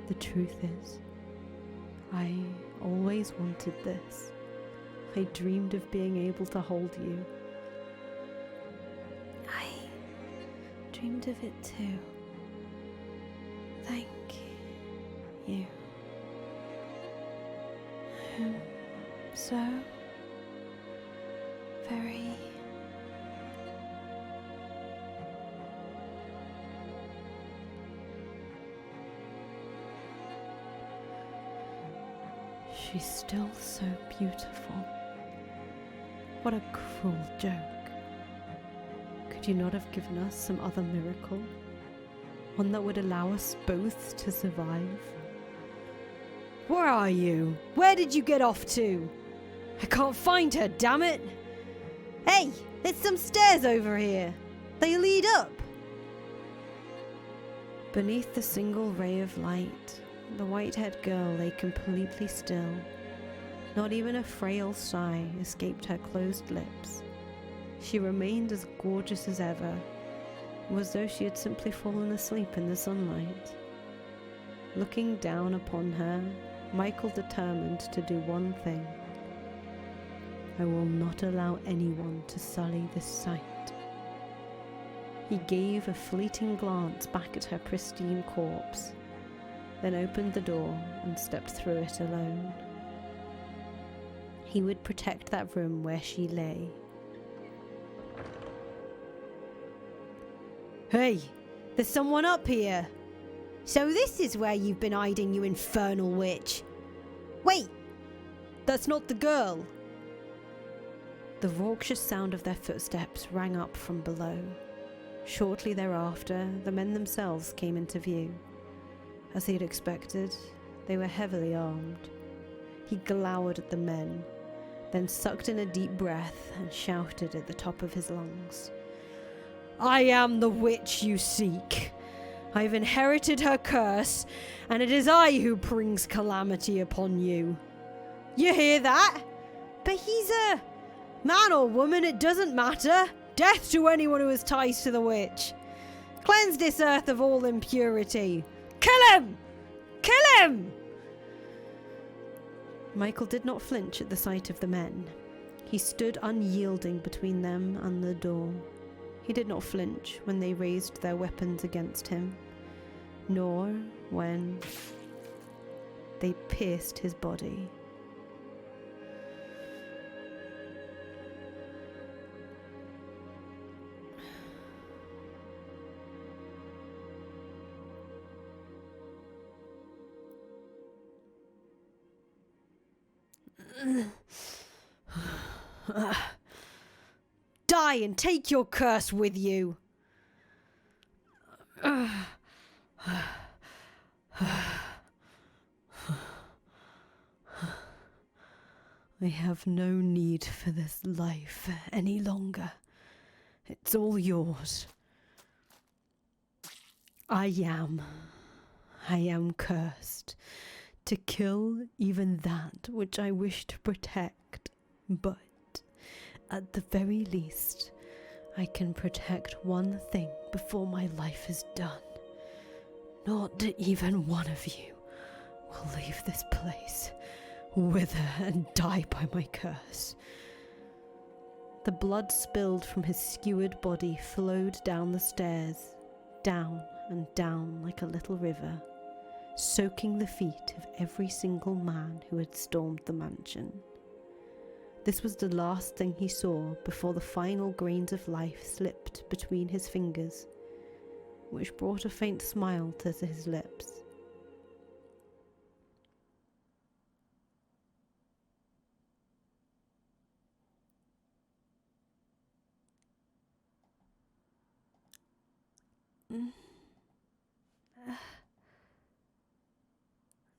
The truth is, I always wanted this. I dreamed of being able to hold you. I dreamed of it too. Thank you. I'm so very She's still so beautiful. What a cruel joke. Could you not have given us some other miracle? One that would allow us both to survive? Where are you? Where did you get off to? I can't find her, damn it! Hey, there's some stairs over here. They lead up. Beneath the single ray of light, the white-haired girl lay completely still. Not even a frail sigh escaped her closed lips. She remained as gorgeous as ever. It was as though she had simply fallen asleep in the sunlight. Looking down upon her, Michael determined to do one thing. I will not allow anyone to sully this sight. He gave a fleeting glance back at her pristine corpse, then opened the door and stepped through it alone. He would protect that room where she lay. Hey, there's someone up here. So this is where you've been hiding, you infernal witch. Wait, that's not the girl. The raucous sound of their footsteps rang up from below. Shortly thereafter, the men themselves came into view. As he had expected, they were heavily armed. He glowered at the men, then sucked in a deep breath and shouted at the top of his lungs. I am the witch you seek. I've inherited her curse, and it is I who brings calamity upon you. You hear that? But he's a man or woman, it doesn't matter. Death to anyone who has ties to the witch. Cleanse this earth of all impurity. Kill him! Kill him! Michael did not flinch at the sight of the men. He stood unyielding between them and the door. He did not flinch when they raised their weapons against him, nor when they pierced his body. Die and take your curse with you. I have no need for this life any longer. It's all yours. I am cursed to kill even that which I wish to protect, but at the very least, I can protect one thing before my life is done. Not even one of you will leave this place, wither and die by my curse. The blood spilled from his skewered body flowed down the stairs, down and down like a little river, soaking the feet of every single man who had stormed the mansion. This was the last thing he saw before the final grains of life slipped between his fingers, which brought a faint smile to his lips.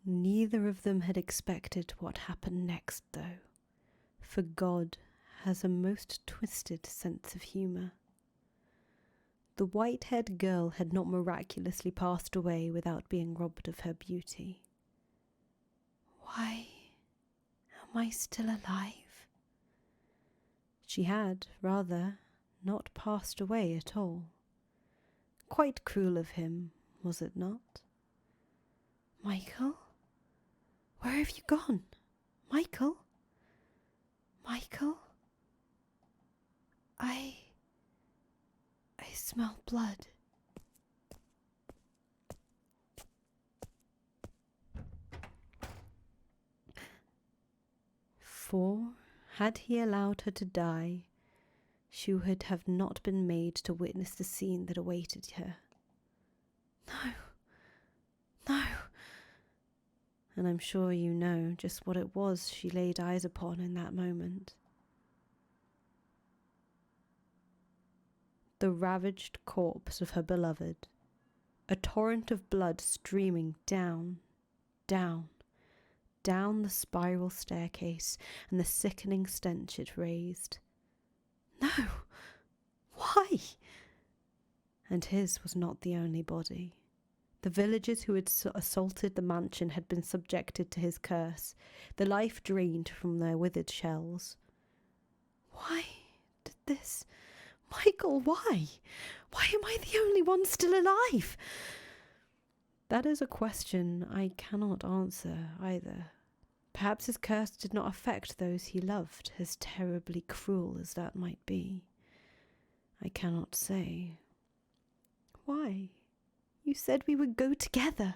Neither of them had expected what happened next, though, for God has a most twisted sense of humour. The white-haired girl had not miraculously passed away without being robbed of her beauty. Why am I still alive? She had, rather, not passed away at all. Quite cruel of him, was it not? Michael? Where have you gone? Michael? Michael? I smell blood. For, had he allowed her to die, she would have not been made to witness the scene that awaited her. No. No. And I'm sure you know just what it was she laid eyes upon in that moment. The ravaged corpse of her beloved, a torrent of blood streaming down, down, down the spiral staircase and the sickening stench it raised. No! Why? And his was not the only body. The villagers who had assaulted the mansion had been subjected to his curse, the life drained from their withered shells. Why did this? Michael, why? Why am I the only one still alive? That is a question I cannot answer either. Perhaps his curse did not affect those he loved, as terribly cruel as that might be. I cannot say. Why? You said we would go together.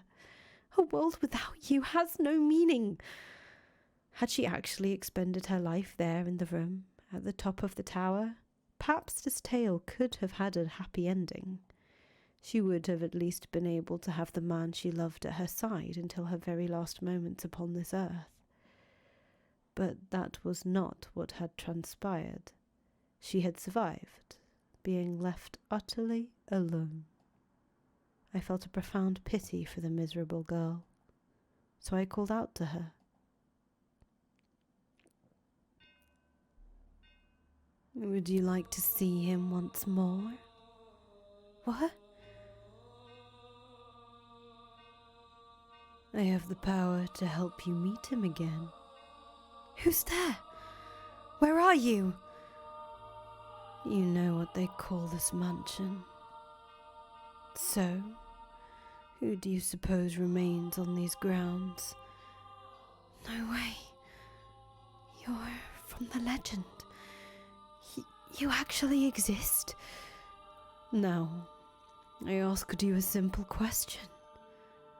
A world without you has no meaning. Had she actually expended her life there in the room, at the top of the tower? Perhaps this tale could have had a happy ending. She would have at least been able to have the man she loved at her side until her very last moments upon this earth. But that was not what had transpired. She had survived, being left utterly alone. I felt a profound pity for the miserable girl, so I called out to her. Would you like to see him once more? What? I have the power to help you meet him again. Who's there? Where are you? You know what they call this mansion. So, who do you suppose remains on these grounds? No way. You're from the legend. You actually exist? Now, I asked you a simple question.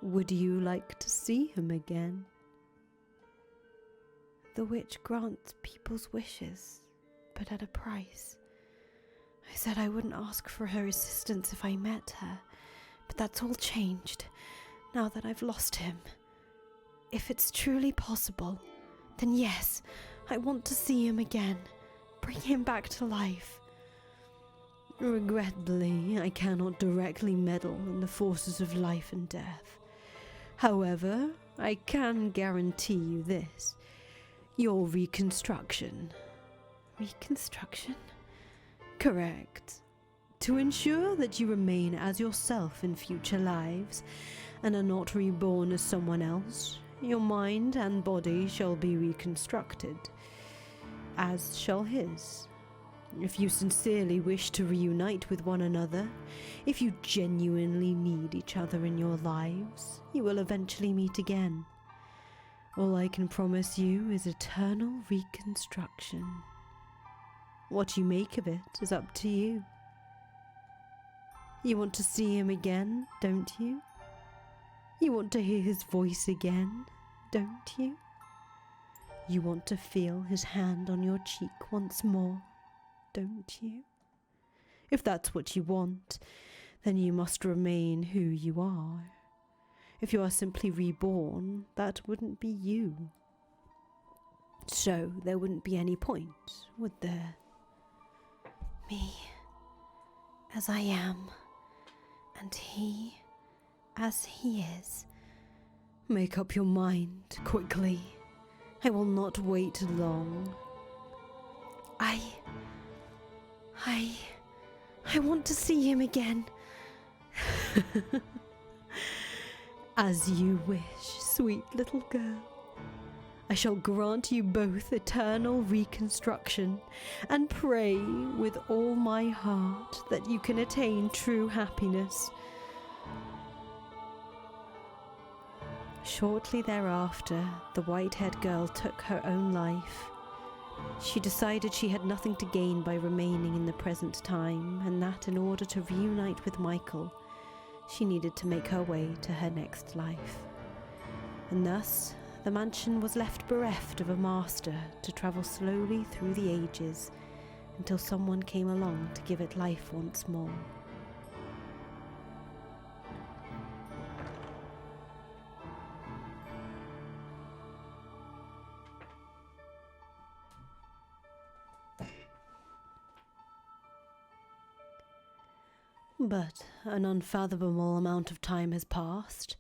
Would you like to see him again? The witch grants people's wishes, but at a price. I said I wouldn't ask for her assistance if I met her, but that's all changed now that I've lost him. If it's truly possible, then yes, I want to see him again. Bring him back to life. Regrettably, I cannot directly meddle in the forces of life and death. However, I can guarantee you this. Your reconstruction. Reconstruction? Correct. To ensure that you remain as yourself in future lives and are not reborn as someone else, your mind and body shall be reconstructed, as shall his. If you sincerely wish to reunite with one another, if you genuinely need each other in your lives, you will eventually meet again. All I can promise you is eternal reconstruction. What you make of it is up to you. You want to see him again, don't you? You want to hear his voice again, don't you? You want to feel his hand on your cheek once more, don't you? If that's what you want, then you must remain who you are. If you are simply reborn, that wouldn't be you. So there wouldn't be any point, would there? Me, as I am, and he, as he is. Make up your mind quickly. I will not wait long. I want to see him again. As you wish, sweet little girl. I shall grant you both eternal reconstruction and pray with all my heart that you can attain true happiness. Shortly thereafter, the white-haired girl took her own life. She decided she had nothing to gain by remaining in the present time, and that in order to reunite with Michael, she needed to make her way to her next life. And thus, the mansion was left bereft of a master to travel slowly through the ages until someone came along to give it life once more. But an unfathomable amount of time has passed,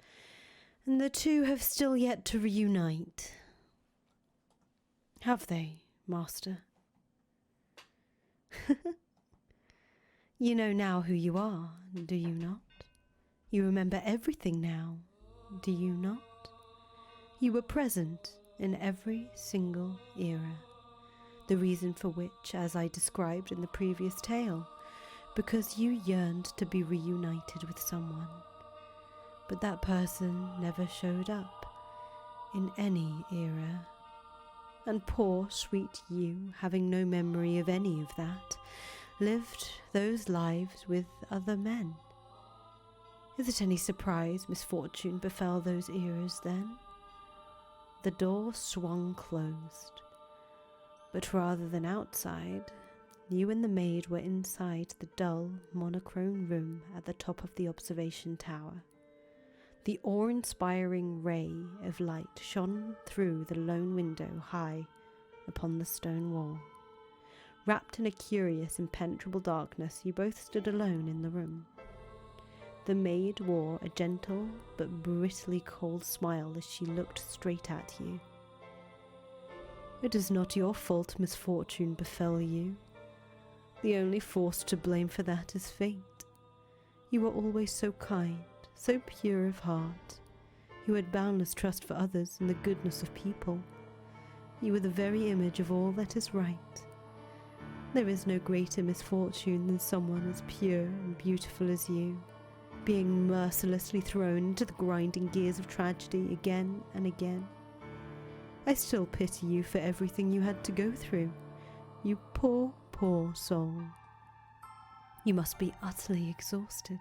and the two have still yet to reunite. Have they, Master? You know now who you are, do you not? You remember everything now, do you not? You were present in every single era, the reason for which, as I described in the previous tale, because you yearned to be reunited with someone. But that person never showed up in any era. And poor, sweet you, having no memory of any of that, lived those lives with other men. Is it any surprise misfortune befell those eras then? The door swung closed, but rather than outside, you and the maid were inside the dull, monochrome room at the top of the observation tower. The awe-inspiring ray of light shone through the lone window high upon the stone wall. Wrapped in a curious, impenetrable darkness, you both stood alone in the room. The maid wore a gentle but brutally cold smile as she looked straight at you. It is not your fault misfortune befell you. The only force to blame for that is fate. You were always so kind, so pure of heart. You had boundless trust for others and the goodness of people. You were the very image of all that is right. There is no greater misfortune than someone as pure and beautiful as you, being mercilessly thrown into the grinding gears of tragedy again and again. I still pity you for everything you had to go through, you poor, poor soul. You must be utterly exhausted,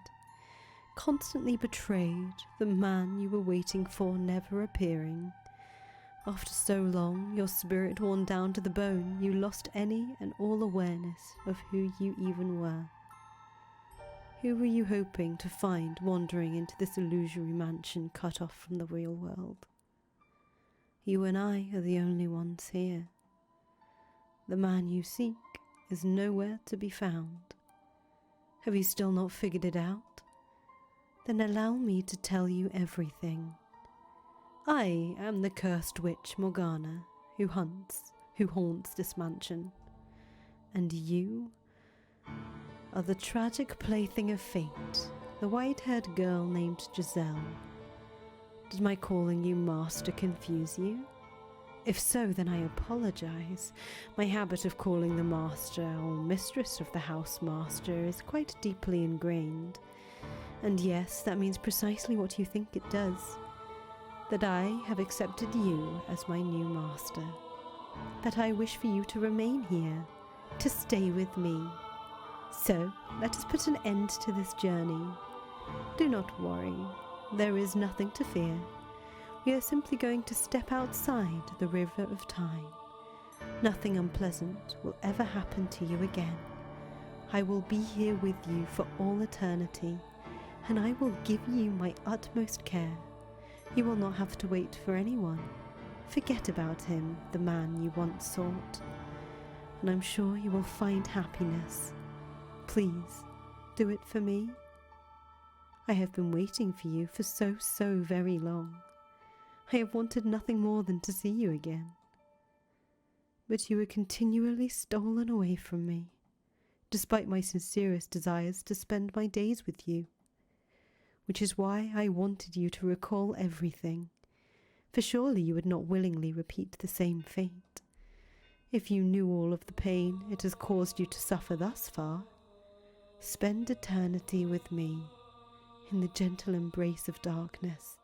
constantly betrayed, the man you were waiting for never appearing. After so long, your spirit worn down to the bone, you lost any and all awareness of who you even were. Who were you hoping to find wandering into this illusory mansion cut off from the real world? You and I are the only ones here. The man you seek is nowhere to be found. Have you still not figured it out? Then allow me to tell you everything. I am the cursed witch Morgana, who haunts this mansion. And you are the tragic plaything of fate, the white-haired girl named Giselle. Did my calling you master confuse you? If so, then I apologize. My habit of calling the master or mistress of the house master is quite deeply ingrained. And yes, that means precisely what you think it does. That I have accepted you as my new master. That I wish for you to remain here, to stay with me. So, let us put an end to this journey. Do not worry, there is nothing to fear. We are simply going to step outside the river of time. Nothing unpleasant will ever happen to you again. I will be here with you for all eternity, and I will give you my utmost care. You will not have to wait for anyone. Forget about him, the man you once sought, and I'm sure you will find happiness. Please, do it for me. I have been waiting for you for so very long. I have wanted nothing more than to see you again. But you were continually stolen away from me, despite my sincerest desires to spend my days with you. Which is why I wanted you to recall everything, for surely you would not willingly repeat the same fate, if you knew all of the pain it has caused you to suffer thus far. Spend eternity with me in the gentle embrace of darkness,